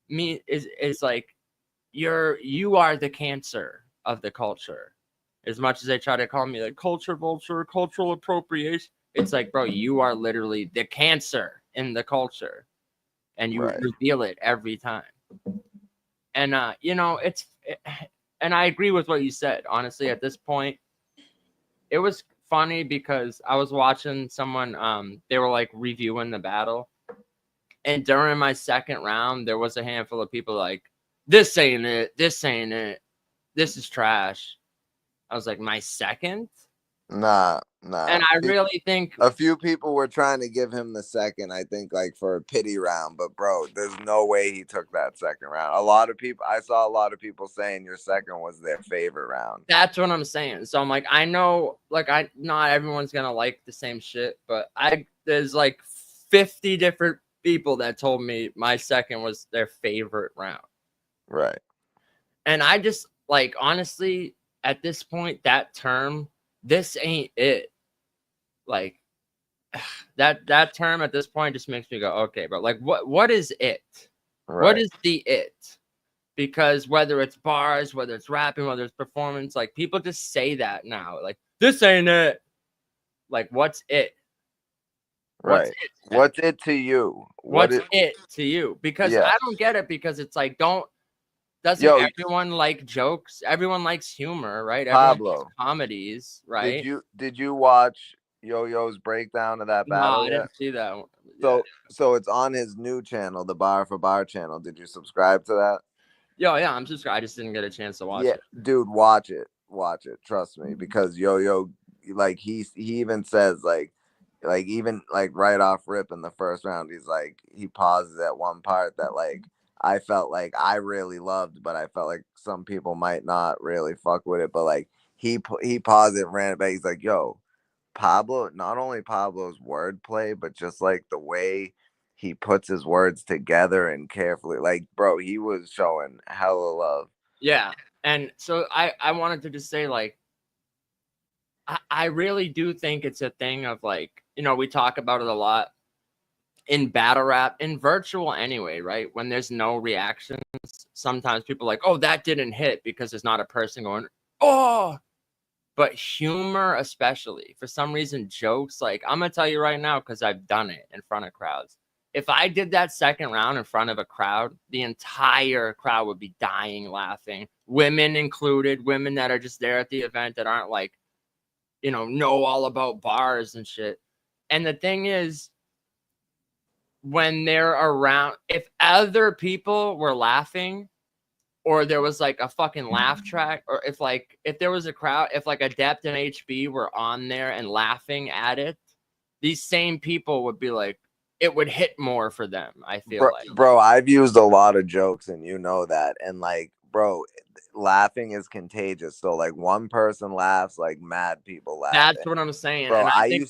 is like, you are the cancer of the culture. As much as they try to call me like culture vulture, cultural appropriation, it's like, bro, you are literally the cancer in the culture. And you reveal it every time. And, you know, and I agree with what you said. Honestly, at this point, it was funny because I was watching someone, they were like reviewing the battle. And during my second round, there was a handful of people like, this ain't it. This ain't it. This is trash. I was like, my second? Nah. And I really think a few people were trying to give him the second, I think, like for a pity round. But bro, there's no way he took that second round. I saw a lot of people saying your second was their favorite round. That's what I'm saying. So I'm like, I know, like, not everyone's gonna like the same shit, but there's like 50 different people that told me my second was their favorite round. Right. And I just, like, honestly, at this point, that term, this ain't it. Like, that term at this point just makes me go, okay, bro, like, what is it? Right. What is the it? Because whether it's bars, whether it's rapping, whether it's performance, like, people just say that now. Like, this ain't it. Like, what's it? Right. What's it to you? What's it to you? Because I don't get it, because it's like, doesn't everyone like jokes? Everyone likes humor, right? Pablo, everyone likes comedies, right? Did you watch Yo-Yo's breakdown of that battle? No, I didn't see that one. So it's on his new channel, the Bar for Bar channel. Did you subscribe to that? Yeah, I'm subscribed. I just didn't get a chance to watch it. Dude, watch it. Trust me, because Yo-Yo, like, he even says like even like right off rip in the first round, he's like, he pauses at one part that like I felt like I really loved, but I felt like some people might not really fuck with it. But like he paused it, ran it back. He's like, yo, Pablo, not only Pablo's wordplay, but just like the way he puts his words together and carefully, like, bro, he was showing hella love. Yeah. And so I wanted to just say, like, I really do think it's a thing of, like, you know, we talk about it a lot in battle rap, in virtual anyway, right? When there's no reactions, sometimes people are like, oh, that didn't hit, because there's not a person going, oh. But humor, especially, for some reason, jokes, like, I'm going to tell you right now, because I've done it in front of crowds. If I did that second round in front of a crowd, the entire crowd would be dying laughing. Women included, women that are just there at the event that aren't like, you know all about bars and shit. And the thing is, when they're around, if other people were laughing, or there was like a fucking laugh track, or if there was a crowd, if like Adept and HB were on there and laughing at it, these same people would be like, it would hit more for them, I feel like. Bro, I've used a lot of jokes, and you know that. And like, bro, laughing is contagious. So like, one person laughs, like mad people laugh. That's what I'm saying. Bro, and I think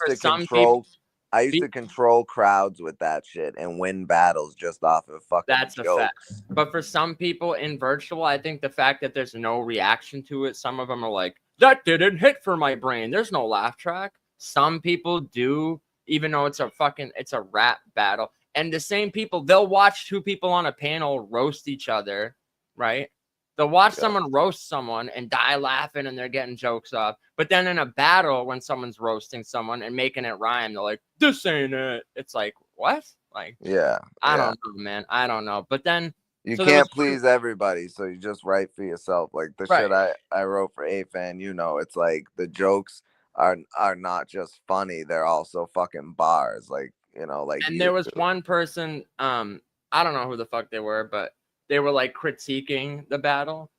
I used to control crowds with that shit and win battles just off of fucking jokes. A fact. But for some people in virtual, I think the fact that there's no reaction to it, some of them are like, that didn't hit for my brain. There's no laugh track. Some people do, even though it's a rap battle. And the same people, they'll watch two people on a panel roast each other, right? They'll watch someone roast someone and die laughing and they're getting jokes off. But then in a battle, when someone's roasting someone and making it rhyme, they're like, this ain't it. It's like, what? Like, I don't know, man. I don't know. But then you can't please everybody, so you just write for yourself. Like the shit I wrote for A-Fan, you know, it's like the jokes are not just funny, they're also fucking bars. Like, you know, like. And there was one person, I don't know who the fuck they were, but they were like critiquing the battle,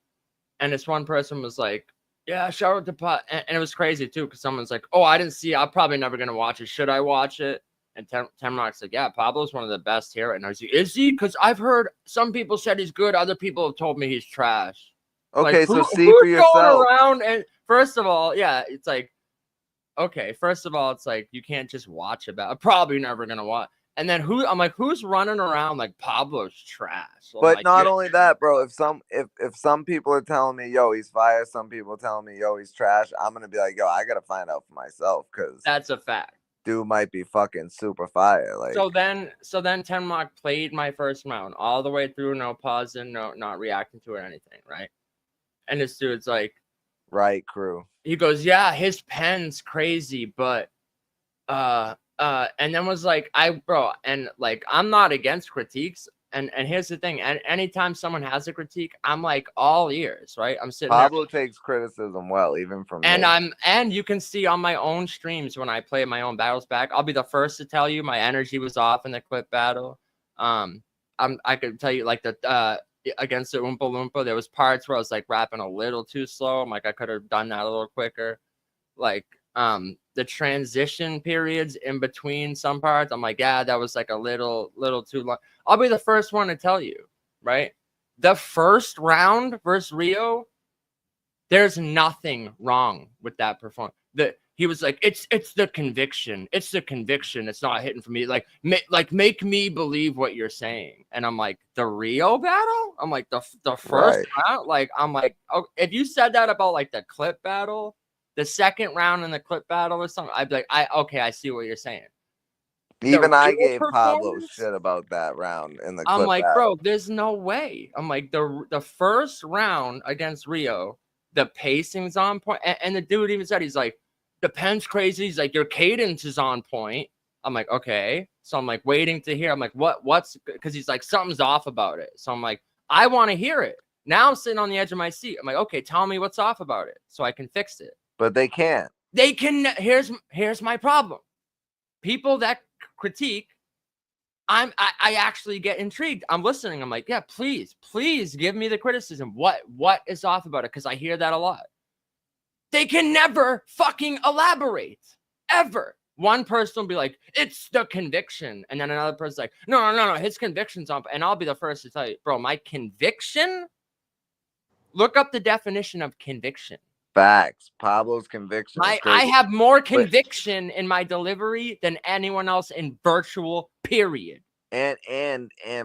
and this one person was like, yeah, shout out to Pot. And it was crazy too, because someone's like, oh, I didn't see it. I'm probably never gonna watch it. Should I watch it? And Temrock's like, yeah, Pablo's one of the best here. And I was like, is he? Because I've heard some people said he's good, other people have told me he's trash. Okay, like, so see for yourself. Going around and first of all, yeah, it's like, okay, first of all, it's like you can't just watch about. I'm probably never gonna watch. And then I'm like, who's running around like Pablo's trash? But like, not only that, bro. If some people are telling me, yo, he's fire, some people are telling me, yo, he's trash, I'm gonna be like, yo, I gotta find out for myself, because that's a fact. Dude might be fucking super fire. Like, so then Tenmock played my first round all the way through, no pausing, not reacting to it or anything, right? And this dude's like, right, crew. He goes, yeah, his pen's crazy, but and then was like, and like, I'm not against critiques. And here's the thing. And anytime someone has a critique, I'm like all ears, right? I'm sitting Pablo takes criticism well, even from me. And you can see on my own streams when I play my own battles back, I'll be the first to tell you my energy was off in the clip battle. I could tell you like the against the Oompa Loompa, there was parts where I was like rapping a little too slow. I'm like, I could have done that a little quicker. Like the transition periods in between some parts, I'm like, yeah, that was like a little too long. I'll be the first one to tell you, right? The first round versus Rio, there's nothing wrong with that performance. He was like, it's the conviction. It's the conviction. It's not hitting for me. Like make me believe what you're saying. And I'm like, the Rio battle? I'm like, the first round? Like, I'm like, oh, if you said that about like the clip battle, the second round in the clip battle or something, I'd be like, I see what you're saying. Even I gave Pablo shit about that round in the clip I'm like, battle. bro, there's no way. I'm like, the first round against Rio, the pacing's on point. And the dude even said, he's like, the pen's crazy. He's like, your cadence is on point. I'm like, okay. So I'm like waiting to hear. I'm like, what's, because he's like, something's off about it. So I'm like, I want to hear it. Now I'm sitting on the edge of my seat. I'm like, okay, tell me what's off about it so I can fix it. But they can't. They can. Here's my problem. People that critique, I actually get intrigued. I'm listening. I'm like, yeah, please give me the criticism. What is off about it? Because I hear that a lot. They can never fucking elaborate ever. One person will be like, it's the conviction, and then another person's like, no, his conviction's on. And I'll be the first to tell you, bro, my conviction. Look up the definition of conviction. Facts. Pablo's conviction. I have more conviction in my delivery than anyone else in virtual, period. And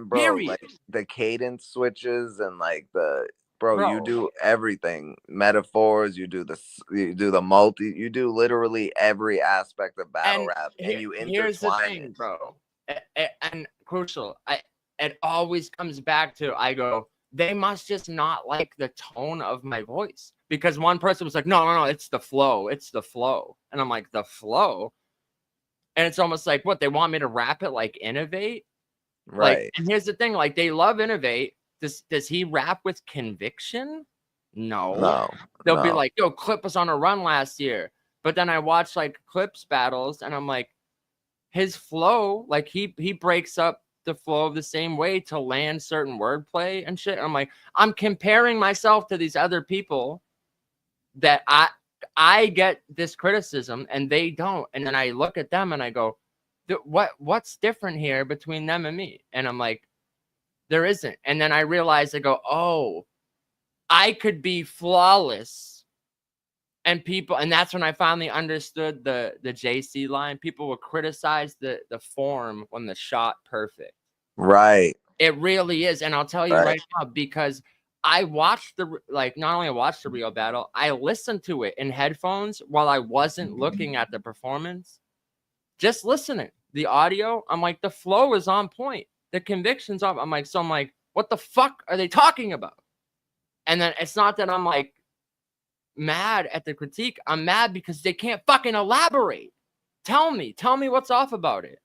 bro, period. Like the cadence switches and like bro, you do everything. Metaphors, you do the multi, you do literally every aspect of battle rap, and you intertwine. Here's the thing, bro, and crucial. It always comes back to, I go, they must just not like the tone of my voice. Because one person was like, no, it's the flow. It's the flow. And I'm like, the flow? And it's almost like, what, they want me to rap it like Innovate? Right. Like, and here's the thing, like, they love Innovate. Does he rap with conviction? No. They'll be like, yo, Clip was on a run last year. But then I watch like Clip's battles and I'm like, his flow, like he breaks up the flow of the same way to land certain wordplay and shit. And I'm like, I'm comparing myself to these other people that I get this criticism and they don't. And then I look at them and I go, what's different here between them and me? And I'm like, there isn't. And then I realize, I go, oh, I could be flawless. And that's when I finally understood the JC line. People will criticize the form when the shot perfect. Right. It really is. And I'll tell you right now, because I watched not only I watched the Rio battle, I listened to it in headphones while I wasn't looking at the performance. Just listening. The audio, I'm like, the flow is on point. The conviction's off. I'm like, what the fuck are they talking about? And then it's not that I'm like mad at the critique. I'm mad because they can't fucking elaborate. Tell me what's off about it.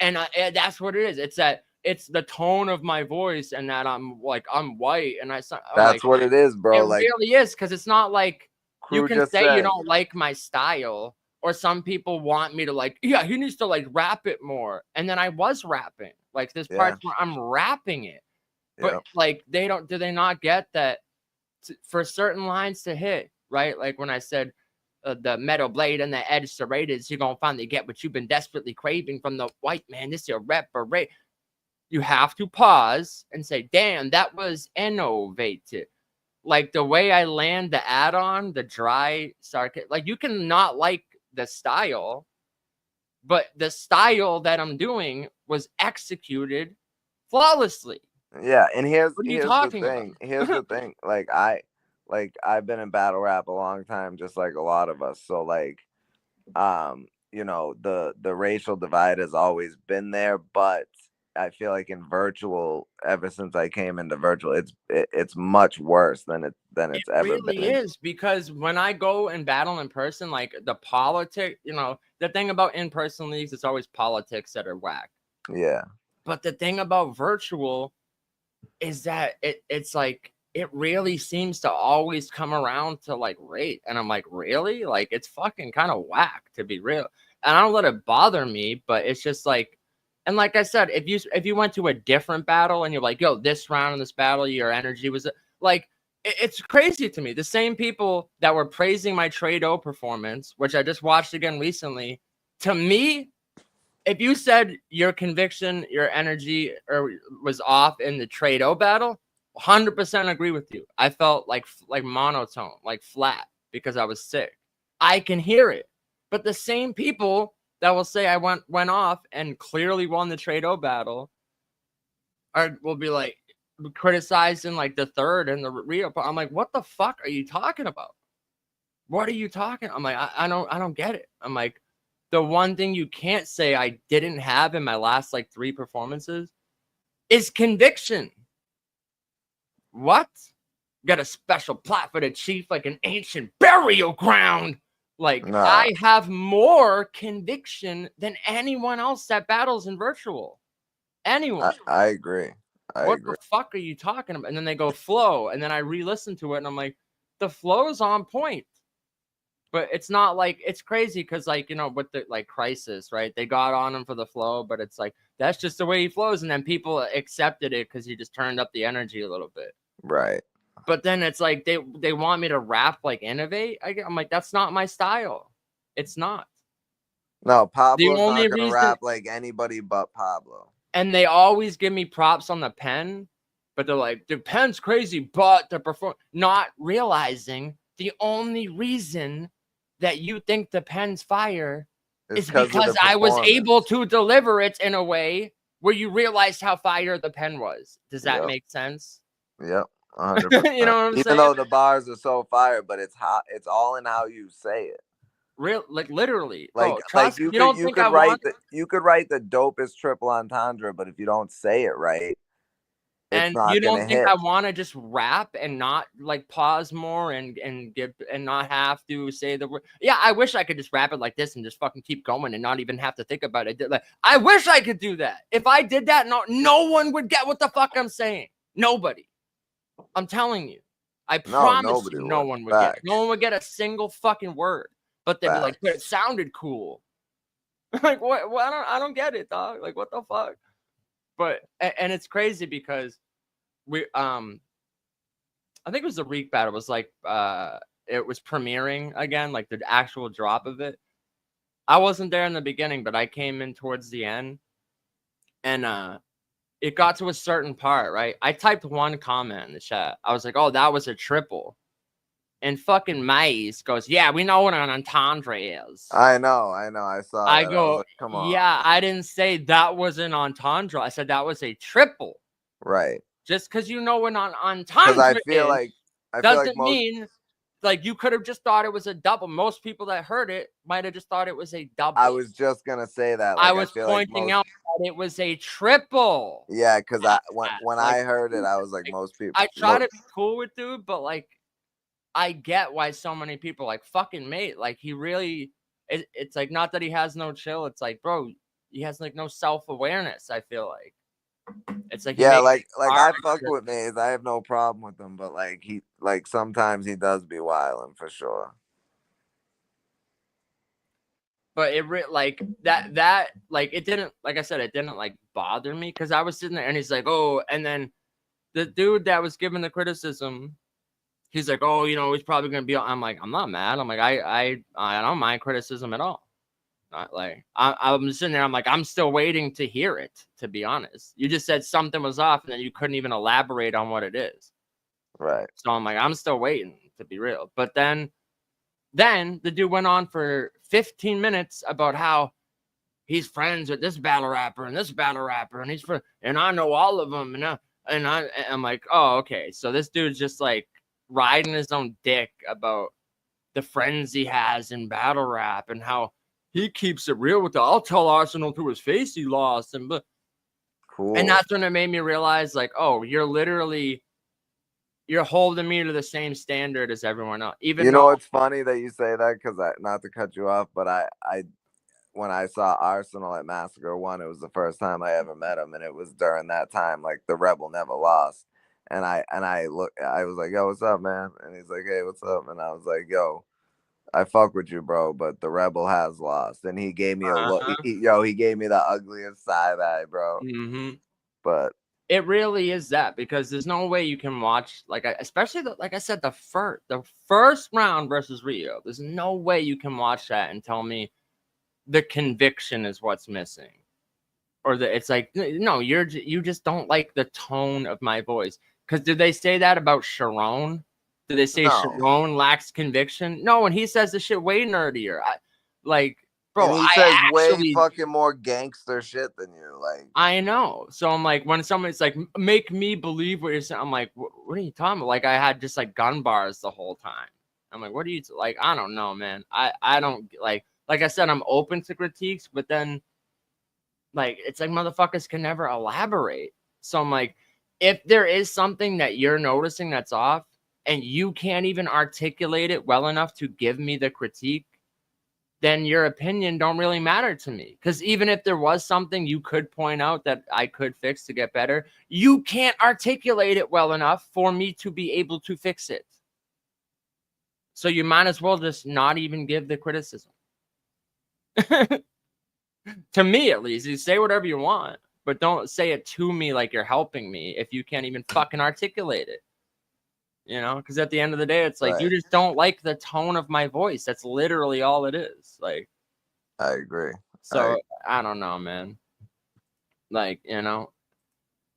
And that's what it is. It's the tone of my voice and that I'm white and that's like, what it is, bro. It like, really is, because it's not like you can say said. You don't like my style, or some people want me to like, yeah, he needs to like rap it more. And then I was rapping. Like this part where I'm rapping it. But like do they not get that for certain lines to hit, right? Like when I said the metal blade and the edge serrated, you're gonna finally get what you've been desperately craving from the white man. This is your reparate. You have to pause and say, damn, that was innovative. Like the way I land the add-on, the dry sarcastic, like you can not like the style, but the style that I'm doing was executed flawlessly. Yeah, and here's the thing. Here's the thing. Like I've been in battle rap a long time, just like a lot of us. So like, you know, the racial divide has always been there, but I feel like in virtual, ever since I came into virtual, it's much worse than it's ever been. It really is, because when I go and battle in person, like the politics, you know, the thing about in-person leagues, it's always politics that are whack. Yeah. But the thing about virtual is that it's like it really seems to always come around to like rate, and I'm like, really? Like it's fucking kind of whack, to be real. And I don't let it bother me, but it's just like. And like I said, if you went to a different battle and you're like, yo, this round in this battle, your energy was like, it's crazy to me. The same people that were praising my Trade-O performance, which I just watched again recently, to me, if you said your conviction, your energy was off in the Trade-O battle, 100% agree with you. I felt like monotone, like flat, because I was sick. I can hear it. But the same people that will say I went off and clearly won the Trade-O battle will be like criticized in like the third and the real. I'm like, what the fuck are you talking about? What are you talking? I'm like, I don't get it. I'm like, the one thing you can't say I didn't have in my last like 3 performances is conviction. What? Got a special plot for the chief, like an ancient burial ground. Like, nah. I have more conviction than anyone else that battles in virtual. Anyone. I agree. What the fuck are you talking about? And then they go flow, and then I re-listen to it, and I'm like, the flow's on point. But it's not like, it's crazy because, like, you know, with the, like, Crisis, right? They got on him for the flow, but it's like, that's just the way he flows. And then people accepted it because he just turned up the energy a little bit. Right. But then it's like they want me to rap like innovate. I'm like, that's not my style. It's not. No, Pablo's not gonna rap like anybody but Pablo. And they always give me props on the pen, but they're like, the pen's crazy, but the perform, not realizing the only reason that you think the pen's fire is because I was able to deliver it in a way where you realized how fire the pen was. Does that make sense? Yep. 100%. You know what I'm saying? Even though the bars are so fire, but it's hot. It's all in how you say it. Real, like literally. Like, you could write the dopest triple entendre, but if you don't say it right, and you don't think I want to just rap and not like pause more and give and not have to say the word. Yeah, I wish I could just rap it like this and just fucking keep going and not even have to think about it. Like, I wish I could do that. If I did that, no one would get what the fuck I'm saying. Nobody. I'm telling you. I promise you no one would get it. No one would get a single fucking word. But they'd be like, but it sounded cool. Like, what? I don't get it, dog. Like, what the fuck? But, and it's crazy because we, I think it was the Reek battle. It was like, it was premiering again, like the actual drop of it. I wasn't there in the beginning, but I came in towards the end. And, it got to a certain part, right? I typed one comment in the chat. I was like, oh, that was a triple. And fucking Maze goes, yeah, we know what an entendre is. I know. I saw I go, like, come on. Yeah, I didn't say that was an entendre. I said that was a triple. Right. Just because you know what an entendre I feel like doesn't mean like you could have just thought it was a double. Most people that heard it might have just thought it was a double. I was just gonna say that. Like, I was pointing out how it was a triple. Yeah, because when I heard it, I was like, most people. I try to be cool with dude, but like, I get why so many people like fucking mate. Like he really, it's like not that he has no chill. It's like, bro, he has like no self-awareness. I feel like it's like yeah, like I fuck with Maze. I have no problem with him, but like he like sometimes he does be wilding for sure. But it like that like it didn't, like I said, it didn't like bother me because I was sitting there and he's like, oh, and then the dude that was giving the criticism, he's like, oh, you know, he's probably gonna be. I'm like, I'm not mad. I'm like, I don't mind criticism at all. Not like I'm sitting there. I'm like, I'm still waiting to hear it. To be honest, you just said something was off, and then you couldn't even elaborate on what it is. Right. So I'm like, I'm still waiting, to be real. But then the dude went on for 15 minutes about how he's friends with this battle rapper and this battle rapper, and and I know all of them, and I'm like, oh, okay. So this dude's just like riding his own dick about the friends he has in battle rap and how he keeps it real with I'll tell Arsenal to his face he lost, and cool. And that's when it made me realize, like, oh, you're holding me to the same standard as everyone else. Even you know, it's funny that you say that because not to cut you off, but I when I saw Arsenal at Massacre 1, it was the first time I ever met him, and it was during that time, like the Rebel never lost. And I was like, yo, what's up, man? And he's like, hey, what's up? And I was like, yo, I fuck with you, bro, but the Rebel has lost. And he gave me a look. He gave me the ugliest side eye, bro. Mm-hmm. But it really is that, because there's no way you can watch, like, especially like I said, the first round versus Rio. There's no way you can watch that and tell me the conviction is what's missing, or it's like, no, you just don't like the tone of my voice. Because did they say that about Sharon? Did they say Sharon lacks conviction? No, and he says the shit way nerdier. Bro, and he says way fucking more gangster shit than you. Like, I know. So I'm like, when somebody's like, make me believe what you're saying, I'm like, what are you talking about? Like, I had just like gun bars the whole time. I'm like, what are you like? I don't know, man. I don't like I said, I'm open to critiques, but then like, it's like motherfuckers can never elaborate. So I'm like, if there is something that you're noticing that's off and you can't even articulate it well enough to give me the critique, then your opinion don't really matter to me. Because even if there was something you could point out that I could fix to get better, you can't articulate it well enough for me to be able to fix it. So you might as well just not even give the criticism. To me, at least. You say whatever you want, but don't say it to me like you're helping me if you can't even fucking articulate it. You know, because at the end of the day, it's like, you just don't like the tone of my voice. That's literally all it is. Like, I agree. So I don't know, man. Like, you know,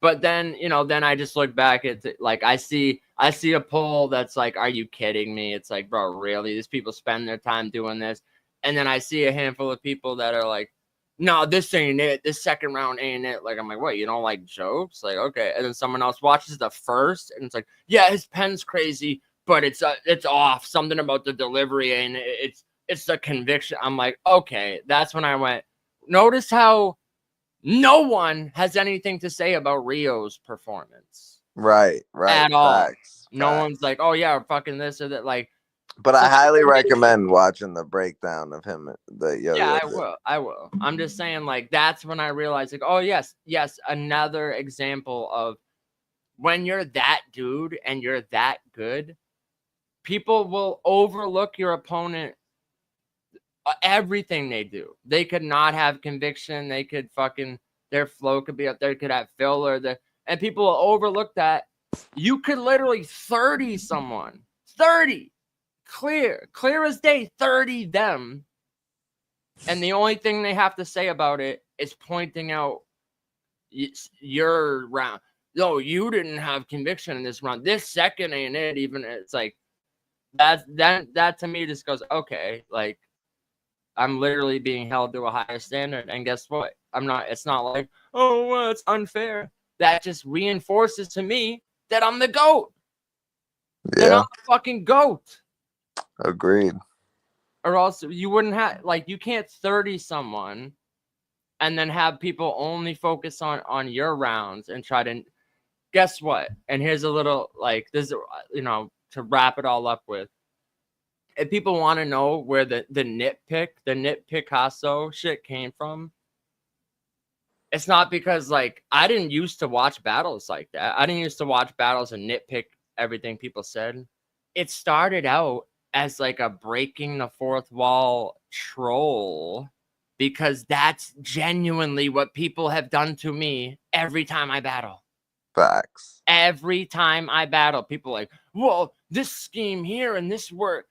but then, you know, then I just look back at like, I see a poll that's like, are you kidding me? It's like, bro, really? These people spend their time doing this. And then I see a handful of people that are like, no, this ain't it. This second round ain't it. Like, I'm like, what? You don't like jokes? Like, okay. And then someone else watches the first, and it's like, yeah, his pen's crazy, but it's off. Something about the delivery, and it's the conviction. I'm like, okay. That's when I went. Notice how no one has anything to say about Rio's performance. Right. At all. Facts. No one's like, oh yeah, fucking this or that. Like. But I highly recommend watching the breakdown of him. I will. I'm just saying, like, that's when I realized, like, oh, yes, another example of when you're that dude and you're that good, people will overlook your opponent, everything they do. They could not have conviction. They could their flow could be up there, could have filler, and people will overlook that. You could literally 30 someone. 30. Clear as day, 30 them, and the only thing they have to say about it is pointing out your round. No, you didn't have conviction in this round. This second ain't it. Even it's like that to me just goes, okay, like I'm literally being held to a higher standard, and guess what? I'm not. It's not like, oh, well, it's unfair. That just reinforces to me that I'm the GOAT. Yeah. That I'm the fucking GOAT. Agreed. Or else you wouldn't have, like, you can't 30 someone and then have people only focus on your rounds and try to guess what? And here's a little like this, to wrap it all up with. If people want to know where the Pickasso shit came from, it's not because like I didn't used to watch battles like that. I didn't used to watch battles and nitpick everything people said. It started out as like a breaking the fourth wall troll, because that's genuinely what people have done to me every time I battle. Facts. Every time I battle, people are like, well, this scheme here and this work.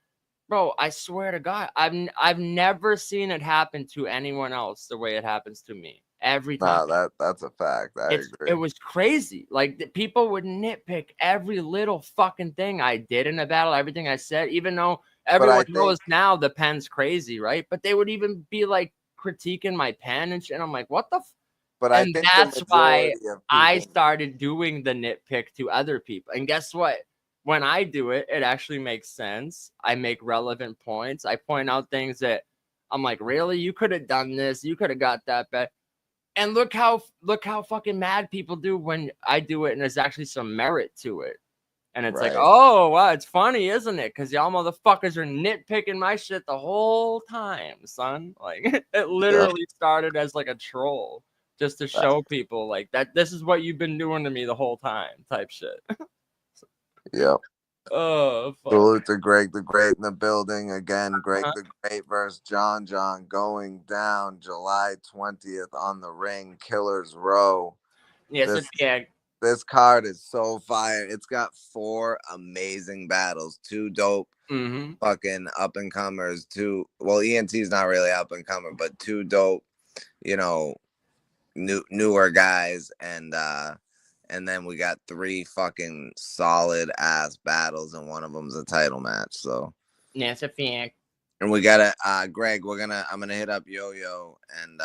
Bro, I swear to God, I've never seen it happen to anyone else the way it happens to me. Every time. Nah, that's a fact. I agree. It was crazy. Like people would nitpick every little fucking thing I did in a battle, everything I said, even though everyone knows now the pen's crazy, right? But they would even be like critiquing my pen and shit. And I'm like, what the? I think that's why I started doing the nitpick to other people. And guess what? When I do it, it actually makes sense. I make relevant points. I point out things that I'm like, really? You could have done this. You could have got that better. And look how fucking mad people do when I do it and there's actually some merit to it. And it's like, oh, wow, it's funny, isn't it? Because y'all motherfuckers are nitpicking my shit the whole time, son. Like, it literally started as like a troll just to show people like that this is what you've been doing to me the whole time type shit. Yep. Oh, fuck. Salute to Greg the Great in the building again. Greg the Great versus John going down July 20th on the ring, Killers Row. Yes, this card is so fire. It's got 4 amazing battles, 2 dope fucking up and comers, 2. Well, ENT's not really up and comer, but 2 dope, newer guys, and then we got 3 fucking solid ass battles, and one of them's a title match. So that's a fact. And we gotta Greg, I'm gonna hit up Yo-Yo and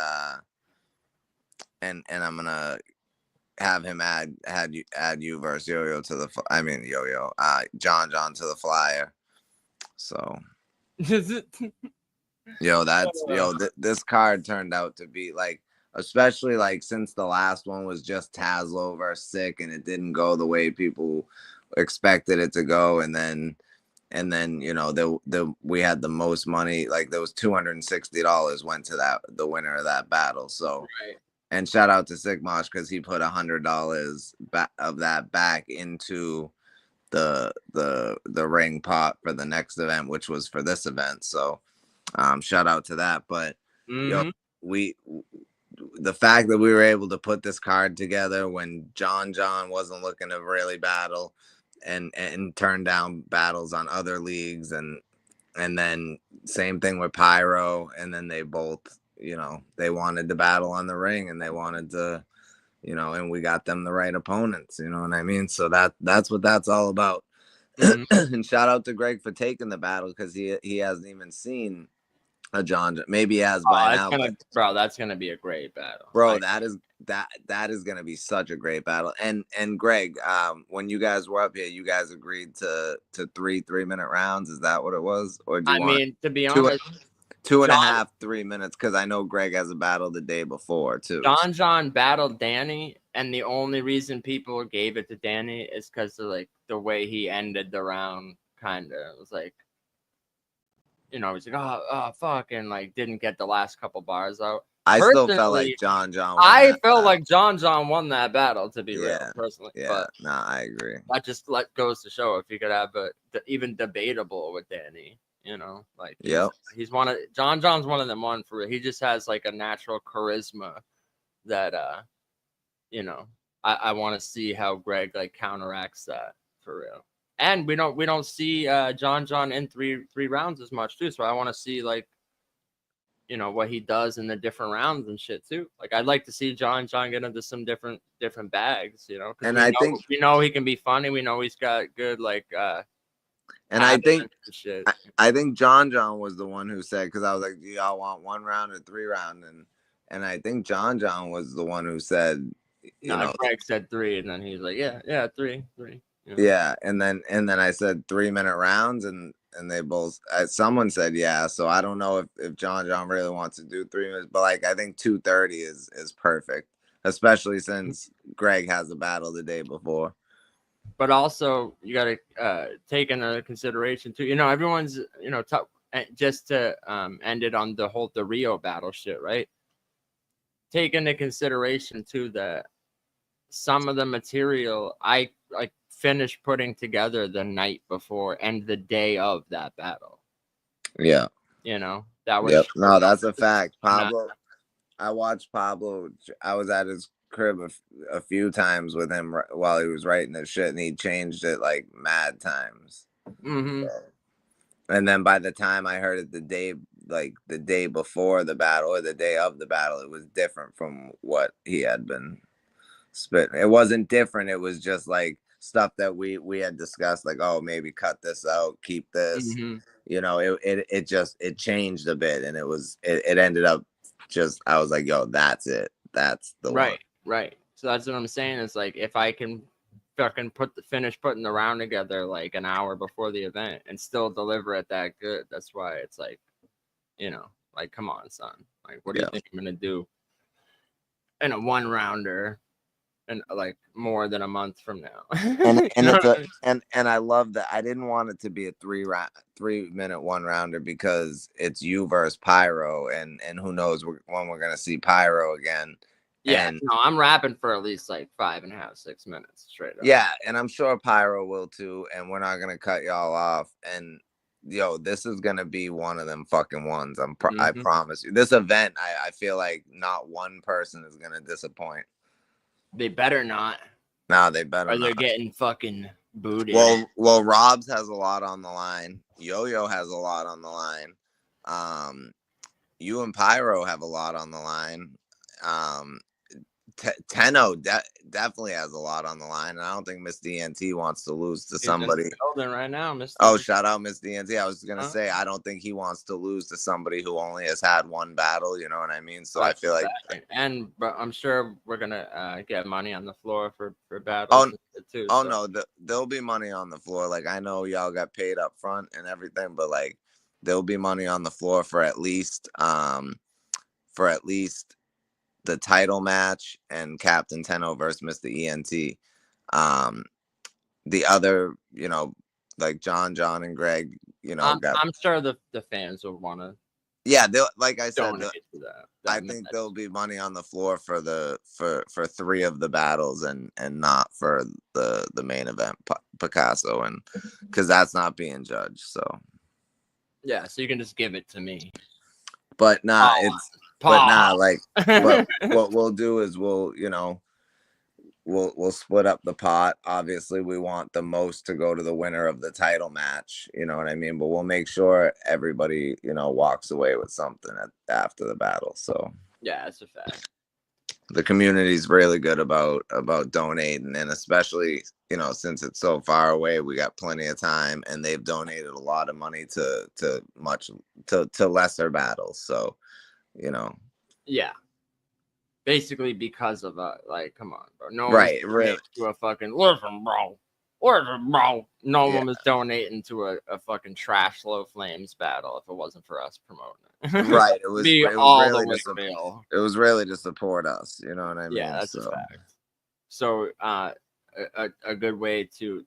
I'm gonna have him add you versus Yo-Yo to the John to the flyer. So this card turned out to be like, especially like since the last one was just Tazlo versus Sick and it didn't go the way people expected it to go, and then we had the most money, like there was $260 went to the winner of that battle. So and shout out to Sigmosh because he put $100 of that back into the ring pot for the next event, which was for this event. So shout out to that. But the fact that we were able to put this card together when John wasn't looking to really battle and turn down battles on other leagues, and then same thing with Pyro, and then they both, they wanted to battle on the ring and they wanted to, and we got them the right opponents, you know what I mean? So that's what that's all about. And shout out to Greg for taking the battle because he hasn't even seen a John. Maybe he has by now. Bro, that's gonna be a great battle. Bro, that is gonna be such a great battle. And Greg, when you guys were up here, you guys agreed to 3-minute rounds. Is that what it was? Or do you want to be honest, 2.5, 3 minutes? Because I know Greg has a battle the day before too. John battled Danny, and the only reason people gave it to Danny is because of like the way he ended the round. Kind of, it was like, he's like, oh, fuck, and like didn't get the last couple bars out. I still felt like John. I felt like John won that battle, to be real, personally. Yeah, but I agree. That just goes to show if you could have even debatable with Danny, like he's one of John's one of them one for real. He just has like a natural charisma that I want to see how Greg like counteracts that for real. And we don't see John in three rounds as much too. So I want to see like, what he does in the different rounds and shit too. Like I'd like to see John get into some different bags, And I think we know he can be funny. We know he's got good like. And I think John was the one who said, because I was like, do y'all want 1 round or 3 round? And I think John was the one who said, Greg said 3, and then he's like, yeah, 3. Yeah, and then I said 3-minute rounds, and and they both. Someone said yeah, so I don't know if John really wants to do 3 minutes, but like I think 2:30 is perfect, especially since Greg has a battle the day before. But also, you got to take into consideration too. Everyone's just to end it on the Rio battle shit, right? Take into consideration too that some of the material I like finished putting together the night before and the day of that battle. Yeah. That was. Yep. No, that's a fact. Pablo, I watched Pablo. I was at his crib a few times with him while he was writing his shit, and he changed it like mad times. Mm-hmm. And then by the time I heard it the day before the battle or the day of the battle, it was different from what he had been spitting. It wasn't different. It was just like stuff that we had discussed, like, oh, maybe cut this out, keep this. Mm-hmm. It changed a bit, and it ended up just, I was like, yo, that's it. That's the one. Right. So that's what I'm saying. It's like if I can fucking finish putting the round together like an hour before the event and still deliver it that good. That's why it's like, like, come on, son. Like, what do you think I'm gonna do in a 1-rounder and like more than a month from now? and I love that. I didn't want it to be a 3-minute 1-rounder because it's you versus Pyro, and who knows when we're gonna see Pyro again. Yeah, and, no, I'm rapping for at least like 5.5, 6 minutes straight up. Yeah, and I'm sure Pyro will too, and we're not gonna cut y'all off. And this is gonna be one of them fucking ones. I promise you. This event, I feel like not one person is gonna disappoint. They better not. No, they better not. Or they're getting fucking booted. Well, Robs has a lot on the line. Yo-Yo has a lot on the line. You and Pyro have a lot on the line. Tenno definitely has a lot on the line, and I don't think Miss DNT wants to lose to somebody. Building right now, Mr. Oh, shout out Miss DNT. I was gonna say I don't think he wants to lose to somebody who only has had one battle. You know what I mean? So I feel like, but I'm sure we're gonna get money on the floor for battles too. Oh no, there'll be money on the floor. Like, I know y'all got paid up front and everything, but like there'll be money on the floor for at least the title match and Captain Tenno versus Mr. ENT. The other, like John and Greg, I'm sure the fans will want to. Yeah, they'll, like I said, I think match. there'll be money on the floor for for 3 of the battles and not for the main event, Pickasso, and because that's not being judged. So yeah, so you can just give it to me. But nah, but what we'll do is we'll split up the pot. Obviously, we want the most to go to the winner of the title match. You know what I mean? But we'll make sure everybody, walks away with something after the battle. So yeah, that's a fact. The community's really good about donating, and especially, since it's so far away, we got plenty of time, and they've donated a lot of money to lesser battles. So, yeah. Basically, because of come on, bro. No right, one really. To a fucking listen, bro. No one was donating to a fucking trash Low Flames battle if it wasn't for us promoting it. Right, it was really to support us. You know what I mean? Yeah, that's a fact. So, a good way to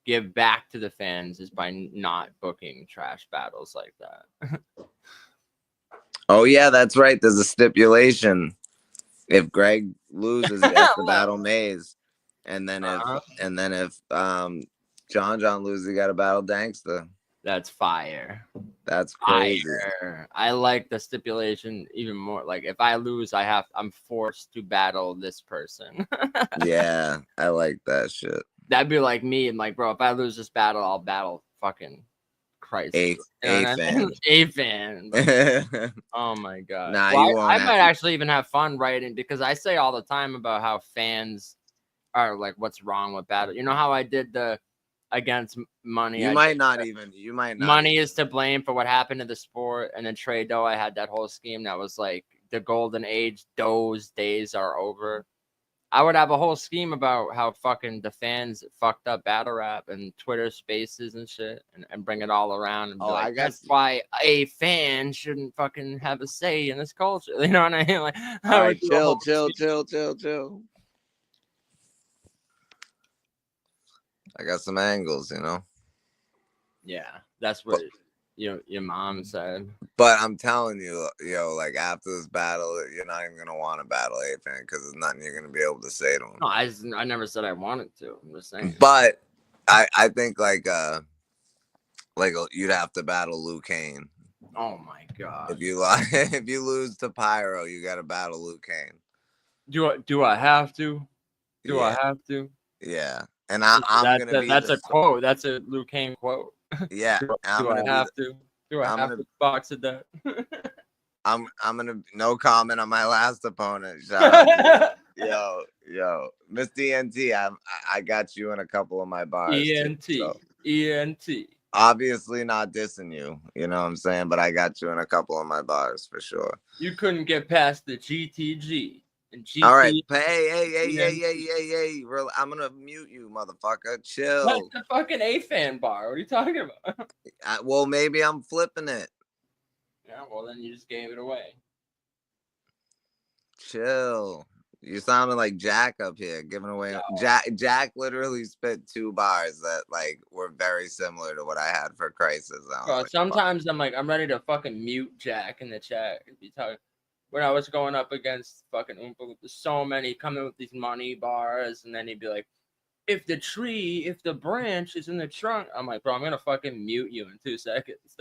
give back to the fans is by not booking trash battles like that. Oh yeah, that's right. There's a stipulation. If Greg loses, he has to battle Maze, and then if John loses, he got to battle Danksta. That's fire. That's crazy. Fire. I like the stipulation even more. Like, if I lose, I'm forced to battle this person. Yeah, I like that shit. That'd be like me and like, bro, if I lose this battle, I'll battle fucking Christ. A fan. Oh my god. Nah, I might actually even have fun writing, because I say all the time about how fans are like, what's wrong with battle? You know how I did the against money? Money is to blame for what happened to the sport, and then Trey Doe, I had that whole scheme that was like the golden age, those days are over. I would have a whole scheme about how fucking the fans fucked up battle rap and Twitter Spaces and shit, and bring it all around and be like, that's why a fan shouldn't fucking have a say in this culture. You know what I mean? Like, all right, chill. I got some angles, you know. Yeah, that's what your mom said. But I'm telling you, yo, like after this battle, you're not even gonna want to battle A-Fan because there's nothing you're gonna be able to say to him. No, I never said I wanted to. I'm just saying. But I think like you'd have to battle Liu Kane. Oh my god! If you lose to Pyro, you got to battle Liu Kane. Do I have to? I have to? Yeah, and I'm gonna be. That's a quote. That's a Liu Kane quote. Yeah, do I have to? Do I have to box it that? I'm gonna no comment on my last opponent. Shout out to, yo, Miss DNT. I got you in a couple of my bars. ENT. Obviously not dissing you, you know what I'm saying, but I got you in a couple of my bars for sure. You couldn't get past the GTG. All right, hey, I'm gonna mute you, motherfucker. Chill. That's the fucking A-Fan bar. What are you talking about? Well, maybe I'm flipping it. Yeah, well then you just gave it away. Chill. You sounded like Jack up here, giving away. No. Jack literally spit 2 bars that like were very similar to what I had for Crisis. Bro, like, sometimes I'm ready to fucking mute Jack in the chat. When I was going up against fucking Oompaville, there's so many coming with these money bars, and then he'd be like, if the branch is in the trunk, I'm like, bro, I'm gonna fucking mute you in 2 seconds.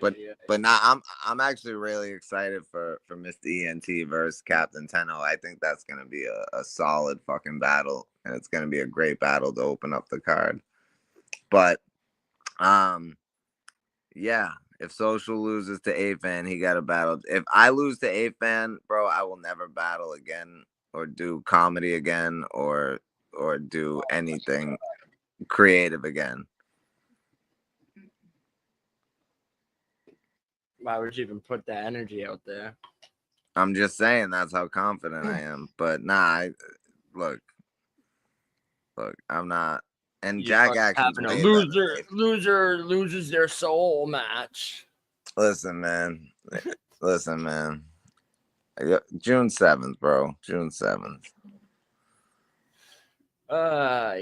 But nah, I'm actually really excited for Mr. ENT versus Captain Tenno. I think that's gonna be a solid fucking battle, and it's gonna be a great battle to open up the card. But yeah, if Social loses to A-Fan, he got a battle. If I lose to A-Fan, bro, I will never battle again or do comedy again or do anything creative again. Why would you even put that energy out there? I'm just saying that's how confident I am. But nah, look, I'm not. And you Jack actually a loser loses their soul match. Listen, man. June 7th, bro. June 7th. Yeah.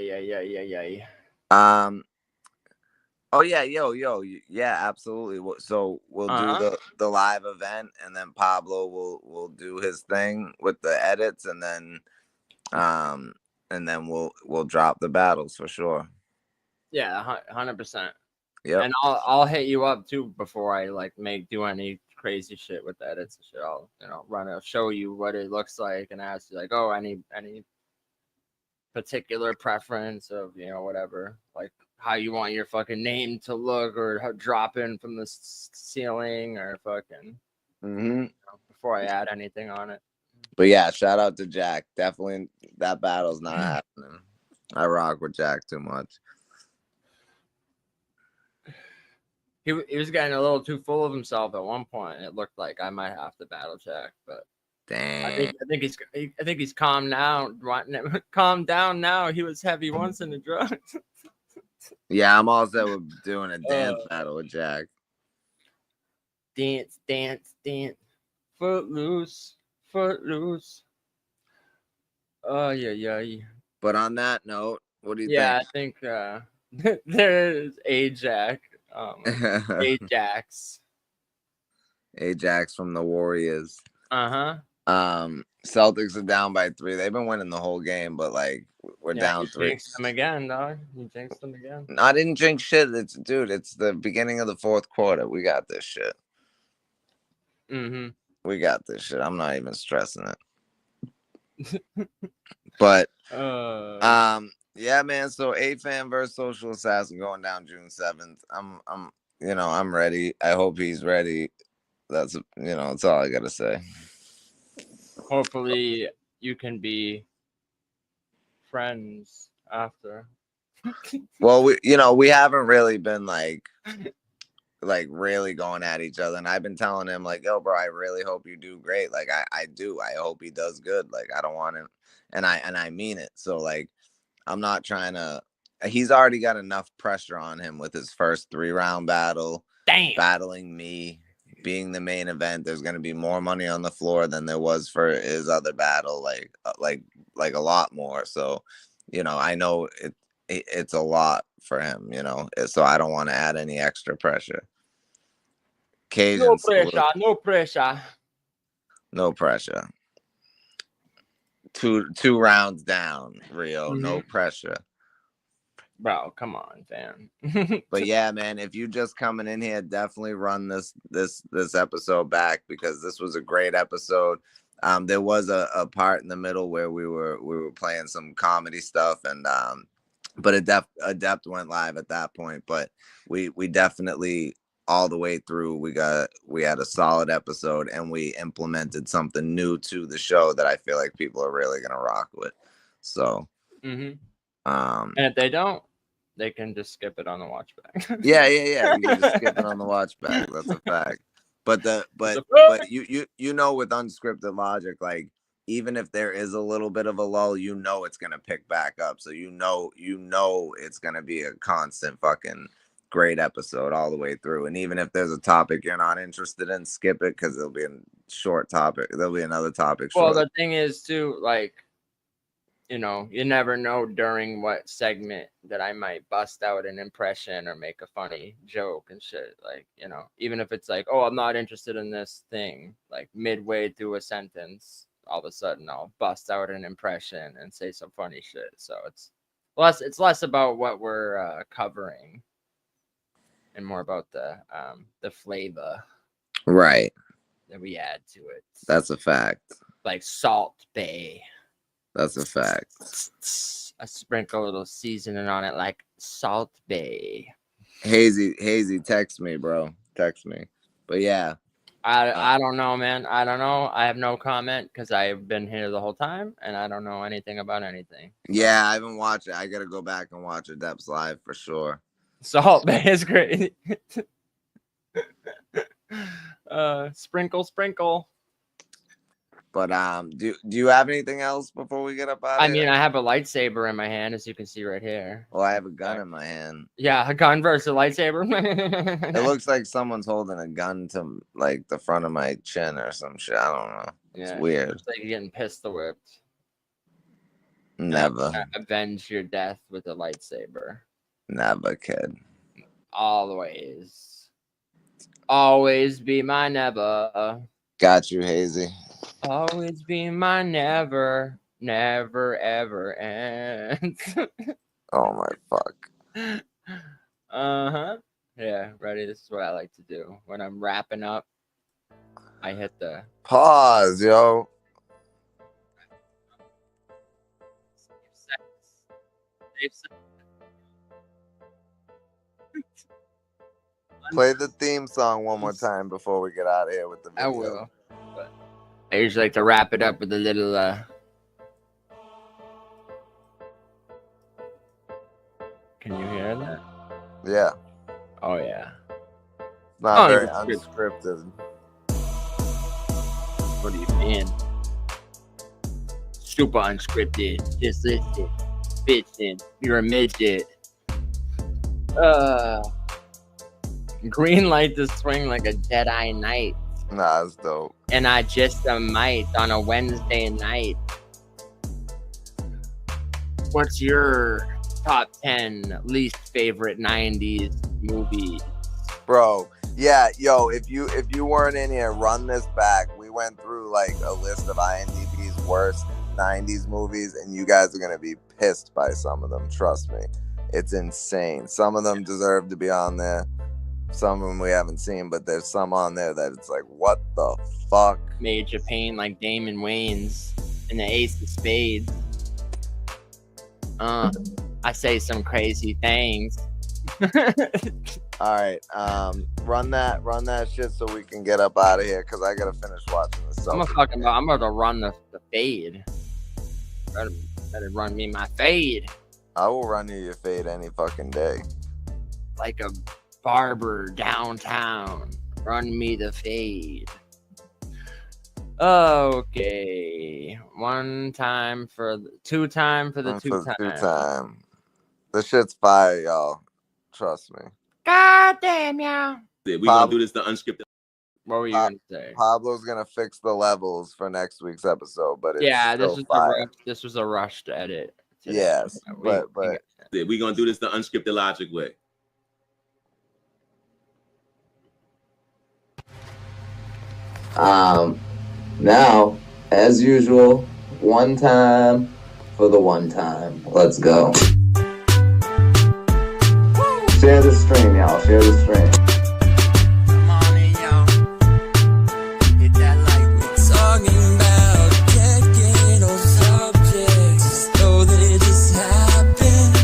Oh yeah, yeah, absolutely. So we'll do the live event, and then Pablo will do his thing with the edits, and then we'll drop the battles for sure. Yeah, 100%. Yeah, and I'll hit you up too before I like do any crazy shit with the edits and shit. I'll show you what it looks like and ask you like, oh, any particular preference of whatever, like how you want your fucking name to look or drop in from the ceiling or fucking before I add anything on it. But yeah, shout out to Jack. Definitely that battle's not happening. I rock with Jack too much. He was getting a little too full of himself at one point. It looked like I might have to battle Jack, but damn. I think he's calmed now. Calmed down now. He was heavy once in the drugs. Yeah, I'm also doing a dance battle with Jack. Dance. Footloose. Oh yeah. But on that note, what do you think? Yeah, I think there's Ajax. Ajax from the Warriors. Celtics are down by 3. They've been winning the whole game, but like we're down 3. Jinxed them again, dog. You jinxed them again. I didn't jinx shit. It's the beginning of the 4th quarter. We got this shit. We got this shit. I'm not even stressing it. But yeah, man. So A-Fan versus Social Assassin going down June 7th. I'm ready. I hope he's ready. That's that's all I gotta say. Hopefully you can be friends after. Well, we haven't really been like like really going at each other. And I've been telling him like, yo, bro, I really hope you do great. Like I do. I hope he does good. Like I don't want him, and I mean it. So like I'm not trying to. He's already got enough pressure on him with his first 3-round battle. Damn. Battling me, being the main event. There's gonna be more money on the floor than there was for his other battle. Like a lot more. So, you know, I know it's a lot for him. You know, so I don't want to add any extra pressure. Cajun No salute. pressure. No pressure. No pressure. Two rounds down, Rio. No pressure. Bro, come on, fam. But yeah, man, if you just coming in here, definitely run this episode back, because this was a great episode. There was a part in the middle where we were playing some comedy stuff, and but Adept went live at that point. But we definitely all the way through we had a solid episode, and we implemented something new to the show that I feel like people are really gonna rock with. So and if they don't, they can just skip it on the watch back. yeah. You can just skip it on the watch back. That's a fact. But you know, with Unscripted Logic, like even if there is a little bit of a lull, you know it's gonna pick back up. So you know it's gonna be a constant fucking great episode all the way through. And even if there's a topic you're not interested in, skip it, because there'll be a short topic. There'll be another topic. Well, the thing is too, like, you know, you never know during what segment that I might bust out an impression or make a funny joke and shit. Like, you know, even if it's like, oh, I'm not interested in this thing, like midway through a sentence, all of a sudden I'll bust out an impression and say some funny shit. So it's less about what we're covering and more about the flavor, right, that we add to it. That's a fact. Like Salt Bay. That's a fact. I sprinkle a little seasoning on it, like Salt Bay. Hazy, text me, bro. Text me. But yeah. I don't know, man. I don't know. I have no comment because I've been here the whole time and I don't know anything about anything. Yeah, I haven't watched it. I gotta go back and watch Adept's live for sure. Salt Bay is great. Sprinkle. But do you have anything else before we get up out of I here? mean, I have a lightsaber in my hand, as you can see right here. Oh, I have a gun in my hand. Yeah, a gun versus a lightsaber. It looks like someone's holding a gun to like the front of my chin or some shit. I don't know. It's weird. It's like you're getting pistol whipped. Never. Avenge your death with a lightsaber. Never, kid. Always. Always be my never. Got you, Hazy. Always be my never ever end. Oh my fuck. Yeah, ready? This is what I like to do when I'm wrapping up. I hit the pause, yo. Play the theme song one more time before we get out of here with the video. I will. But I usually like to wrap it up with a little Can you hear that? Yeah. Oh yeah. It's not very unscripted. What do you mean? Super unscripted. Just listen. Bitchin'. You're a midget. Green light to swing like a Jedi Knight. Nah, it's dope. And I just might on a Wednesday night. What's your top 10 least favorite 90s movies? Bro, yeah, yo, if you weren't in here, run this back. We went through like a list of IMDb's worst 90s movies, and you guys are gonna be pissed by some of them. Trust me. It's insane. Some of them deserve to be on there. Some of them we haven't seen, but there's some on there that it's like, what the fuck? Major Pain, like Damon Wayans and the Ace of Spades. I say some crazy things. All right, run that shit so we can get up out of here, because I gotta finish watching this. I'm about to run the fade. Better run me my fade. I will run you your fade any fucking day. Like a barber downtown. Run me the fade. Okay. Two time for the two time. This shit's fire, y'all. Trust me. God damn, y'all. We gonna do this the unscripted. What were you gonna say? Pablo's gonna fix the levels for next week's episode, but it's this still fire. This was a rushed edit. Today. Yes, but We gonna do this the unscripted logic way. Now, as usual, one time for the one time. Let's go. Share the stream, y'all. Share the stream. Come on in, y'all. Hit that like we're talking about. Get on subjects as though they just happened.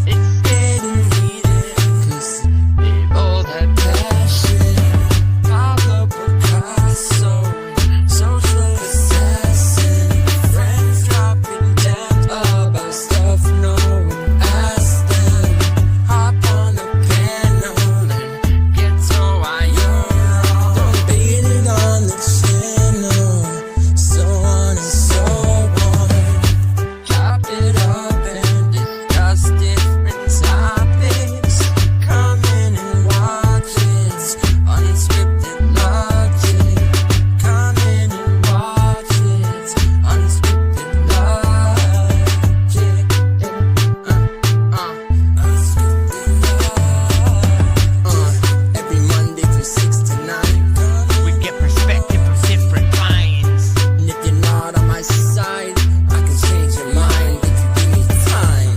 It's getting heated, 'cause they both had passion. Pablo Pickasso, social assassin. Friends dropping down about stuff no one asked them. Hop on the panel and get to why you're wrong. Debated on the channel, so on and so on. Chop it up and discuss different topics. Come in and watch it. Unscripted logic. Come in and watch it. Unscripted logic. Every Monday from 6 to 9, we get perspective from different minds. And if you're not on my side, I can change your mind if you give me time.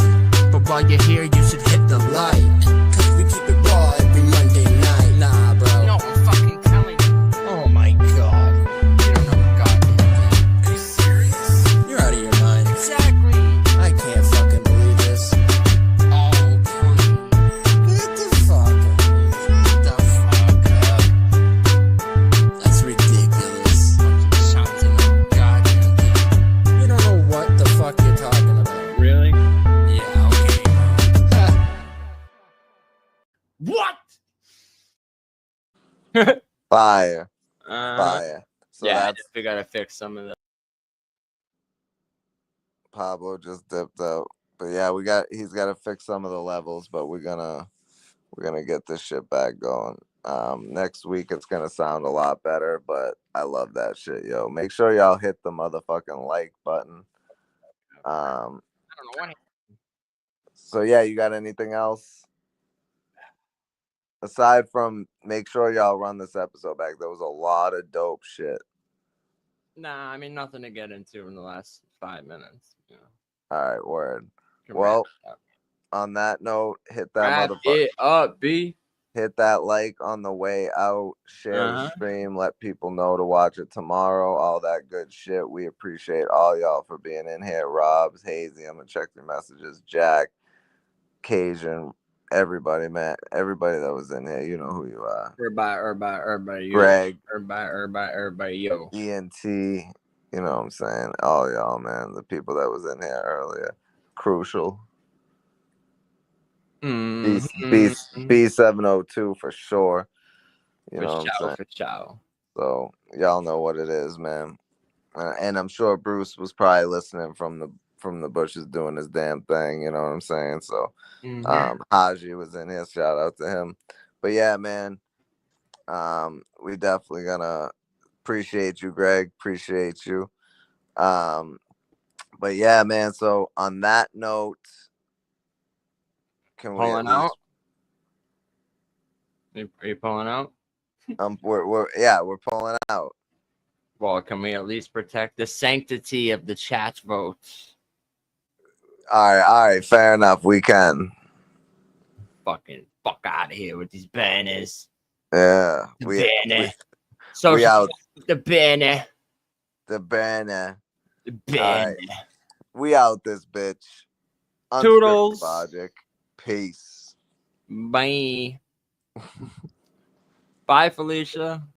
But while you're here, you should hit the like, 'cause we keep it raw every Monday night. Nah, bro. No, I'm fucking telling you. Oh my god. You don't know a goddamn thing. Are you serious? You're out of your mind. Exactly. I can't fucking believe this. Oh, please. Get the fuck up. Get the fuck up. That's ridiculous. Shouting on goddamn thing. You don't know what the fuck you're talking about. Really? Yeah, okay, bro. What? Fire. Uh, Fire. So yeah, that's we gotta fix some of the. Pablo just dipped out. But yeah, he's gotta fix some of the levels, but we're gonna get this shit back going. Next week it's gonna sound a lot better, but I love that shit, yo. Make sure y'all hit the motherfucking like button. I don't know what. So yeah, you got anything else? Aside from make sure y'all run this episode back. There was a lot of dope shit. Nah, I mean nothing to get into in the last 5 minutes. You know. All right, word. Can Well, wrap it up. On that note, hit that Wrap motherfucker. it up, B. Hit that like on the way out. Share the stream. Let people know to watch it tomorrow. All that good shit. We appreciate all y'all for being in here. Rob's, Hazy. I'm gonna check your messages. Jack, Cajun, everybody, man. Everybody that was in here. You know who you are. Everybody, yo. Greg. Everybody, yo. ENT. You know what I'm saying? All y'all, man. The people that was in here earlier. Crucial. B702 for sure. You know what I'm saying? For ciao. So y'all know what it is, man. And I'm sure Bruce was probably listening from the bushes doing his damn thing. You know what I'm saying? So Haji was in here. Shout out to him. But yeah, man. We definitely gonna appreciate you, Greg. Appreciate you. But yeah, man. So on that note, can we pulling out? Are you pulling out? We're pulling out. Well, can we at least protect the sanctity of the chat votes? All right, fair enough. We can. Fucking fuck out of here with these banners. Yeah, we out. The banner. The banner. The banner. Right. We out this bitch. Toodles. Logic. Peace. Bye. Bye, Felicia.